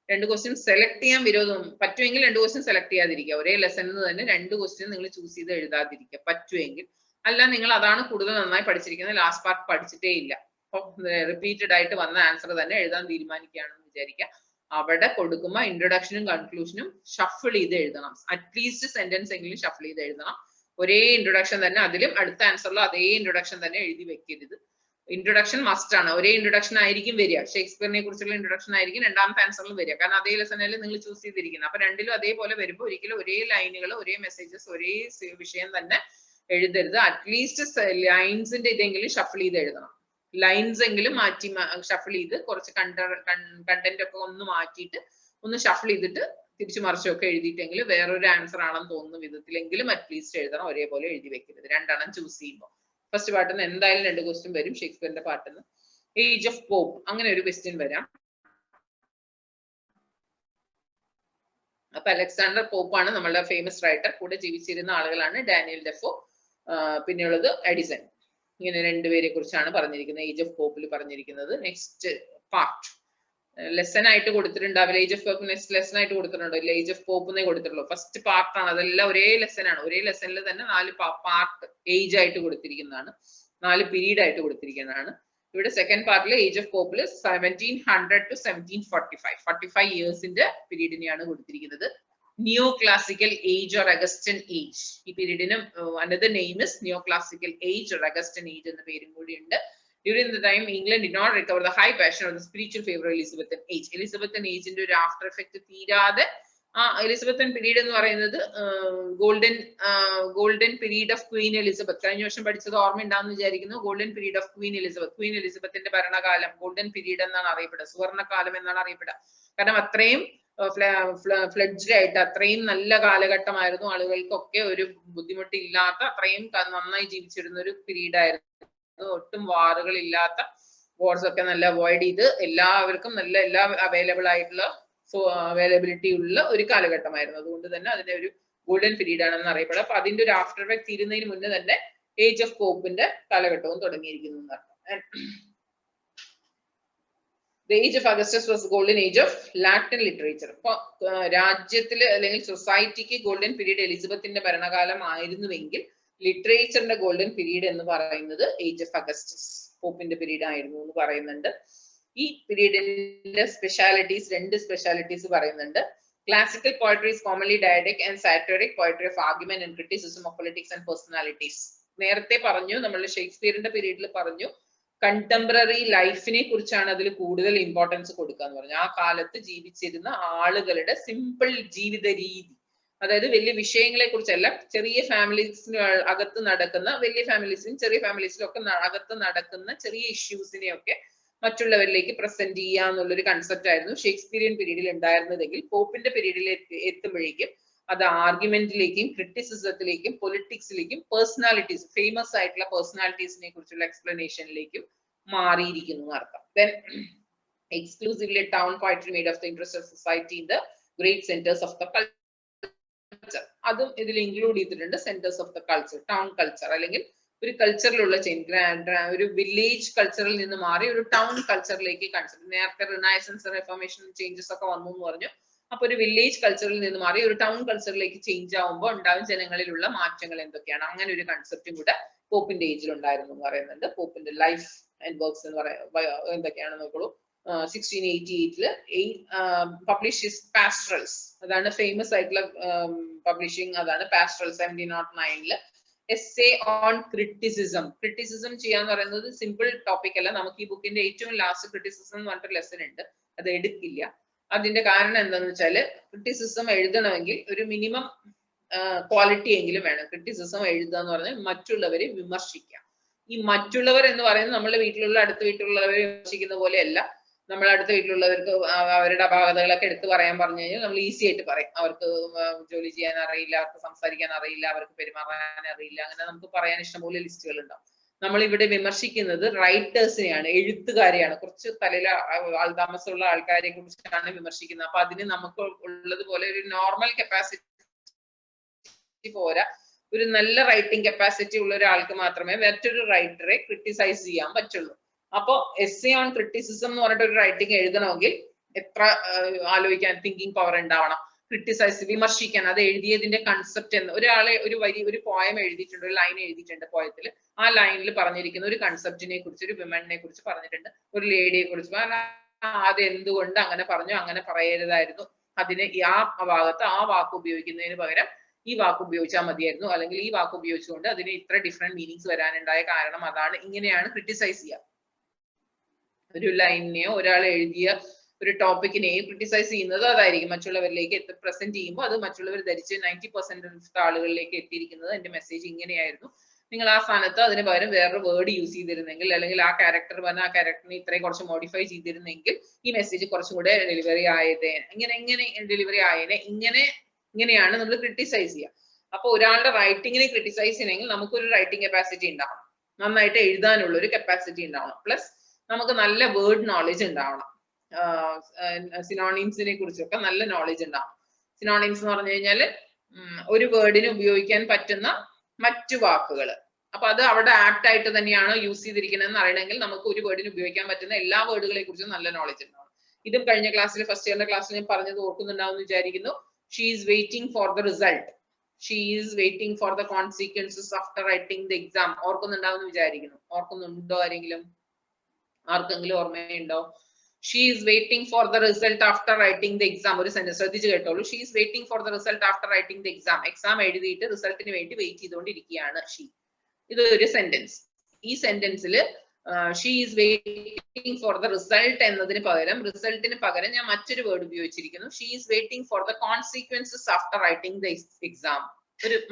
2 ക്വസ്റ്റ്യൻ സെലക്ട് ചെയ്യാൻ വിരോധം പറ്റുമെങ്കിൽ 2 ക്വസ്റ്റ്യൻ സെലക്ട് ചെയ്യാതിരിക്കുക. ഒരേ ലെസണിൽ നിന്ന് തന്നെ 2 ക്വസ്റ്റ്യൻ നിങ്ങൾ ചൂസ് ചെയ്ത് എഴുതാതിരിക്കുക പറ്റുമെങ്കിൽ. അല്ല നിങ്ങൾ അതാണ് കൂടുതൽ നന്നായി പഠിച്ചിരിക്കുന്നത്, ലാസ്റ്റ് പാർട്ട് പഠിച്ചിട്ടേ ഇല്ല, അപ്പൊ റിപ്പീറ്റഡ് ആയിട്ട് വന്ന ആൻസർ തന്നെ എഴുതാൻ തീരുമാനിക്കുകയാണെന്ന് വിചാരിക്കുക. അവിടെ കൊടുക്കുമ്പോൾ ഇൻട്രൊഡക്ഷനും കൺക്ലൂഷനും ഷഫിൾ ചെയ്ത് എഴുതണം. അറ്റ്ലീസ്റ്റ് സെന്റൻസ് എങ്കിലും ഷഫിൾ ചെയ്ത് എഴുതണം. ഒരേ ഇൻട്രൊഡക്ഷൻ തന്നെ, അതിലും അടുത്ത ആൻസറിലും അതേ ഇൻട്രൊഡക്ഷൻ തന്നെ എഴുതി വെക്കരുത്. ഇൻട്രൊഡക്ഷൻ മസ്റ്റ് ആണ്. ഒരേ ഇൻട്രൊഡക്ഷൻ ആയിരിക്കും വരിക. ഷേക്സ്പിയറിനെ കുറിച്ചുള്ള ഇൻട്രൊഡക്ഷൻ ആയിരിക്കും രണ്ടാമത്തെ ആൻസറിലും വരിക, കാരണം അതേ ലെസണിൽ നിങ്ങൾ ചൂസ് ചെയ്തിരിക്കുന്നത്. അപ്പൊ രണ്ടിലും അതേപോലെ വരുമ്പോൾ ഒരിക്കലും ഒരേ ലൈനുകൾ, ഒരേ മെസ്സേജസ്, ഒരേ വിഷയം തന്നെ എഴുതരുത്. അറ്റ്ലീസ്റ്റ് ലൈൻസിന്റെ ഇതെങ്കിലും ഷഫിൾ ചെയ്ത് എഴുതണം. ലൈൻസ് എങ്കിലും മാറ്റി ഷഫിൾ ചെയ്ത് കുറച്ച് കണ്ടന്റ് ഒക്കെ ഒന്ന് മാറ്റിയിട്ട് ഒന്ന് ഷഫിൾ ചെയ്തിട്ട് തിരിച്ചു മറിച്ചൊക്കെ എഴുതിയിട്ടെങ്കിൽ വേറൊരു ആൻസർ ആണെന്ന് തോന്നുന്ന വിധത്തിലെങ്കിലും അറ്റ്ലീസ്റ്റ് എഴുതണം. ഒരേപോലെ എഴുതി വെക്കരുത് 2 ചൂസ് ചെയ്യുമ്പോൾ. ഫസ്റ്റ് പാർട്ടിൽ നിന്ന് എന്തായാലും 2 ക്വസ്റ്റ്യൻ വരും. ഷേക്സ്പിയറിന്റെ പാർട്ടിൽ നിന്ന് ഏജ് ഓഫ് പോപ്പ് അങ്ങനെ ഒരു ക്വസ്റ്റ്യൻ വരാം. അപ്പൊ അലക്സാണ്ടർ പോപ്പാണ് നമ്മളുടെ ഫേമസ് റൈറ്റർ. കൂടെ ജീവിച്ചിരുന്ന ആളുകളാണ് ഡാനിയൽ ഡെഫോ, പിന്നെയുള്ളത് എഡിസൺ. ഇങ്ങനെ 2 പേരെ കുറിച്ചാണ് പറഞ്ഞിരിക്കുന്നത് ഏജ് ഓഫ് പോപ്പിൽ പറഞ്ഞിരിക്കുന്നത്. നെക്സ്റ്റ് പാർട്ട് ലെസൺ ആയിട്ട് കൊടുത്തിട്ടുണ്ടാവില്ല. Age of Pope next lesson ആയിട്ട് കൊടുത്തിട്ടുണ്ടോ? ഇല്ല, ഏജ് ഓഫ് പോപ്പ് കൊടുത്തിട്ടുള്ളൂ. ഫസ്റ്റ് പാർട്ടാണ്, അതെല്ലാം ഒരേ ലെസൺ ആണ്. ഒരേ ലെസണിൽ തന്നെ 4 പാർട്ട് ഏജ് ആയിട്ട് കൊടുത്തിരിക്കുന്നതാണ്, 4 പീരീഡ് ആയിട്ട് കൊടുത്തിരിക്കുന്നതാണ്. ഇവിടെ സെക്കൻഡ് പാർട്ടിൽ ഏജ് ഓഫ് പോപ്പിൽ 1700 to 1745 45 ഇയേഴ്സിന്റെ പീരീഡിനെയാണ് കൊടുത്തിരിക്കുന്നത്. Neo classical age or Augustan age. ഈ പീരീഡിന് another name is neo classical age or Augustan age എന്ന പേരും കൂടി ഉണ്ട്. During the time, England did not recover the high passion of the spiritual favor of Elizabethan age. Elizabethan age ന്റെ ഒരു after effect തീരാതെ Elizabethan period എന്ന് പറയുന്നത് golden period of queen Elizabeth. കഴിഞ്ഞ വർഷം പഠിച്ചത് ഓർമ്മ ഉണ്ടാവുന്ന വിചാരിക്കുന്നു. ഗോൾഡൻ പീരീഡ് ഓഫ് ക്വീൻ എലിസബത്തിന്റെ ഭരണകാലം ഗോൾഡൻ പീരീഡ് എന്നാണ് അറിയപ്പെടുക, സുവർണകാലം എന്നാണ് അറിയപ്പെടുക. കാരണം അത്രയും ഫ്ലെഡ്ജ്ഡ് ആയിട്ട് അത്രയും നല്ല കാലഘട്ടമായിരുന്നു. ആളുകൾക്കൊക്കെ ഒരു ബുദ്ധിമുട്ടില്ലാത്ത, അത്രയും നന്നായി ജീവിച്ചിരുന്ന ഒരു പീരീഡ് ആയിരുന്നു. ഒട്ടും വാറുകൾ ഇല്ലാത്ത, വാർസ് ഒക്കെ നല്ല അവോയ്ഡ് ചെയ്ത് എല്ലാവർക്കും നല്ല അവൈലബിൾ ആയിട്ടുള്ള അവൈലബിലിറ്റി ഉള്ള ഒരു കാലഘട്ടമായിരുന്നു. അതുകൊണ്ട് തന്നെ അതിന്റെ ഒരു ഗോൾഡൻ പീരീഡ് ആണെന്ന് അറിയപ്പെടുക. അപ്പൊ അതിന്റെ ഒരു ആഫ്റ്റർ എഫക്ട് തീരുന്നതിന് മുന്നേ തന്നെ ഏജ് ഓഫ് പോപ്പിന്റെ കാലഘട്ടവും തുടങ്ങിയിരിക്കുന്നു എന്നർത്ഥം. The age of Augustus was the golden age of Latin literature. അപ്പൊ രാജ്യത്തില് അല്ലെങ്കിൽ സൊസൈറ്റിക്ക് ഗോൾഡൻ പീരീഡ് എലിസബത്തിന്റെ ഭരണകാലം ആയിരുന്നുവെങ്കിൽ ലിറ്ററേച്ചറിന്റെ ഗോൾഡൻ പീരീഡ് എന്ന് പറയുന്നത് ഏജ് ഓഫ് അഗസ്റ്റസ് പോപ്പിന്റെ പീരീഡ് ആയിരുന്നു എന്ന് പറയുന്നുണ്ട്. ഈ പീരീഡിന്റെ സ്പെഷ്യാലിറ്റീസ്, 2 സ്പെഷ്യാലിറ്റീസ് പറയുന്നുണ്ട്. Classical poetry is commonly didactic and satiric poetry of argument and criticism of politics and personalities. നേരത്തെ പറഞ്ഞു, നമ്മൾ ഷേക്സ്പിയറിന്റെ പീരീഡിൽ പറഞ്ഞു കണ്ടംപററി ലൈഫിനെ കുറിച്ചാണ് അതിൽ കൂടുതൽ ഇമ്പോർട്ടൻസ് കൊടുക്കുക എന്ന് പറഞ്ഞു. ആ കാലത്ത് ജീവിച്ചിരുന്ന ആളുകളുടെ സിമ്പിൾ ജീവിത രീതി, അതായത് വലിയ വിഷയങ്ങളെ കുറിച്ചല്ല, ചെറിയ ഫാമിലീസിന് അകത്ത് നടക്കുന്ന, വലിയ ഫാമിലീസിനും ചെറിയ ഫാമിലീസിലും ഒക്കെ അകത്ത് നടക്കുന്ന ചെറിയ ഇഷ്യൂസിനെയൊക്കെ മറ്റുള്ളവരിലേക്ക് പ്രസന്റ് ചെയ്യുക എന്നുള്ളൊരു കൺസെപ്റ്റ് ആയിരുന്നു ഷേക്സ്പിയറിയൻ പീരീഡിൽ ഉണ്ടായിരുന്നതെങ്കിൽ പോപ്പിന്റെ പീരീഡിൽ എത്തുമ്പോഴേക്കും അത് ആർഗ്യുമെന്റിലേക്കും ക്രിറ്റിസിസത്തിലേക്കും പൊളിറ്റിക്സിലേക്കും പേഴ്സണാലിറ്റീസ്, ഫേമസ് ആയിട്ടുള്ള പേഴ്സണാലിറ്റീസിനെ കുറിച്ചുള്ള എക്സ്പ്ലനേഷനിലേക്കും മാറിയിരിക്കുന്നു എന്നർത്ഥം. Then exclusively town poetry made of the interest of society in the great centres of the culture, അതും ഇതിൽ ഇൻക്ലൂഡ് ചെയ്തിട്ടുണ്ട്. Centres of the culture, town culture, അല്ലെങ്കിൽ ഒരു കൾച്ചറിലുള്ള ചേഞ്ച്, ഒരു വില്ലേജ് കൾച്ചറിൽ നിന്ന് മാറി ഒരു ടൗൺ കൾച്ചറിലേക്ക് കൺസെപ്റ്റ്. നേരത്തെ റിനൈസൻസ് റിഫോർമേഷൻ ചേഞ്ചസ് ഒക്കെ വന്നു എന്ന് പറഞ്ഞു. അപ്പൊ ഒരു വില്ലേജ് കൾച്ചറിൽ നിന്ന് മാറി ഒരു ടൗൺ കൾച്ചറിലേക്ക് ചേഞ്ച് ആവുമ്പോൾ ഉണ്ടാവും ജനങ്ങളിലുള്ള മാറ്റങ്ങൾ എന്തൊക്കെയാണ്, അങ്ങനെ ഒരു കൺസെപ്റ്റും കൂടെ പോപ്പിന്റെ ഏജിൽ ഉണ്ടായിരുന്നു എന്ന് പറയുന്നുണ്ട്. പോപ്പിന്റെ ലൈഫ് ആൻഡ് വർക്ക്സ് എന്ന് പറയുന്നത് എന്തൊക്കെയാണെന്ന് നോക്കൂ. 1688 പബ്ലിഷ് പാസ്ട്രൽസ്, അതാണ് ഫേമസ് ആയിട്ടുള്ള പബ്ലിഷിംഗ്, അതാണ് pastoral. 1709 essay on criticism. Criticism ചെയ്യാന്ന് പറയുന്നത് സിമ്പിൾ ടോപ്പിക് അല്ല. നമുക്ക് ഈ ബുക്കിന്റെ ഏറ്റവും ലാസ്റ്റ് ക്രിറ്റിസിസം എന്ന് പറഞ്ഞിട്ട് ലെസൺ ഉണ്ട്, അത് എടുക്കില്ല. അതിന്റെ കാരണം എന്താണെന്ന് വെച്ചാൽ ക്രിറ്റിസിസം എഴുതണമെങ്കിൽ ഒരു മിനിമം ക്വാളിറ്റി എങ്കിലും വേണം. ക്രിറ്റിസിസം എഴുതുക എന്ന് പറഞ്ഞാൽ മറ്റുള്ളവരെ വിമർശിക്കാം. ഈ മറ്റുള്ളവർ എന്ന് പറയുന്നത് നമ്മുടെ വീട്ടിലുള്ള അടുത്ത വീട്ടിലുള്ളവരെ വിമർശിക്കുന്ന പോലെയല്ല. നമ്മൾ അടുത്ത വീട്ടിലുള്ളവർക്ക് അവരുടെ അപാകതകളൊക്കെ എടുത്തു പറയാൻ പറഞ്ഞു കഴിഞ്ഞാൽ നമ്മൾ ഈസി ആയിട്ട് പറയും. അവർക്ക് ജോലി ചെയ്യാൻ അറിയില്ല, അവർക്ക് സംസാരിക്കാൻ അറിയില്ല, അവർക്ക് പെരുമാറാൻ അറിയില്ല, അങ്ങനെ നമുക്ക് പറയാൻ ഇഷ്ടംപോലെ ലിസ്റ്റുകൾ ഉണ്ടാവും. നമ്മൾ ഇവിടെ വിമർശിക്കുന്നത് റൈറ്റേഴ്സിനെയാണ്, എഴുത്തുകാരെയാണ്, കുറച്ച് തലയിൽ ആൾതാമസമുള്ള ആൾക്കാരെ കുറിച്ചാണ് വിമർശിക്കുന്നത്. അപ്പൊ അതിന് നമുക്ക് ഉള്ളതുപോലെ ഒരു നോർമൽ കപ്പാസിറ്റി പോരാ. ഒരു നല്ല റൈറ്റിംഗ് കപ്പാസിറ്റി ഉള്ള ഒരാൾക്ക് മാത്രമേ മറ്റൊരു റൈറ്ററെ ക്രിട്ടിസൈസ് ചെയ്യാൻ പറ്റുള്ളൂ. അപ്പൊ എസ്സേ ഓൺ ക്രിറ്റിസിസം എന്ന് പറഞ്ഞിട്ട് ഒരു റൈറ്റിംഗ് എഴുതണമെങ്കിൽ എത്ര ആലോചിക്കാൻ, തിങ്കിങ് പവർ ഉണ്ടാവണം. ക്രിട്ടിസൈസ്, വിമർശിക്കാൻ, അത് എഴുതിയതിന്റെ കൺസെപ്റ്റ് എന്ന്, ഒരാളെ ഒരു പോയം എഴുതിയിട്ടുണ്ട്, ഒരു ലൈൻ എഴുതിയിട്ടുണ്ട് പോയത്തിൽ, ആ ലൈനിൽ പറഞ്ഞിരിക്കുന്ന ഒരു കൺസെപ്റ്റിനെ കുറിച്ച്, ഒരു വിമണിനെ കുറിച്ച് പറഞ്ഞിട്ടുണ്ട്, ഒരു ലേഡിയെ കുറിച്ച്, അത് എന്തുകൊണ്ട് അങ്ങനെ പറഞ്ഞു, അങ്ങനെ പറയരുതായിരുന്നു, അതിന് ആ ഭാഗത്ത് ആ വാക്ക് ഉപയോഗിക്കുന്നതിന് പകരം ഈ വാക്ക് ഉപയോഗിച്ചാൽ മതിയായിരുന്നു, അല്ലെങ്കിൽ ഈ വാക്ക് ഉപയോഗിച്ചുകൊണ്ട് അതിന് ഇത്ര ഡിഫറെന്റ് മീനിങ്സ് വരാനുണ്ടായ കാരണം അതാണ്. ഇങ്ങനെയാണ് ക്രിട്ടിസൈസ് ചെയ്യുക. ഒരു ലൈനിനെയോ ഒരാൾ എഴുതിയ ഒരു ടോപ്പിക്കിനെയോ ക്രിട്ടിസൈസ് ചെയ്യുന്നത് അതായിരിക്കും. മറ്റുള്ളവരിലേക്ക് പ്രസന്റ് ചെയ്യുമ്പോൾ അത് മറ്റുള്ളവർ ധരിച്ച് 90% ആളുകളിലേക്ക് എത്തിയിരിക്കുന്നത് എന്റെ മെസ്സേജ് ഇങ്ങനെയായിരുന്നു, നിങ്ങൾ ആ സ്ഥാനത്ത് അതിന് പകരം വേറൊരു വേർഡ് യൂസ് ചെയ്തിരുന്നെങ്കിൽ, അല്ലെങ്കിൽ ആ ക്യാരക്ടർ പറഞ്ഞ ആ ക്യാരക്ടറിനെ ഇത്രയും കുറച്ച് മോഡിഫൈ ചെയ്തിരുന്നെങ്കിൽ ഈ മെസ്സേജ് കുറച്ചും കൂടെ ഡെലിവറി ആയതേനെ, ഇങ്ങനെ ഡെലിവറി ആയതിനെ, ഇങ്ങനെയാണ് നമ്മൾ ക്രിട്ടിസൈസ് ചെയ്യുക. അപ്പൊ ഒരാളുടെ റൈറ്റിങ്ങിനെ ക്രിട്ടിസൈസ് ചെയ്യണമെങ്കിൽ നമുക്കൊരു റൈറ്റിംഗ് കപ്പാസിറ്റി ഉണ്ടാവണം, നന്നായിട്ട് എഴുതാനുള്ള ഒരു കപ്പാസിറ്റി ഉണ്ടാവണം, പ്ലസ് നമുക്ക് നല്ല വേർഡ് നോളജ് ഉണ്ടാവണം. സിനോണിംസിനെ കുറിച്ചൊക്കെ നല്ല നോളജ് ഉണ്ടാവണം. സിനോണിംസ് എന്ന് പറഞ്ഞു കഴിഞ്ഞാല് ഒരു വേർഡിന് ഉപയോഗിക്കാൻ പറ്റുന്ന മറ്റു വാക്കുകൾ, അപ്പൊ അത് അവിടെ ആപ്റ്റ് ആയിട്ട് തന്നെയാണോ യൂസ് ചെയ്തിരിക്കുന്നതെന്ന് അറിയണമെങ്കിൽ നമുക്ക് ഒരു വേർഡിന് ഉപയോഗിക്കാൻ പറ്റുന്ന എല്ലാ വേർഡുകളെ കുറിച്ചും നല്ല നോളജ് ഉണ്ടാവണം. ഇതും കഴിഞ്ഞ ക്ലാസ്സിൽ, ഫസ്റ്റ് ഇയറിന്റെ ക്ലാസ്സിൽ ഞാൻ പറഞ്ഞത് ഓർക്കുന്നുണ്ടാവും എന്ന് വിചാരിക്കുന്നു. She is waiting for the result, she is waiting for the consequences after writing the exam. ഓർക്കുന്നുണ്ടാവും എന്ന് വിചാരിക്കുന്നു. ഓർക്കുന്നുണ്ടോ ആരെങ്കിലും? ആർക്കെങ്കിലും ഓർമ്മയുണ്ടോ? She is waiting for the result after writing the exam. ഒരു സെന്റൻസ് ശ്രദ്ധിച്ച് കേട്ടോളൂ. She is waiting for the result after writing the exam. Exam എഴുതിയിട്ട് റിസൾട്ടിന് വേണ്ടി വെയിറ്റ് ചെയ്തുകൊണ്ടിരിക്കുകയാണ് ഷീ. ഇതൊരു സെന്റൻസ്. ഈ സെന്റൻസിൽ she is waiting for the result എന്നതിന് പകരം, റിസൾട്ടിന് പകരം ഞാൻ മറ്റൊരു വേർഡ് ഉപയോഗിച്ചിരിക്കുന്നു. She is waiting for the consequences after writing the exam.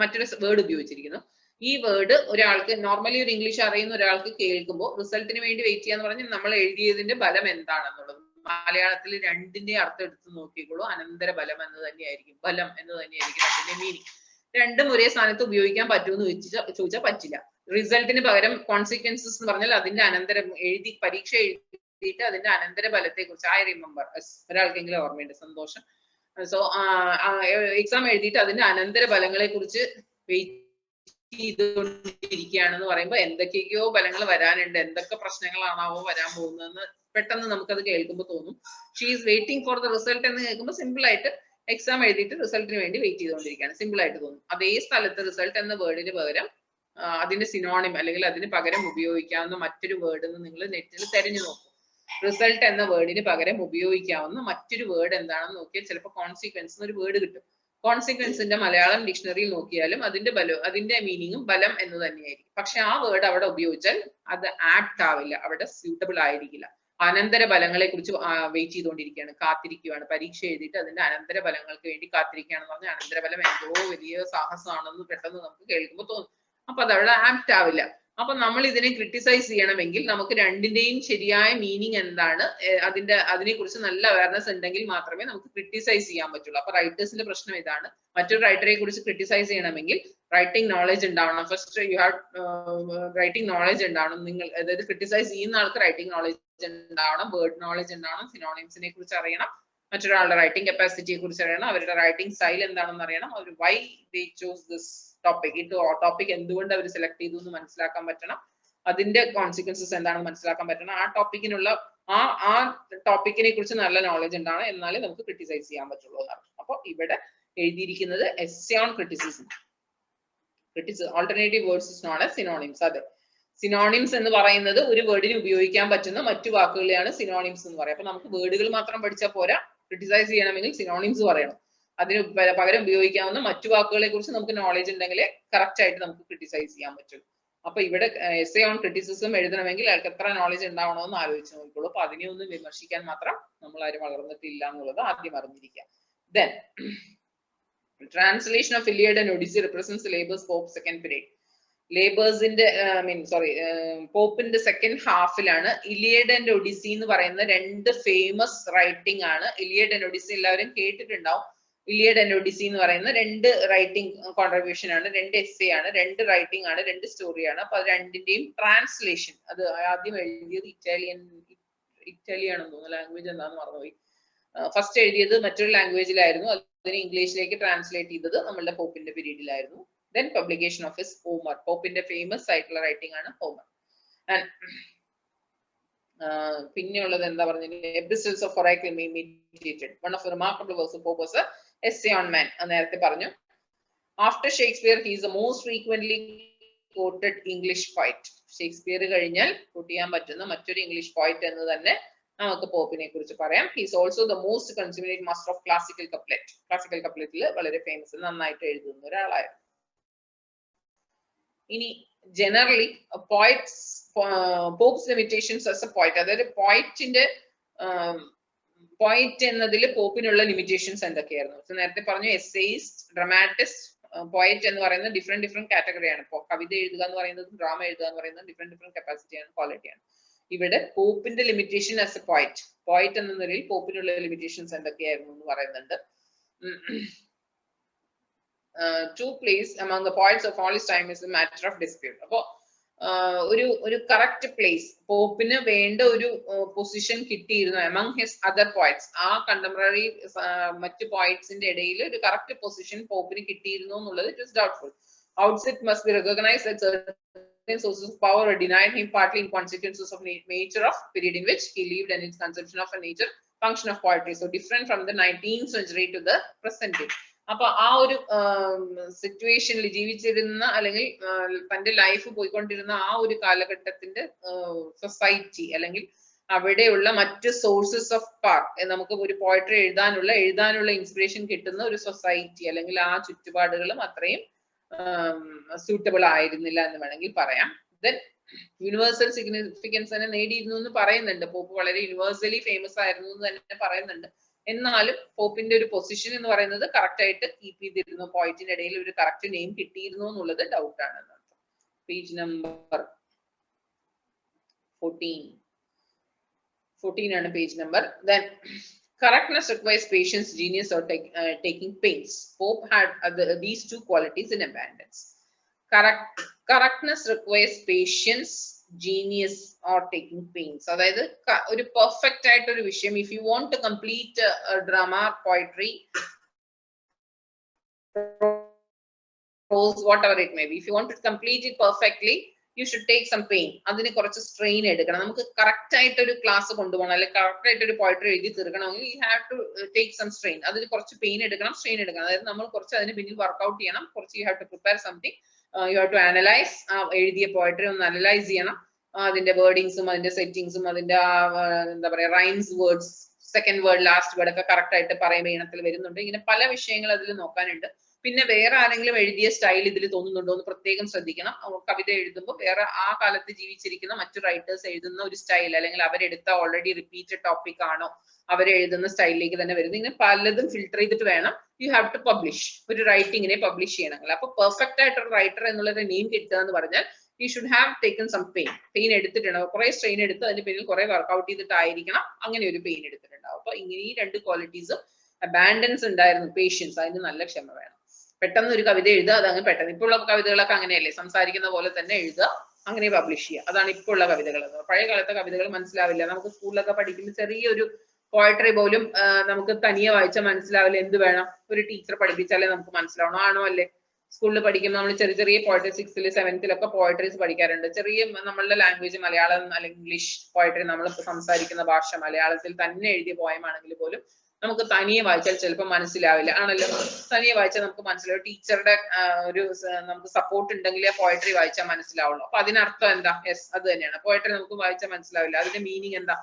മറ്റൊരു വേർഡ് ഉപയോഗിച്ചിരിക്കുന്നു. ഈ വേർഡ് ഒരാൾക്ക്, നോർമലി ഒരു ഇംഗ്ലീഷ് അറിയുന്ന ഒരാൾക്ക് കേൾക്കുമ്പോൾ റിസൾട്ടിന് വേണ്ടി വെയിറ്റ് ചെയ്യാന്ന് പറഞ്ഞാൽ നമ്മൾ എഴുതിയതിന്റെ ബലം എന്താണെന്നുള്ളത് മലയാളത്തിൽ രണ്ടിന്റെ അർത്ഥം എടുത്ത് നോക്കിക്കോളൂ. അനന്തര ബലം എന്ന് തന്നെയായിരിക്കും, ബലം എന്ന് തന്നെയായിരിക്കും അതിന്റെ മീനിങ്. രണ്ടും ഒരേ സ്ഥാനത്ത് ഉപയോഗിക്കാൻ പറ്റുമെന്ന് ചോദിച്ചാൽ പറ്റില്ല. റിസൾട്ടിന് പകരം കോൺസിക്വൻസസ് എന്ന് പറഞ്ഞാൽ അതിന്റെ അനന്തരം, പരീക്ഷ എഴുതിയിട്ട് അതിന്റെ അനന്തര ബലത്തെ കുറിച്ച്, ഐ റിമെമ്പർ, ഒരാൾക്കെങ്കിലും ഓർമ്മയുണ്ട്, സന്തോഷം. സോ എക്സാം എഴുതിയിട്ട് അതിന്റെ അനന്തര ഫലങ്ങളെ കുറിച്ച് വെയിറ്റ് ചെയ്തുകൊണ്ടിരിക്കുകയാണെന്ന് പറയുമ്പോൾ എന്തൊക്കെയോ ഫലങ്ങൾ വരാനുണ്ട്, എന്തൊക്കെ പ്രശ്നങ്ങളാണാവോ വരാൻ പോകുന്നതെന്ന് പെട്ടെന്ന് നമുക്കത് കേൾക്കുമ്പോൾ തോന്നും. She is waiting for the result എന്ന് കേൾക്കുമ്പോൾ സിമ്പിൾ ആയിട്ട് എക്സാം എഴുതിയിട്ട് റിസൾട്ടിന് വേണ്ടി വെയിറ്റ് ചെയ്തുകൊണ്ടിരിക്കുകയാണ്, സിമ്പിൾ ആയിട്ട് തോന്നും. അതേ സ്ഥലത്ത് റിസൾട്ട് എന്ന വേർഡിന് പകരം അതിന്റെ സിനോണിം അല്ലെങ്കിൽ അതിന് പകരം ഉപയോഗിക്കാവുന്ന മറ്റൊരു വേർഡ് എന്ന് നിങ്ങൾ നെറ്റിൽ തെരഞ്ഞു നോക്കും. റിസൾട്ട് എന്ന വേർഡിന് പകരം ഉപയോഗിക്കാവുന്ന മറ്റൊരു വേർഡ് എന്താണെന്ന് നോക്കിയാൽ ചിലപ്പോൾ കോൺസിക്വൻസ് എന്നൊരു വേർഡ് കിട്ടും. കോൺസിക്വൻസിന്റെ മലയാളം ഡിക്ഷണറിയിൽ നോക്കിയാലും അതിന്റെ മീനിങ്ങും ബലം എന്ന് തന്നെയായിരിക്കും. പക്ഷെ ആ വേർഡ് അവിടെ ഉപയോഗിച്ചാൽ അത് ആപ്റ്റ് ആവില്ല, അവിടെ സ്യൂട്ടബിൾ ആയിരിക്കില്ല. അനന്തര ഫലങ്ങളെ കുറിച്ച് വെയിറ്റ് ചെയ്തുകൊണ്ടിരിക്കുകയാണ്, കാത്തിരിക്കുകയാണ്. പരീക്ഷ എഴുതിയിട്ട് അതിന്റെ അനന്തര ഫലങ്ങൾക്ക് വേണ്ടി കാത്തിരിക്കുകയാണെന്ന് പറഞ്ഞാൽ അനന്തരഫലം എന്തോ വലിയ സാഹസമാണെന്ന് പെട്ടെന്ന് നമുക്ക് കേൾക്കുമ്പോൾ തോന്നും. അപ്പൊ അതവിടെ ആപ്റ്റ് ആവില്ല. അപ്പൊ നമ്മൾ ഇതിനെ ക്രിട്ടിസൈസ് ചെയ്യണമെങ്കിൽ നമുക്ക് രണ്ടിന്റെയും ശരിയായ മീനിങ് എന്താണ്, അതിനെ കുറിച്ച് നല്ല അവയർനെസ് ഉണ്ടെങ്കിൽ മാത്രമേ നമുക്ക് ക്രിട്ടിസൈസ് ചെയ്യാൻ പറ്റുള്ളൂ. അപ്പൊ റൈറ്റേഴ്സിന്റെ പ്രശ്നം ഇതാണ്. മറ്റൊരു റൈറ്ററെ കുറിച്ച് ക്രിട്ടിസൈസ് ചെയ്യണമെങ്കിൽ റൈറ്റിംഗ് നോളജ് ഉണ്ടാവണം. First you have writing knowledge ഉണ്ടാവണം. നിങ്ങൾ അതായത് ക്രിട്ടിസൈസ് ചെയ്യുന്ന ആൾക്ക് റൈറ്റിംഗ് നോളജ് ഉണ്ടാവണം, വേർഡ് നോളജ് ഉണ്ടാവണം, സിനോണിംസിനെ കുറിച്ച് അറിയണം, മറ്റൊരാളുടെ റൈറ്റിംഗ് കപ്പാസിറ്റിയെ കുറിച്ച് അറിയണം, അവരുടെ റൈറ്റിംഗ് സ്റ്റൈൽ എന്താണെന്ന് അറിയണം, അവർ why they choose this topic, topic എന്തുകൊണ്ട് അവർ സെലക്ട് ചെയ്തു എന്ന് മനസ്സിലാക്കാൻ പറ്റണം, അതിന്റെ കോൺസിക്വൻസസ് എന്താണെന്ന് മനസ്സിലാക്കാൻ പറ്റണം. ആ ടോപ്പിക്കിനുള്ള ആ ടോപ്പിക്കിനെ കുറിച്ച് നല്ല നോളജ് ഉണ്ടാവണം, എന്നാലേ നമുക്ക് ക്രിട്ടിസൈസ് ചെയ്യാൻ പറ്റുള്ളൂ എന്നാണ്. അപ്പൊ ഇവിടെ എഴുതിയിരിക്കുന്നത് essay on criticism. Alternative words is known as synonyms. അതെ, സിനോണിംസ് എന്ന് പറയുന്നത് ഒരു വേർഡിന് ഉപയോഗിക്കാൻ പറ്റുന്ന മറ്റു വാക്കുകളെയാണ് സിനോണിംസ് എന്ന് പറയുന്നത്. അപ്പൊ നമുക്ക് വേർഡുകൾ മാത്രം പഠിച്ചാൽ പോരാ, ക്രിട്ടിസൈസ് ചെയ്യണമെങ്കിൽ സിനോണിംസ് പറയണം. അതിന് പകരം ഉപയോഗിക്കാവുന്ന മറ്റു വാക്കുകളെ കുറിച്ച് നമുക്ക് നോളജ് ഉണ്ടെങ്കിൽ കറക്റ്റ് ആയിട്ട് നമുക്ക് ക്രിട്ടിസൈസ് ചെയ്യാൻ പറ്റും. അപ്പൊ ഇവിടെ എസ്സേ ഓൺ ക്രിറ്റിസിസം എഴുതണമെങ്കിൽ അയാൾക്ക് എത്ര നോളജ് ഉണ്ടാവണമെന്ന് ആലോചിച്ച് നോക്കിക്കോളൂ. അപ്പൊ അതിനെ ഒന്നും വിമർശിക്കാൻ മാത്രം നമ്മൾ ആരും വളർന്നിട്ടില്ല എന്നുള്ളത് ആദ്യം അറിഞ്ഞിരിക്കുക. Then translation of Iliad and Odyssey represents Labour's Pope second period. ലേബേഴ്സിന്റെ പോപ്പിന്റെ സെക്കൻഡ് ഹാഫിലാണ് ഇലിയഡ് ആൻഡ് ഒഡിസി എന്ന് പറയുന്ന രണ്ട് ഫേമസ് റൈറ്റിംഗ് ആണ്. ഇലിയഡ് ആൻഡ് ഒഡിസി എല്ലാവരും കേട്ടിട്ടുണ്ടാവും. ഇലിയഡ് ആൻഡ് ഒഡിസി എന്ന് പറയുന്ന രണ്ട് റൈറ്റിംഗ് കോൺട്രിബ്യൂഷൻ ആണ്, രണ്ട് എസ്സേ ആണ്, രണ്ട് റൈറ്റിംഗ് ആണ്, രണ്ട് സ്റ്റോറിയാണ്. അപ്പൊ അത് രണ്ടിന്റെയും ട്രാൻസ്ലേഷൻ, അത് ആദ്യം എഴുതിയത് ഇറ്റാലിയാണെന്ന് തോന്നുന്നു, ലാംഗ്വേജ് എന്താണെന്ന് മറന്നുപോയി. ഫസ്റ്റ് എഴുതിയത് മറ്റൊരു ലാംഗ്വേജിലായിരുന്നു, അതിനെ ഇംഗ്ലീഷിലേക്ക് ട്രാൻസ്ലേറ്റ് ചെയ്തത് നമ്മളുടെ പോപ്പിന്റെ പീരീഡിലായിരുന്നു. Then publication of his Homer. പോപ്പിന്റെ ഫേമസ് ആയിട്ടുള്ള റൈറ്റിംഗ് ആണ് ഹോമർ. പിന്നെയുള്ളത് എന്താ പറഞ്ഞത്, Epistles of Oracle Meditated. One of the remarkable works of Pope was a essay on man. നേരത്തെ പറഞ്ഞു. After Shakespeare, he is the most frequently quoted English poet. Shakespeare കഴിഞ്ഞാൽ coat ചെയ്യാൻ പറ്റുന്ന മറ്റൊരു ഇംഗ്ലീഷ് പോയിറ്റ് എന്ന് തന്നെ നമുക്ക് പോപ്പിനെ കുറിച്ച് പറയാം. He is also the most consummate master of classical couplet. Classical കപ്ലെറ്റിൽ വളരെ ഫേമസ്, നന്നായിട്ട് എഴുതുന്ന ഒരാളായിരുന്നു. ഇനി generally Pope's limitations as a poet, അതായത് പോയിറ്റ് എന്നതിൽ പോപ്പിനുള്ള ലിമിറ്റേഷൻസ് എന്തൊക്കെയായിരുന്നു? നേരത്തെ പറഞ്ഞു എസ്സേയിസ്റ്റ്, ഡ്രാമാറ്റിസ്റ്റ്, പോയിറ്റ് എന്ന് പറയുന്നത് ഡിഫറെന്റ് കാറ്റഗറിയാണ്. കവിത എഴുതുക എന്ന് പറയുന്നത്, ഡ്രാമ എഴുതുക എന്ന് പറയുന്നത് ഡിഫറെന്റ് കപ്പാസിറ്റിയാണ്, ക്വാളിറ്റിയാണ്. ഇവിടെ പോപ്പിന്റെ ലിമിറ്റേഷൻ ആസ് എ പോയിറ്റ് എന്ന നിലയിൽ പോപ്പിനുള്ള ലിമിറ്റേഷൻസ് എന്തൊക്കെയായിരുന്നു എന്ന് പറയുന്നുണ്ട്. To place among the poets of all his time is a matter of dispute. അപ്പോ ഒരു കറക്റ്റ് പ്ലേസ് പോപ്പിന് വേണ്ട ഒരു പൊസിഷൻ കിട്ടിയിരുന്നു among his other poets. ആ കണ്ടംപററി മറ്റു പോയിറ്റ്സിന്റെ ഇടയിൽ ഒരു കറക്റ്റ് പൊസിഷൻ പോപ്പിന് കിട്ടിയിരുന്നു എന്നുള്ളത് it is doubtful. Outset must be recognized that certain sources of power were denied him, partly in consequences of nature of period in which he lived and his conception of a nature function of poetry. So different from the 19th century to the present day. അപ്പൊ ആ ഒരു സിറ്റുവേഷനിൽ ജീവിച്ചിരുന്ന അല്ലെങ്കിൽ തന്റെ life പോയിക്കൊണ്ടിരുന്ന ആ ഒരു കാലഘട്ടത്തിന്റെ സൊസൈറ്റി അല്ലെങ്കിൽ അവിടെയുള്ള മറ്റ് സോഴ്സസ് ഓഫ് പവർ, നമുക്ക് ഒരു പോയട്രി എഴുതാനുള്ള ഇൻസ്പിറേഷൻ കിട്ടുന്ന ഒരു സൊസൈറ്റി അല്ലെങ്കിൽ ആ ചുറ്റുപാടുകളും അത്രയും സൂട്ടബിൾ ആയിരുന്നില്ല എന്ന് വേണമെങ്കിൽ പറയാം. ദെൻ യൂണിവേഴ്സൽ സിഗ്നിഫിക്കൻസ് തന്നെ നേടിയിരുന്നു എന്ന് പറയുന്നുണ്ട്. പോപ്പ് വളരെ യൂണിവേഴ്സലി ഫേമസ് ആയിരുന്നു എന്ന് തന്നെ പറയുന്നുണ്ട്. എന്നാലും പോപ്പിന്റെ ഒരു പൊസിഷൻ എന്ന് പറയുന്നത് കറക്റ്റ് ആയിട്ട് കീപ്പ് ചെയ്തിരുന്നു, പോയിന്റിന്റെ ഇടയിൽ ഒരു കറക്റ്റ് നെയിം കിട്ടിയിരുന്നു എന്നുള്ളത് ഡൗട്ട് ആണ്. പേജ് നമ്പർ 14 ആണ് page number. Then correctness requires patience, genius, or taking pains. Pope had these two qualities in abundance. Correctness requires patience, genius, or taking pains. അതായത് ഒരു പെർഫെക്റ്റ് ആയിട്ട് ഒരു വിഷയം, if you want to complete a drama, poetry, prose, whatever it may be, if you want to complete it perfectly, you should take some pain. അതിന് കുറച്ച് strain എടുക്കണം. നമുക്ക് correct ആയിട്ട് ഒരു ക്ലാസ് കൊണ്ടുപോകണം അല്ലെങ്കിൽ കറക്റ്റ് ആയിട്ട് ഒരു പോയട്രി എഴുതി തീർക്കണമെങ്കിൽ you have to take some strain. അതിന് കുറച്ച് പെയിൻ എടുക്കണം, സ്ട്രെയിൻ എടുക്കണം. അതായത് നമ്മൾ കുറച്ച് അതിന് പിന്നിൽ വർക്ക്ഔട്ട് ചെയ്യണം. കുറച്ച് you have to prepare something. You have to analyze. എഴുതിയ പോയട്രി ഒന്ന് അനലൈസ് ചെയ്യണം. അതിന്റെ വേർഡിങ്സും അതിന്റെ സെറ്റിങ്സും അതിന്റെ എന്താ പറയാ rhymes, words, second word last word ഒക്കെ കറക്റ്റ് ആയിട്ട് പറയുമ്പോൾ ഈണത്തിൽ വരുന്നുണ്ട്. ഇങ്ങനെ പല വിഷയങ്ങൾ അതിൽ നോക്കാനുണ്ട്. പിന്നെ വേറെ ആരെങ്കിലും എഴുതിയ സ്റ്റൈൽ ഇതിൽ തോന്നുന്നുണ്ടോ എന്ന് പ്രത്യേകം ശ്രദ്ധിക്കണം. കവിത എഴുതുമ്പോൾ വേറെ ആ കാലത്ത് ജീവിച്ചിരിക്കുന്ന മറ്റു റൈറ്റേഴ്സ് എഴുതുന്ന ഒരു സ്റ്റൈൽ, അല്ലെങ്കിൽ അവരെടുത്ത ഓൾറെഡി റിപ്പീറ്റഡ് ടോപ്പിക് ആണോ അവരെഴുതുന്ന സ്റ്റൈലിലേക്ക് തന്നെ വരുന്നത്, ഇങ്ങനെ പലതും ഫിൽട്ടർ ചെയ്തിട്ട് വേണം യു ഹാവ് ടു പബ്ലിഷ്. ഒരു റൈറ്റിങ്ങിനെ പബ്ലിഷ് ചെയ്യണമെങ്കിൽ. അപ്പൊ പെർഫെക്റ്റ് ആയിട്ടൊരു റൈറ്റർ എന്നുള്ളൊരു നെയിം കിട്ടുക എന്ന് പറഞ്ഞാൽ you should have taken some pain എടുത്തിട്ടുണ്ടാവും. കുറെ സ്ട്രെയിൻ എടുത്ത് അതിന്റെ പിന്നിൽ കുറെ വർക്ക്ഔട്ട് ചെയ്തിട്ടായിരിക്കണം അങ്ങനെ ഒരു പെയിൻ എടുത്തിട്ടുണ്ടാവും. അപ്പൊ ഇങ്ങനെ ഈ രണ്ട് ക്വാളിറ്റീസും അബാൻഡൻസ് ഉണ്ടായിരുന്നു, പേഷ്യൻസ്, അതിന് നല്ല ക്ഷമ വേണം. പെട്ടെന്ന് ഒരു കവിത എഴുതുക, അത് അങ്ങ് പെട്ടെന്ന്. ഇപ്പോൾ ഉള്ള കവിതകളൊക്കെ അങ്ങനെയല്ലേ, സംസാരിക്കുന്ന പോലെ തന്നെ എഴുതുക, അങ്ങനെ പബ്ലിഷ് ചെയ്യുക. അതാണ് ഇപ്പോൾ ഉള്ള കവിതകൾ. പഴയ കാലത്തെ കവിതകൾ മനസ്സിലാവില്ല. നമുക്ക് സ്കൂളിലൊക്കെ പഠിക്കുന്ന ചെറിയൊരു പോയട്രി പോലും നമുക്ക് തനിയെ വായിച്ചാൽ മനസ്സിലാവില്ല. എന്ത് വേണം, ഒരു ടീച്ചർ പഠിപ്പിച്ചാലേ നമുക്ക് മനസ്സിലാവണം. ആണോ അല്ലേ? സ്കൂളിൽ പഠിക്കുമ്പോൾ നമ്മൾ ചെറിയ ചെറിയ പോയട്രി 6th 7th പോയട്രീസ് പഠിക്കാറുണ്ട്. ചെറിയ നമ്മളുടെ ലാംഗ്വേജ് മലയാളം അല്ലെങ്കിൽ ഇംഗ്ലീഷ് പോയട്രി, നമ്മൾ സംസാരിക്കുന്ന ഭാഷ മലയാളത്തിൽ തന്നെ എഴുതിയ പോയമാണെങ്കിൽ പോലും നമുക്ക് തനിയെ വായിച്ചാൽ ചിലപ്പോൾ മനസ്സിലാവില്ല. ആണല്ലോ, തനിയെ വായിച്ചാൽ നമുക്ക് മനസ്സിലാവും. ടീച്ചറുടെ ഒരു നമുക്ക് സപ്പോർട്ട് ഉണ്ടെങ്കിൽ പോയട്രി വായിച്ചാൽ മനസ്സിലാവുള്ളൂ. അപ്പൊ അതിനർത്ഥം എന്താ? യെസ്, അത് തന്നെയാണ്. പോയട്രി നമുക്ക് വായിച്ചാൽ മനസ്സിലാവില്ല, അതിന്റെ മീനിങ് എന്താ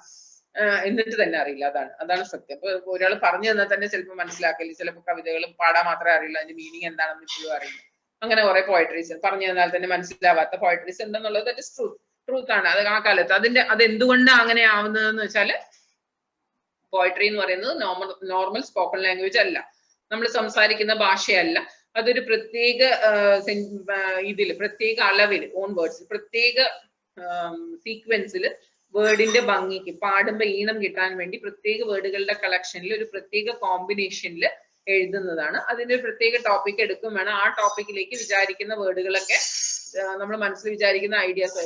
എന്നിട്ട് തന്നെ അറിയില്ല. അതാണ് സത്യം. അപ്പൊ ഒരാൾ പറഞ്ഞു തന്നാൽ തന്നെ ചിലപ്പോൾ മനസ്സിലാക്കില്ല. ചിലപ്പോൾ കവിതകൾ പാടാൻ മാത്രമേ അറിയില്ല, അതിന്റെ മീനിങ് എന്താണെന്ന് ഇപ്പോഴും അറിയില്ല. അങ്ങനെ കുറെ പോയട്രീസ് പറഞ്ഞു തന്നാൽ തന്നെ മനസ്സിലാവാത്ത പോയട്രീസ് ഉണ്ടെന്നുള്ളത് ദാറ്റ് ഇസ് ട്രൂത്ത് ആണ്. അത് ആ കാലത്ത് അതെന്തുകൊണ്ടാണ് അങ്ങനെ ആവുന്നതെന്ന് വെച്ചാൽ, പോയട്രി എന്ന് പറയുന്നത് നോർമൽ സ്പോക്കൺ ലാംഗ്വേജ് അല്ല, നമ്മൾ സംസാരിക്കുന്ന ഭാഷയല്ല. അതൊരു പ്രത്യേക പ്രത്യേക അളവിൽ, ഓൺ വേർഡ്സ്, പ്രത്യേക സീക്വൻസിൽ, വേർഡിന്റെ ഭംഗിക്ക്, പാടുമ്പോ ഈണം കിട്ടാൻ വേണ്ടി പ്രത്യേക വേർഡുകളുടെ കളക്ഷനിൽ ഒരു പ്രത്യേക കോമ്പിനേഷനിൽ എഴുതുന്നതാണ്. അതിന്റെ ഒരു പ്രത്യേക ടോപ്പിക് എടുക്കും വേണം. ആ ടോപ്പിക്കിലേക്ക് വിചാരിക്കുന്ന വേർഡുകളൊക്കെ, നമ്മൾ മനസ്സിൽ വിചാരിക്കുന്ന ഐഡിയാസ്,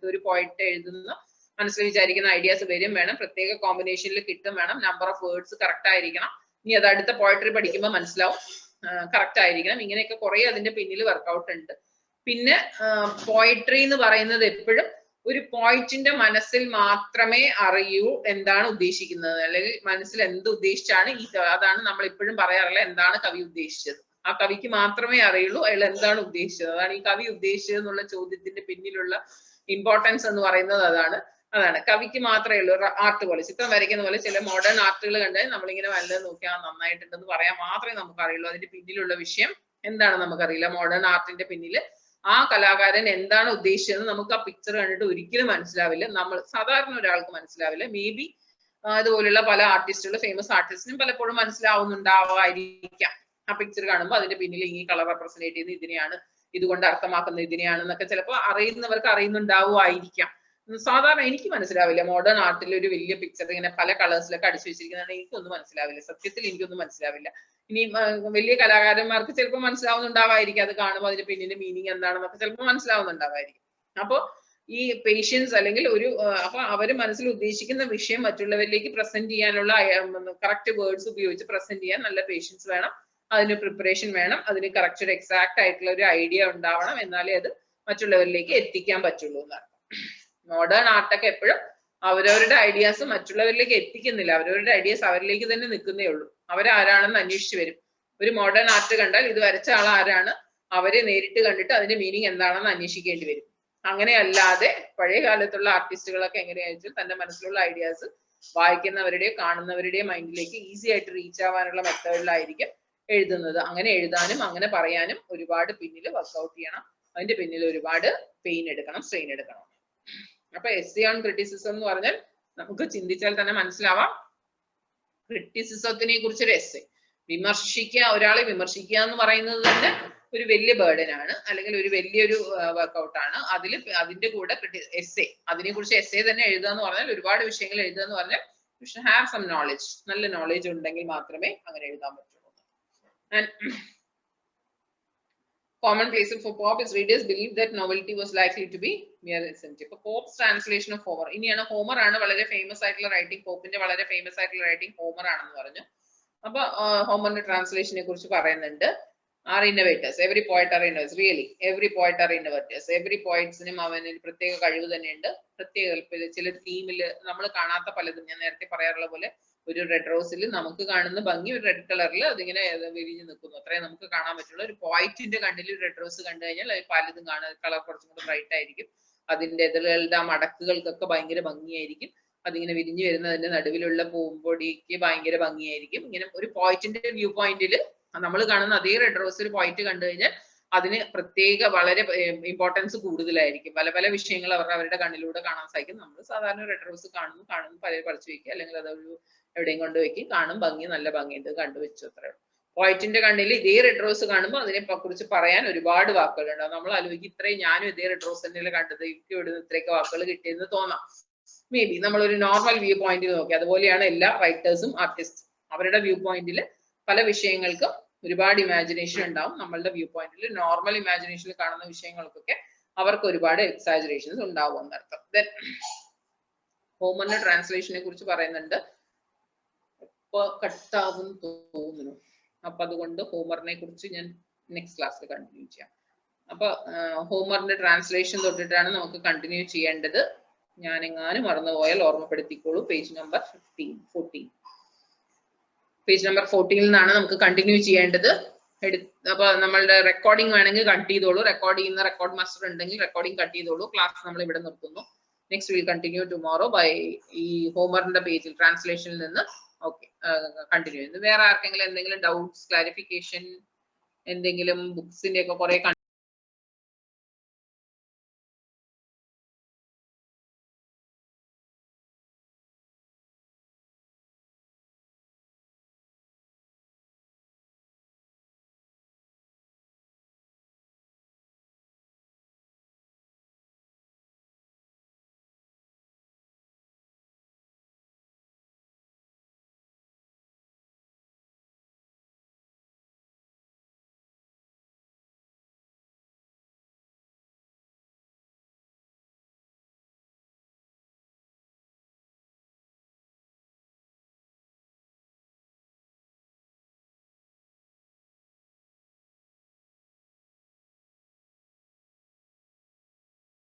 ഒരു പോയിന്റ് എഴുതുന്ന മനസ്സിൽ വിചാരിക്കുന്ന ഐഡിയാസ് വരും വേണം. പ്രത്യേക കോമ്പിനേഷനിൽ കിട്ടും വേണം. നമ്പർ ഓഫ് വേർഡ്സ് കറക്റ്റ് ആയിരിക്കണം. ഇനി അത് അടുത്ത പോയട്രി പഠിക്കുമ്പോൾ മനസ്സിലാവും, കറക്റ്റ് ആയിരിക്കണം. ഇങ്ങനെയൊക്കെ കുറെ അതിന്റെ പിന്നിൽ വർക്ക്ഔട്ട് ഉണ്ട്. പിന്നെ പോയട്രി എന്ന് പറയുന്നത് എപ്പോഴും ഒരു പോയിന്റിന്റെ മനസ്സിൽ മാത്രമേ അറിയൂ എന്താണ് ഉദ്ദേശിക്കുന്നത്, അല്ലെങ്കിൽ മനസ്സിൽ എന്ത് ഉദ്ദേശിച്ചാണ് അതാണ് നമ്മൾ ഇപ്പോഴും പറയാറില്ല, എന്താണ് കവി ഉദ്ദേശിച്ചത്. ആ കവിക്ക് മാത്രമേ അറിയുള്ളൂ അയാൾ എന്താണ് ഉദ്ദേശിച്ചത്. അതാണ് ഈ കവി ഉദ്ദേശിച്ചത് എന്നുള്ള ചോദ്യത്തിന്റെ പിന്നിലുള്ള ഇമ്പോർട്ടൻസ് എന്ന് പറയുന്നത്. അതാണ് കവിക്ക് മാത്രമേ ഉള്ളൂ. ആർട്ട് പോലെ, ചിത്രം വരയ്ക്കുന്ന പോലെ ചില മോഡേൺ ആർട്ടുകൾ കണ്ടാൽ നമ്മളിങ്ങനെ വല്ലതും നോക്കിയാൽ നന്നായിട്ടുണ്ടെന്ന് പറയാൻ മാത്രമേ നമുക്ക് അറിയുള്ളൂ. അതിന്റെ പിന്നിലുള്ള വിഷയം എന്താണ് നമുക്കറിയില്ല. മോഡേൺ ആർട്ടിന്റെ പിന്നിൽ ആ കലാകാരൻ എന്താണ് ഉദ്ദേശിച്ചത് നമുക്ക് ആ പിക്ചർ കണ്ടിട്ട് ഒരിക്കലും മനസ്സിലാവില്ല. നമ്മൾ സാധാരണ ഒരാൾക്ക് മനസ്സിലാവില്ല. മേ ബി അതുപോലുള്ള പല ആർട്ടിസ്റ്റുകൾ, ഫേമസ് ആർട്ടിസ്റ്റിനും പലപ്പോഴും മനസ്സിലാവുന്നുണ്ടാവായിരിക്കാം. ആ പിക്ചർ കാണുമ്പോൾ അതിന്റെ പിന്നിൽ ഈ കളർ റെപ്രസെന്റ് ചെയ്യുന്നത് ഇതിനെയാണ്, ഇതുകൊണ്ട് അർത്ഥമാക്കുന്നത് ഇതിനെയാണെന്നൊക്കെ ചിലപ്പോൾ അറിയുന്നവർക്ക് അറിയുന്നുണ്ടാവുമായിരിക്കാം. സാധാരണ എനിക്ക് മനസ്സിലാവില്ല. മോഡേൺ ആർട്ടിൽ ഒരു വലിയ പിക്ചർ ഇങ്ങനെ പല കളേഴ്സിലൊക്കെ അടിച്ചു വെച്ചിരിക്കുന്നതാണ്, എനിക്കൊന്നും മനസ്സിലാവില്ല. സത്യത്തിൽ എനിക്കൊന്നും മനസ്സിലാവില്ല. ഇനി വലിയ കലാകാരന്മാർക്ക് ചിലപ്പോൾ മനസ്സിലാവുന്നുണ്ടാവായിരിക്കും. അത് കാണുമ്പോൾ അതിന്റെ പിന്നിന്റെ മീനിങ് എന്താണെന്നൊക്കെ ചിലപ്പോൾ മനസ്സിലാവുന്നുണ്ടാവായിരിക്കും. അപ്പോ ഈ പേഷ്യൻസ് അല്ലെങ്കിൽ അപ്പൊ അവര് മനസ്സിൽ ഉദ്ദേശിക്കുന്ന വിഷയം മറ്റുള്ളവരിലേക്ക് പ്രസന്റ് ചെയ്യാനുള്ള കറക്റ്റ് വേർഡ്സ് ഉപയോഗിച്ച് പ്രസന്റ് ചെയ്യാൻ നല്ല പേഷ്യൻസ് വേണം. അതിന് പ്രിപ്പറേഷൻ വേണം. അതിന് കറക്റ്റ് ഒരു എക്സാക്ട് ആയിട്ടുള്ള ഒരു ഐഡിയ ഉണ്ടാവണം. എന്നാലേ അത് മറ്റുള്ളവരിലേക്ക് എത്തിക്കാൻ പറ്റുള്ളൂ എന്നാണ്. മോഡേൺ ആർട്ടൊക്കെ എപ്പോഴും അവരവരുടെ ഐഡിയാസ് മറ്റുള്ളവരിലേക്ക് എത്തിക്കുന്നില്ല. അവരവരുടെ ഐഡിയാസ് അവരിലേക്ക് തന്നെ നിൽക്കുന്നേ ഉള്ളൂ. അവരാരാണെന്ന് അന്വേഷിച്ച് വരും. ഒരു മോഡേൺ ആർട്ട് കണ്ടാൽ ഇത് വരച്ച ആൾ ആരാണ്, അവരെ നേരിട്ട് കണ്ടിട്ട് അതിന്റെ മീനിങ് എന്താണെന്ന് അന്വേഷിക്കേണ്ടി വരും. അങ്ങനെ അല്ലാതെ പഴയ കാലത്തുള്ള ആർട്ടിസ്റ്റുകളൊക്കെ എങ്ങനെയാണെന്ന് വെച്ചാൽ തന്റെ മനസ്സിലുള്ള ഐഡിയാസ് വായിക്കുന്നവരുടെയോ കാണുന്നവരുടെയോ മൈൻഡിലേക്ക് ഈസി ആയിട്ട് റീച്ച് ആവാനുള്ള മെത്തേഡിലായിരിക്കും എഴുതുന്നത്. അങ്ങനെ എഴുതാനും അങ്ങനെ പറയാനും ഒരുപാട് പിന്നിൽ വർക്ക്ഔട്ട് ചെയ്യണം. അതിന്റെ പിന്നിൽ ഒരുപാട് പെയിൻ എടുക്കണം, സ്ട്രെയിൻ എടുക്കണം. അപ്പൊ എസ്സേ ഓൺ ക്രിറ്റിസിസം എന്ന് പറഞ്ഞാൽ നമുക്ക് ചിന്തിച്ചാൽ തന്നെ മനസ്സിലാവാം, ക്രിറ്റിസിസത്തിനെ കുറിച്ചൊരു എസ്സേ, ഒരാളെ വിമർശിക്കുക എന്ന് പറയുന്നത് തന്നെ ഒരു വലിയ ബേർഡൻ ആണ്, അല്ലെങ്കിൽ ഒരു വലിയൊരു വർക്ക്ഔട്ട് ആണ്. അതിന്റെ കൂടെ എസ്സേ, അതിനെ കുറിച്ച് എസ്സേ തന്നെ എഴുതുക എന്ന് പറഞ്ഞാൽ, ഒരുപാട് വിഷയങ്ങൾ എഴുതുക എന്ന് പറഞ്ഞാൽ you should have some knowledge. നല്ല നോളജ് ഉണ്ടെങ്കിൽ മാത്രമേ അങ്ങനെ എഴുതാൻ പറ്റുള്ളൂ. And commonplace for Pope is readers believe that novelty was likely to be mere insanity. For Pope's translation of Homer, ഇനിയാണ് ഹോമർ ആണ് വളരെ ഫേമസ് ആയിട്ടുള്ള റൈറ്റിംഗ്, പോപ്പിന്റെ വളരെ ഫേമസ് ആയിട്ടുള്ള റൈറ്റിംഗ് ഹോമർ ആണെന്ന് പറഞ്ഞു. അപ്പൊ ഹോമറിന്റെ ട്രാൻസ്ലേഷനെ കുറിച്ച് പറയുന്നുണ്ട്. Are innovators. Every poet are innovators. Really, every poet are innovators. Every poetsനും അവന് പ്രത്യേക കഴിവ് തന്നെയുണ്ട്. പ്രത്യേക ചില തീമിൽ നമ്മൾ കാണാത്ത പലതും, ഞാൻ നേരത്തെ പറയാറുള്ള പോലെ ഒരു റെഡ് റോസിൽ നമുക്ക് കാണുന്ന ഭംഗി ഒരു റെഡ് കളറിൽ അതിങ്ങനെ വിരിഞ്ഞു നിൽക്കുന്നു, അത്രേ നമുക്ക് കാണാൻ പറ്റുള്ളൂ. ഒരു പോയിന്റിന്റെ കണ്ണിൽ ഒരു റെഡ് റോസ് കണ്ടു കഴിഞ്ഞാൽ പലതും കാണാൻ കളർ കുറച്ചും കൂടെ ബ്രൈറ്റ് ആയിരിക്കും. അതിന്റെ ഇതളുകളുടെ ആ മടക്കുകൾക്കൊക്കെ ഭയങ്കര ഭംഗിയായിരിക്കും. അതിങ്ങനെ വിരിഞ്ഞു വരുന്നതിന്റെ നടുവിലുള്ള പൂമ്പൊടിക്ക് ഭയങ്കര ഭംഗിയായിരിക്കും. ഇങ്ങനെ ഒരു പോയിന്റിന്റെ വ്യൂ പോയിന്റിൽ നമ്മൾ കാണുന്ന അതേ റെഡ് റോസ് ഒരു പോയിന്റ് കണ്ടു കഴിഞ്ഞാൽ അതിന് പ്രത്യേക വളരെ ഇമ്പോർട്ടൻസ് കൂടുതലായിരിക്കും. പല പല വിഷയങ്ങൾ അവരുടെ കണ്ണിലൂടെ കാണാൻ സാധിക്കും. നമ്മൾ സാധാരണ റെഡ് റോസ് കാണുന്നു പലരും പറിച്ചു വെക്കുക, അല്ലെങ്കിൽ അതൊരു എവിടെയും കൊണ്ടുവയ്ക്കും, കാണും, ഭംഗി നല്ല ഭംഗിയുണ്ട്, കണ്ടുവച്ചു, അത്രേ ഉള്ളൂ. പോയിന്റിന്റെ കണ്ണിൽ ഇതേ റെഡ് റോസ് കാണുമ്പോൾ അതിനെ കുറിച്ച് പറയാൻ ഒരുപാട് വാക്കുകളുണ്ടാവും. നമ്മൾ ആലോചിക്കും ഇത്രയും ഞാനും ഇതേ റെഡ് റോസ് തന്നെയല്ലേ കണ്ടത്, എനിക്ക് ഇവിടുന്ന് ഇത്രയൊക്കെ വാക്കുകൾ കിട്ടിയെന്ന് തോന്നാം. മേ ബി നമ്മളൊരു നോർമൽ വ്യൂ പോയിന്റിൽ നോക്കി, അതുപോലെയാണ് എല്ലാ റൈറ്റേഴ്സും ആർട്ടിസ്റ്റും. അവരുടെ വ്യൂ പോയിന്റിൽ പല വിഷയങ്ങൾക്കും ഒരുപാട് ഇമാജിനേഷൻ ഉണ്ടാവും. നമ്മളുടെ വ്യൂ പോയിന്റിൽ നോർമൽ ഇമാജിനേഷനിൽ കാണുന്ന വിഷയങ്ങൾക്കൊക്കെ അവർക്ക് ഒരുപാട് എക്സാജറേഷൻസ് ഉണ്ടാവും എന്നർത്ഥം. ദെൻ ഹോമറിന്റെ ട്രാൻസ്ലേഷനെ കുറിച്ച് പറയുന്നുണ്ട്. ഇപ്പൊ കട്ടാവും തോന്നുന്നു. അപ്പൊ അതുകൊണ്ട് ഹോമറിനെ കുറിച്ച് ഞാൻ നെക്സ്റ്റ് ക്ലാസ്സിൽ കണ്ടിന്യൂ ചെയ്യാം. അപ്പൊ ഹോമറിന്റെ ട്രാൻസ്ലേഷൻ തൊട്ടിട്ടാണ് നമുക്ക് കണ്ടിന്യൂ ചെയ്യേണ്ടത്. ഞാൻ എങ്ങാനും മറന്നുപോയാൽ ഓർമ്മപ്പെടുത്തിക്കോളൂ. പേജ് നമ്പർ 14 പേജ് നമ്പർ 14 നിന്നാണ് നമുക്ക് കണ്ടിന്യൂ ചെയ്യേണ്ടത്. അപ്പൊ നമ്മളുടെ റെക്കോർഡിംഗ് വേണമെങ്കിൽ കട്ട് ചെയ്തോളൂ. റെക്കോർഡ് ചെയ്യുന്ന റെക്കോർഡ് മാസ്റ്റർ ഉണ്ടെങ്കിൽ റെക്കോർഡിംഗ് കട്ട് ചെയ്തോളൂ. ക്ലാസ് നമ്മൾ ഇവിടെ നിർത്തുന്നു. Next will continue tomorrow bye ഈ ഹോമറിന്റെ പേജിൽ ട്രാൻസ്ലേഷനിൽ നിന്ന് ഓക്കെ കണ്ടിന്യൂ ചെയ്യുന്നു. വേറെ ആർക്കെങ്കിലും എന്തെങ്കിലും ഡൗട്ട്സ്, ക്ലാരിഫിക്കേഷൻ, എന്തെങ്കിലും ബുക്സിന്റെ ഒക്കെ കുറെ